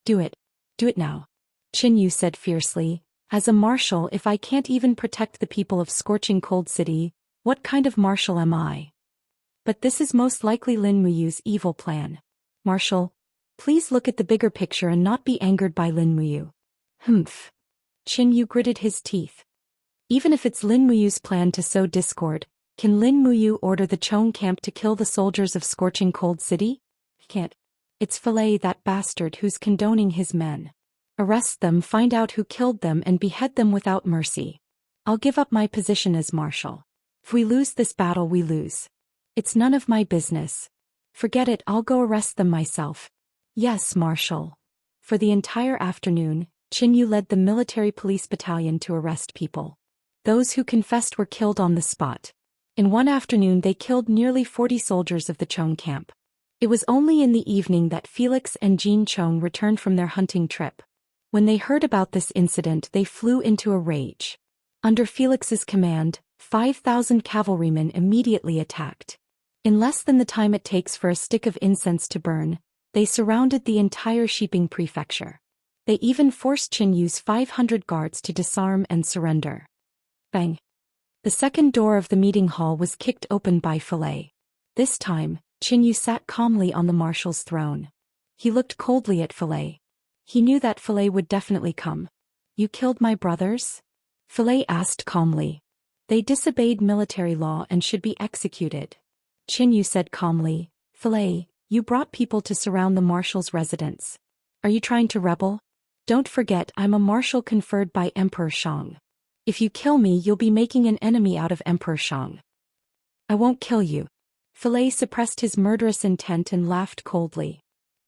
Do it. Do it now. Qin Yu said fiercely, as a marshal, if I can't even protect the people of Scorching Cold City, what kind of marshal am I? But this is most likely Lin Muyu's evil plan. Marshal, please look at the bigger picture and not be angered by Lin Muyu. Humph. Qin Yu gritted his teeth. Even if it's Lin Muyu's plan to sow discord, can Lin Muyu order the Chong camp to kill the soldiers of Scorching Cold City? He can't. It's Filet, that bastard, who's condoning his men. Arrest them, find out who killed them and behead them without mercy. I'll give up my position as marshal. If we lose this battle, we lose. It's none of my business. Forget it, I'll go arrest them myself. Yes, Marshal. For the entire afternoon, Qinyu led the military police battalion to arrest people. Those who confessed were killed on the spot. In one afternoon they killed nearly 40 soldiers of the Chong camp. It was only in the evening that Felix and Jean Chong returned from their hunting trip. When they heard about this incident they flew into a rage. Under Felix's command, 5,000 cavalrymen immediately attacked. In less than the time it takes for a stick of incense to burn, they surrounded the entire Shiping prefecture. They even forced Qinyu's 500 guards to disarm and surrender. Bang! The second door of the meeting hall was kicked open by Fillet. This time, Qinyu sat calmly on the marshal's throne. He looked coldly at Fillet. He knew that Fillet would definitely come. You killed my brothers? Fillet asked calmly. They disobeyed military law and should be executed. Qinyu said calmly, Fillet, you brought people to surround the marshal's residence. Are you trying to rebel? Don't forget I'm a marshal conferred by Emperor Shang. If you kill me you'll be making an enemy out of Emperor Shang. I won't kill you. Fillet suppressed his murderous intent and laughed coldly.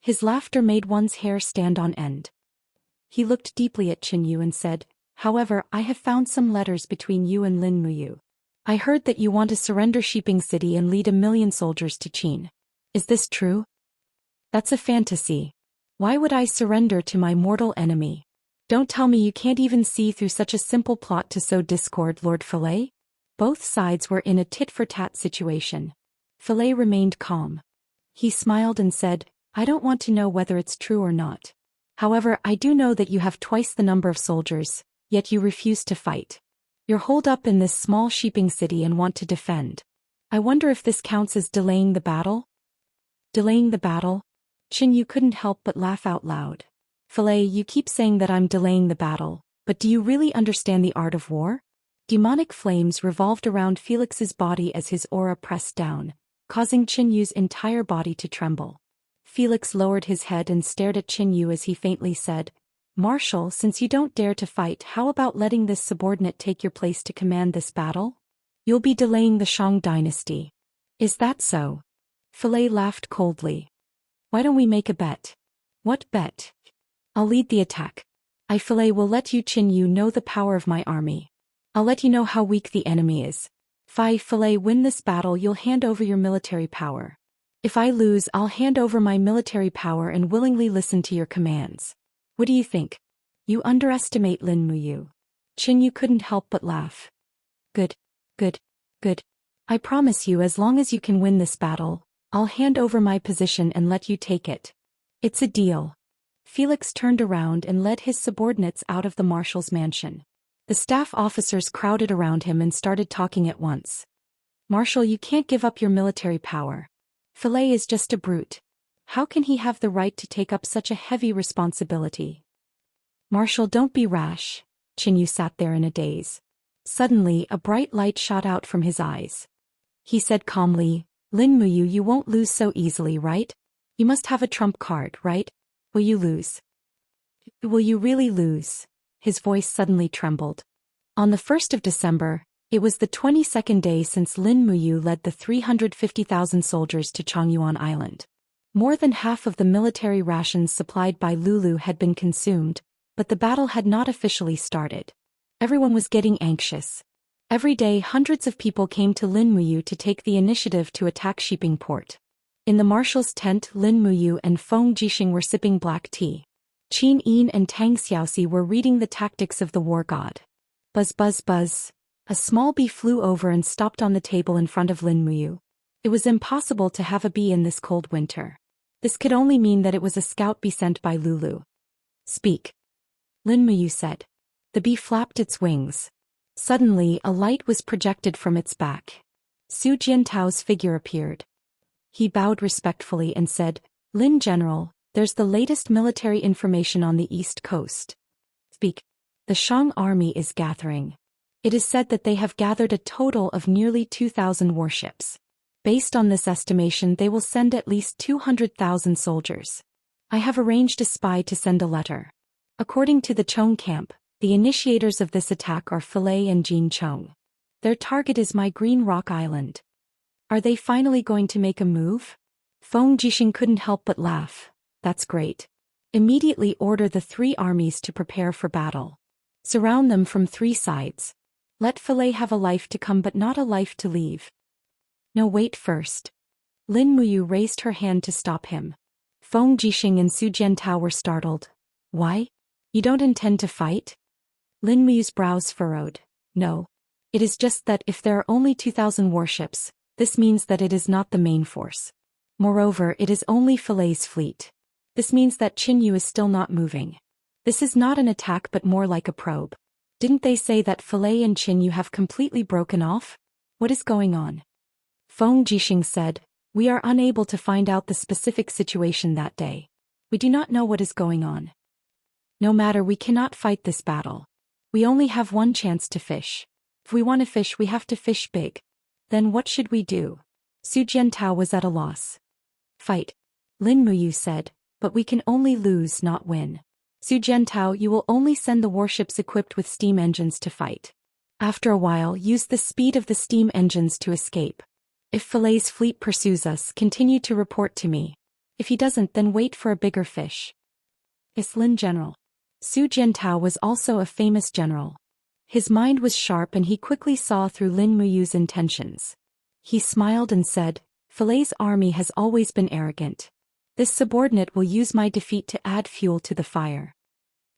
His laughter made one's hair stand on end. He looked deeply at Qinyu and said, However, I have found some letters between you and Lin Muyu. I heard that you want to surrender Shiping City and lead 1,000,000 soldiers to Qin. Is this true? That's a fantasy. Why would I surrender to my mortal enemy? Don't tell me you can't even see through such a simple plot to sow discord, Lord Fillet? Both sides were in a tit-for-tat situation. Fillet remained calm. He smiled and said, I don't want to know whether it's true or not. However, I do know that you have twice the number of soldiers, yet you refuse to fight. You're holed up in this small Shiping city and want to defend. I wonder if this counts as delaying the battle? Delaying the battle? Qinyu couldn't help but laugh out loud. Fillet, you keep saying that I'm delaying the battle, but do you really understand the art of war? Demonic flames revolved around Felix's body as his aura pressed down, causing Qinyu's entire body to tremble. Felix lowered his head and stared at Qinyu as he faintly said, Marshal, since you don't dare to fight, how about letting this subordinate take your place to command this battle? You'll be delaying the Shang dynasty. Is that so? Fillet laughed coldly. Why don't we make a bet? What bet? I'll lead the attack. I, Fillet, will let you Qinyu know the power of my army. I'll let you know how weak the enemy is. If I, Fillet, win this battle you'll hand over your military power. If I lose I'll hand over my military power and willingly listen to your commands. What do you think? You underestimate Lin Muyu. Qinyu couldn't help but laugh. Good. I promise you as long as you can win this battle, I'll hand over my position and let you take it. It's a deal. Felix turned around and led his subordinates out of the marshal's mansion. The staff officers crowded around him and started talking at once. Marshal, you can't give up your military power. Fillet is just a brute. How can he have the right to take up such a heavy responsibility? Marshal, don't be rash. Qinyu sat there in a daze. Suddenly, a bright light shot out from his eyes. He said calmly, Lin Muyu, you won't lose so easily, right? You must have a trump card, right? Will you lose? Will you really lose? His voice suddenly trembled. On the 1st of December, it was the 22nd day since Lin Muyu led the 350,000 soldiers to Chongyuan Island. More than half of the military rations supplied by Lulu had been consumed, but the battle had not officially started. Everyone was getting anxious. Every day hundreds of people came to Lin Muyu to take the initiative to attack Shiping Port. In the marshal's tent Lin Muyu and Feng Jixing were sipping black tea. Qin Yin and Tang Xiaoxi were reading the tactics of the war god. Buzz buzz buzz. A small bee flew over and stopped on the table in front of Lin Muyu. It was impossible to have a bee in this cold winter. This could only mean that it was a scout bee sent by Lulu. Speak. Lin Muyu said. The bee flapped its wings. Suddenly, a light was projected from its back. Su Jiantao's figure appeared. He bowed respectfully and said, Lin General, there's the latest military information on the East Coast. Speak. The Shang army is gathering. It is said that they have gathered a total of nearly 2,000 warships. Based on this estimation, they will send at least 200,000 soldiers. I have arranged a spy to send a letter. According to the Chong camp, the initiators of this attack are Fillet and Jean Chong. Their target is my Green Rock Island. Are they finally going to make a move? Feng Jixing couldn't help but laugh. That's great. Immediately order the 3 armies to prepare for battle. Surround them from 3 sides. Let Filei have a life to come but not a life to leave. No, wait first. Lin Muyu raised her hand to stop him. Feng Jixing and Su Jiantao were startled. Why? You don't intend to fight? Lin Muyu's brows furrowed. No. It is just that if there are only 2,000 warships, this means that it is not the main force. Moreover, it is only Filei's fleet. This means that Qin Yu is still not moving. This is not an attack but more like a probe. Didn't they say that Filei and Qin Yu have completely broken off? What is going on? Feng Jixing said, we are unable to find out the specific situation that day. We do not know what is going on. No matter, we cannot fight this battle. We only have one chance to fish. If we want to fish, we have to fish big. Then what should we do? Su Jiantao was at a loss. Fight. Lin Muyu said, but we can only lose, not win. Su Jiantao, you will only send the warships equipped with steam engines to fight. After a while, use the speed of the steam engines to escape. If Filei's fleet pursues us, continue to report to me. If he doesn't, then wait for a bigger fish. Is Lin General. Su Jiantao was also a famous general. His mind was sharp and he quickly saw through Lin Muyu's intentions. He smiled and said, Filei's army has always been arrogant. This subordinate will use my defeat to add fuel to the fire.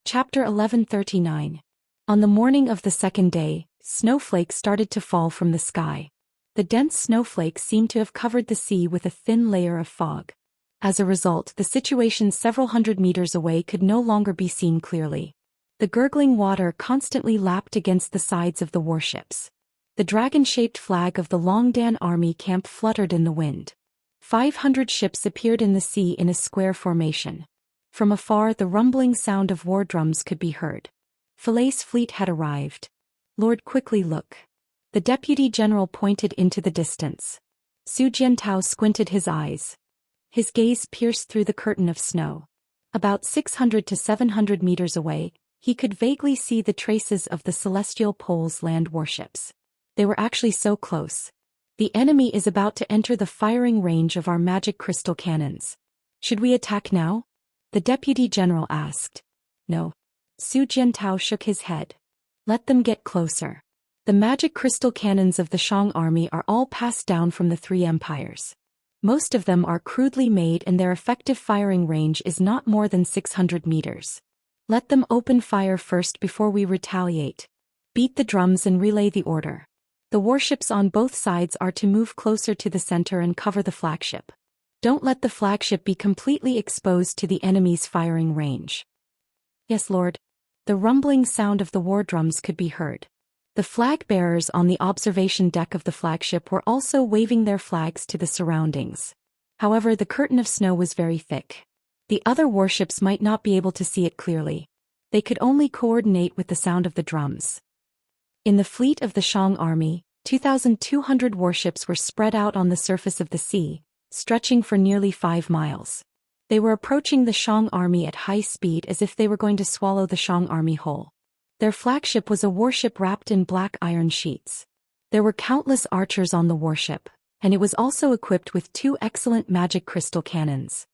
Chapter 1139. On the morning of the second day, snowflakes started to fall from the sky. The dense snowflakes seemed to have covered the sea with a thin layer of fog. As a result, the situation several hundred meters away could no longer be seen clearly. The gurgling water constantly lapped against the sides of the warships. The dragon-shaped flag of the Longdan army camp fluttered in the wind. 500 ships appeared in the sea in a square formation. From afar, the rumbling sound of war drums could be heard. Filei's fleet had arrived. Lord, quickly look. The deputy general pointed into the distance. Su Jiantao squinted his eyes. His gaze pierced through the curtain of snow. About 600 to 700 meters away, he could vaguely see the traces of the Celestial Pole's land warships. They were actually so close. The enemy is about to enter the firing range of our magic crystal cannons. Should we attack now? The deputy general asked. No. Su Jiantao shook his head. Let them get closer. The magic crystal cannons of the Shang army are all passed down from the 3 empires. Most of them are crudely made and their effective firing range is not more than 600 meters. Let them open fire first before we retaliate. Beat the drums and relay the order. The warships on both sides are to move closer to the center and cover the flagship. Don't let the flagship be completely exposed to the enemy's firing range. Yes, Lord. The rumbling sound of the war drums could be heard. The flag bearers on the observation deck of the flagship were also waving their flags to the surroundings. However, the curtain of snow was very thick. The other warships might not be able to see it clearly. They could only coordinate with the sound of the drums. In the fleet of the Shang army, 2,200 warships were spread out on the surface of the sea, stretching for nearly 5 miles. They were approaching the Shang army at high speed as if they were going to swallow the Shang army whole. Their flagship was a warship wrapped in black iron sheets. There were countless archers on the warship, and it was also equipped with 2 excellent magic crystal cannons.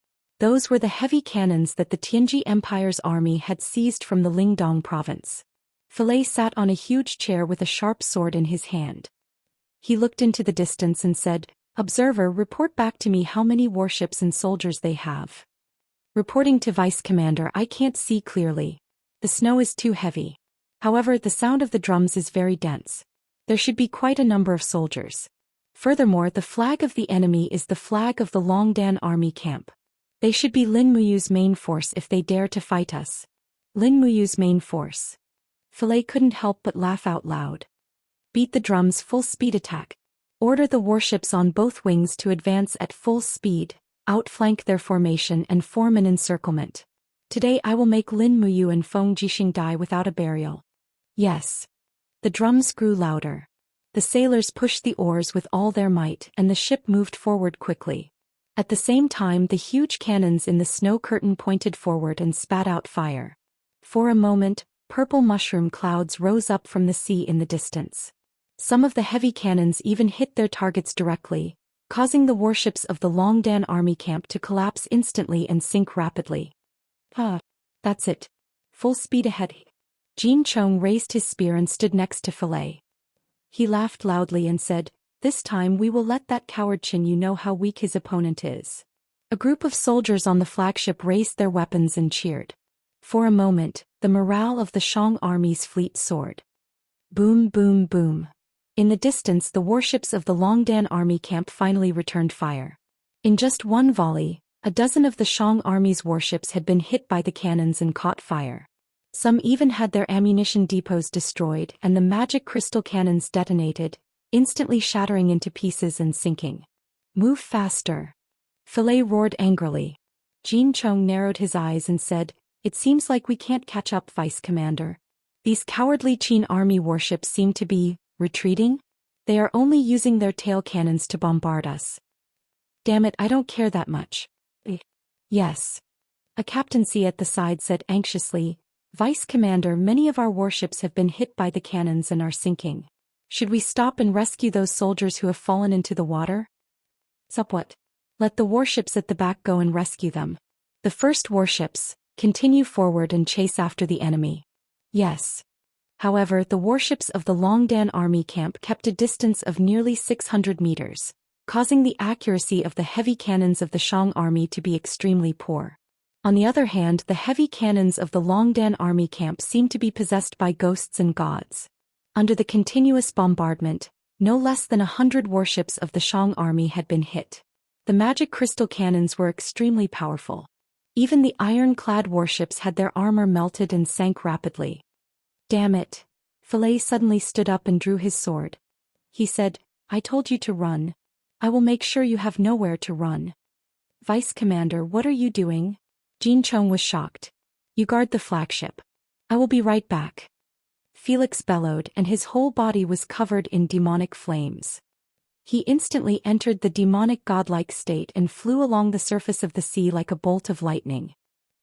Those were the heavy cannons that the Tianji Empire's army had seized from the Lingdong province. Filei sat on a huge chair with a sharp sword in his hand. He looked into the distance and said, Observer, report back to me how many warships and soldiers they have. Reporting to Vice Commander, I can't see clearly. The snow is too heavy. However, the sound of the drums is very dense. There should be quite a number of soldiers. Furthermore, the flag of the enemy is the flag of the Longdan army camp. They should be Lin Muyu's main force if they dare to fight us. Lin Muyu's main force. Filei couldn't help but laugh out loud. Beat the drums, full speed attack. Order the warships on both wings to advance at full speed, outflank their formation and form an encirclement. Today I will make Lin Muyu and Feng Jixing die without a burial. Yes. The drums grew louder. The sailors pushed the oars with all their might and the ship moved forward quickly. At the same time, the huge cannons in the snow curtain pointed forward and spat out fire. For a moment, purple mushroom clouds rose up from the sea in the distance. Some of the heavy cannons even hit their targets directly, causing the warships of the Longdan army camp to collapse instantly and sink rapidly. That's it. Full speed ahead. Jin Chong raised his spear and stood next to Fillet. He laughed loudly and said, "This time we will let that coward Qin Yu know how weak his opponent is." A group of soldiers on the flagship raised their weapons and cheered. For a moment, the morale of the Shang army's fleet soared. Boom, boom, boom. In the distance, the warships of the Longdan army camp finally returned fire. In just one volley, a dozen of the Shang army's warships had been hit by the cannons and caught fire. Some even had their ammunition depots destroyed, and the magic crystal cannons detonated, instantly shattering into pieces and sinking. "Move faster!" Fillet roared angrily. Jin Chong narrowed his eyes and said, "It seems like we can't catch up, Vice Commander. These cowardly Qin army warships seem to be retreating? They are only using their tail cannons to bombard us." "Damn it, I don't care that much." "Yes." A captaincy at the side said anxiously, "Vice Commander, many of our warships have been hit by the cannons and are sinking. Should we stop and rescue those soldiers who have fallen into the water?" "What? Let the warships at the back go and rescue them. The first warships, continue forward and chase after the enemy." "Yes." However, the warships of the Longdan army camp kept a distance of nearly 600 meters, causing the accuracy of the heavy cannons of the Shang army to be extremely poor. On the other hand, the heavy cannons of the Longdan army camp seemed to be possessed by ghosts and gods. Under the continuous bombardment, no less than 100 warships of the Shang army had been hit. The magic crystal cannons were extremely powerful. Even the iron-clad warships had their armor melted and sank rapidly. "Damn it." Fillet suddenly stood up and drew his sword. He said, "I told you to run. I will make sure you have nowhere to run." "Vice Commander, what are you doing?" Jin Chong was shocked. "You guard the flagship. I will be right back." Felix bellowed, and his whole body was covered in demonic flames. He instantly entered the demonic godlike state and flew along the surface of the sea like a bolt of lightning.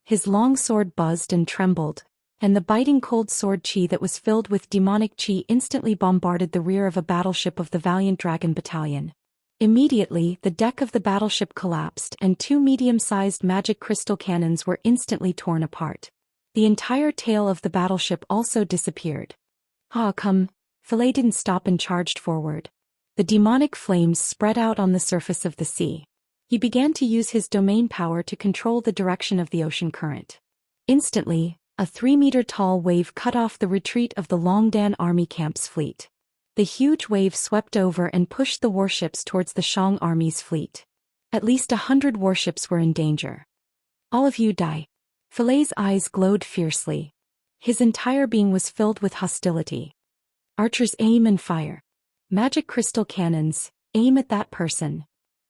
His long sword buzzed and trembled, and the biting cold sword chi that was filled with demonic chi instantly bombarded the rear of a battleship of the Valiant Dragon Battalion. Immediately, the deck of the battleship collapsed and 2 medium-sized magic crystal cannons were instantly torn apart. The entire tail of the battleship also disappeared. Come! Fillet didn't stop and charged forward. The demonic flames spread out on the surface of the sea. He began to use his domain power to control the direction of the ocean current. Instantly, a 3-meter-tall wave cut off the retreat of the Longdan army camp's fleet. The huge wave swept over and pushed the warships towards the Shang army's fleet. At least 100 warships were in danger. "All of you die." Fillet's eyes glowed fiercely. His entire being was filled with hostility. "Archers, aim and fire. Magic crystal cannons, aim at that person."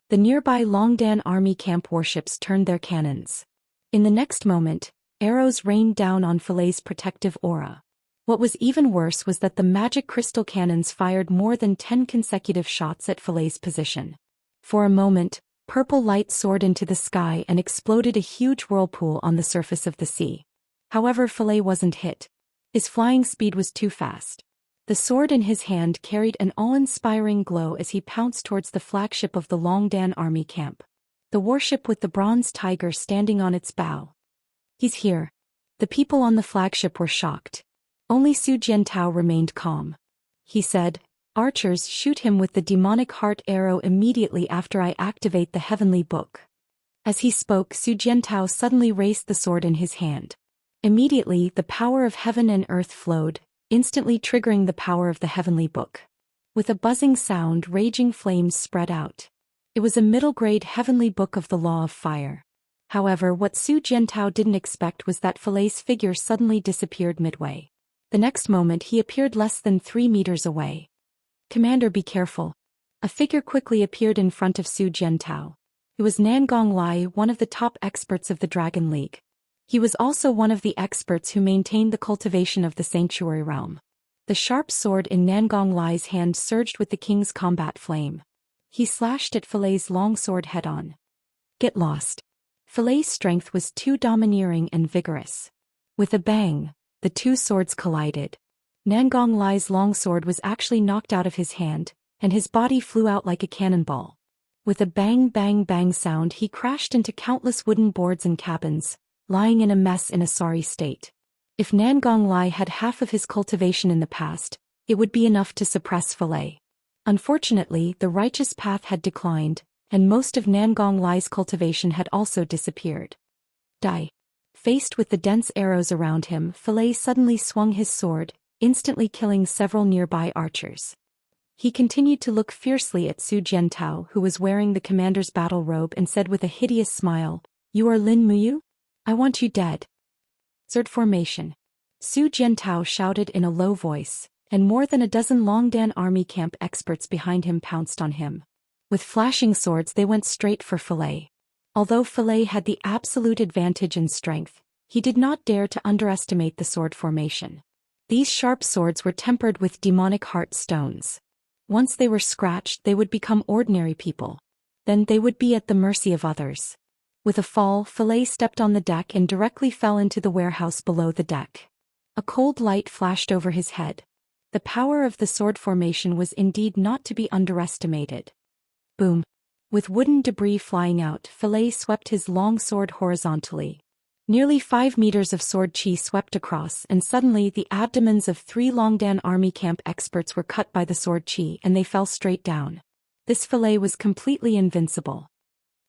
The nearby Longdan army camp warships turned their cannons. In the next moment, arrows rained down on Fillet's protective aura. What was even worse was that the magic crystal cannons fired more than 10 consecutive shots at Fillet's position. For a moment, purple light soared into the sky and exploded a huge whirlpool on the surface of the sea. However, Fillet wasn't hit. His flying speed was too fast. The sword in his hand carried an awe-inspiring glow as he pounced towards the flagship of the Longdan army camp. The warship with the bronze tiger standing on its bow. "He's here." The people on the flagship were shocked. Only Su Jiantao remained calm. He said, "Archers, shoot him with the demonic heart arrow immediately after I activate the heavenly book." As he spoke, Su Jiantao suddenly raised the sword in his hand. Immediately, the power of heaven and earth flowed, instantly triggering the power of the heavenly book. With a buzzing sound, raging flames spread out. It was a middle-grade heavenly book of the law of fire. However, what Su Jiantao didn't expect was that Fillet's figure suddenly disappeared midway. The next moment he appeared less than 3 meters away. "Commander, be careful." A figure quickly appeared in front of Su Jiantao. It was Nangong Lai, one of the top experts of the Dragon League. He was also one of the experts who maintained the cultivation of the sanctuary realm. The sharp sword in Nangong Lai's hand surged with the king's combat flame. He slashed at Fillet's long sword head-on. "Get lost." Fillet's strength was too domineering and vigorous. With a bang, the two swords collided. Nangong Lai's long sword was actually knocked out of his hand, and his body flew out like a cannonball. With a bang bang bang sound he crashed into countless wooden boards and cabins, lying in a mess in a sorry state. If Nangong Lai had half of his cultivation in the past, it would be enough to suppress Philae. Unfortunately, the righteous path had declined, and most of Nangong Lai's cultivation had also disappeared. Die. Faced with the dense arrows around him, Philae suddenly swung his sword, instantly killing several nearby archers. He continued to look fiercely at Su Jiantao, who was wearing the commander's battle robe, and said with a hideous smile, "You are Lin Muyu? I want you dead." Sword formation. Su Jiantao shouted in a low voice, and more than a dozen Longdan army camp experts behind him pounced on him. With flashing swords they went straight for Philae. Although Philae had the absolute advantage in strength, he did not dare to underestimate the sword formation. These sharp swords were tempered with demonic heart stones. Once they were scratched, they would become ordinary people. Then they would be at the mercy of others. With a fall, Philae stepped on the deck and directly fell into the warehouse below the deck. A cold light flashed over his head. The power of the sword formation was indeed not to be underestimated. Boom. With wooden debris flying out, Philae swept his long sword horizontally. Nearly 5 meters of sword chi swept across, and suddenly the abdomens of 3 Longdan army camp experts were cut by the sword chi and they fell straight down. This Philae was completely invincible.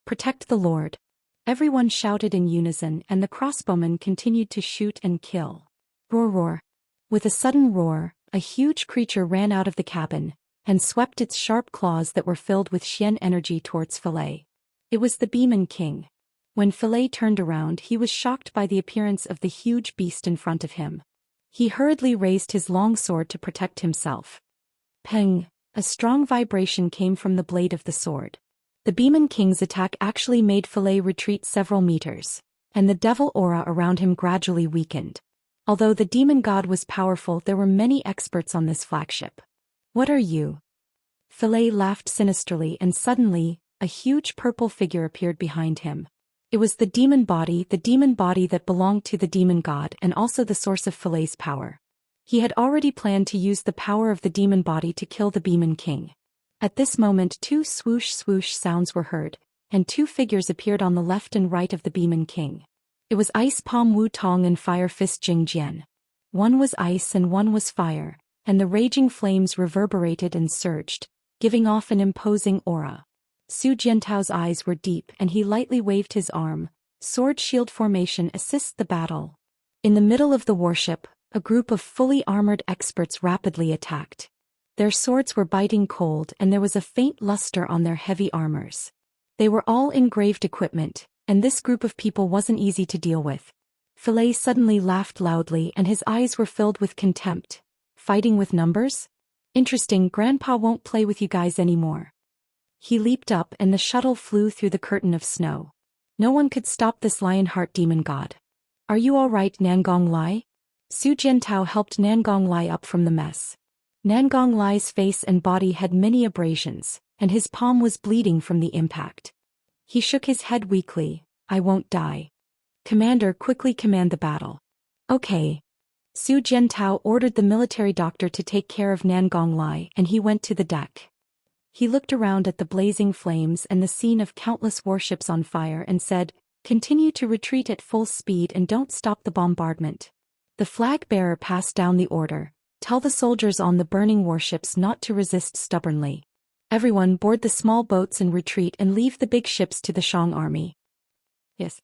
Protect the Lord. Everyone shouted in unison, and the crossbowmen continued to shoot and kill. Roar roar. With a sudden roar, a huge creature ran out of the cabin, and swept its sharp claws that were filled with Xian energy towards Philae. It was the Demon King. When Philae turned around, he was shocked by the appearance of the huge beast in front of him. He hurriedly raised his long sword to protect himself. Peng! A strong vibration came from the blade of the sword. The Demon King's attack actually made Philae retreat several meters, and the devil aura around him gradually weakened. Although the demon god was powerful, there were many experts on this flagship. What are you? Philae laughed sinisterly, and suddenly, a huge purple figure appeared behind him. It was the demon body that belonged to the demon god and also the source of Philae's power. He had already planned to use the power of the demon body to kill the Demon King. At this moment 2 swoosh swoosh sounds were heard, and 2 figures appeared on the left and right of the Demon King. It was Ice Palm Wu Tong and Fire Fist Jing Jian. One was ice and one was fire, and the raging flames reverberated and surged, giving off an imposing aura. Su Jiantao's eyes were deep and he lightly waved his arm. Sword shield formation assists the battle. In the middle of the warship, a group of fully armored experts rapidly attacked. Their swords were biting cold and there was a faint luster on their heavy armors. They were all engraved equipment, and this group of people wasn't easy to deal with. Philae suddenly laughed loudly and his eyes were filled with contempt. Fighting with numbers? Interesting, Grandpa won't play with you guys anymore. He leaped up and the shuttle flew through the curtain of snow. No one could stop this Lionheart demon god. Are you all right, Nangong Lai? Su Jiantao helped Nangong Lai up from the mess. Nangong Lai's face and body had many abrasions, and his palm was bleeding from the impact. He shook his head weakly. I won't die. Commander, quickly command the battle. Okay. Su Jiantao ordered the military doctor to take care of Nangong Lai and he went to the deck. He looked around at the blazing flames and the scene of countless warships on fire and said, "Continue to retreat at full speed and don't stop the bombardment." The flag bearer passed down the order. Tell the soldiers on the burning warships not to resist stubbornly. Everyone board the small boats and retreat and leave the big ships to the Shang army. Yes.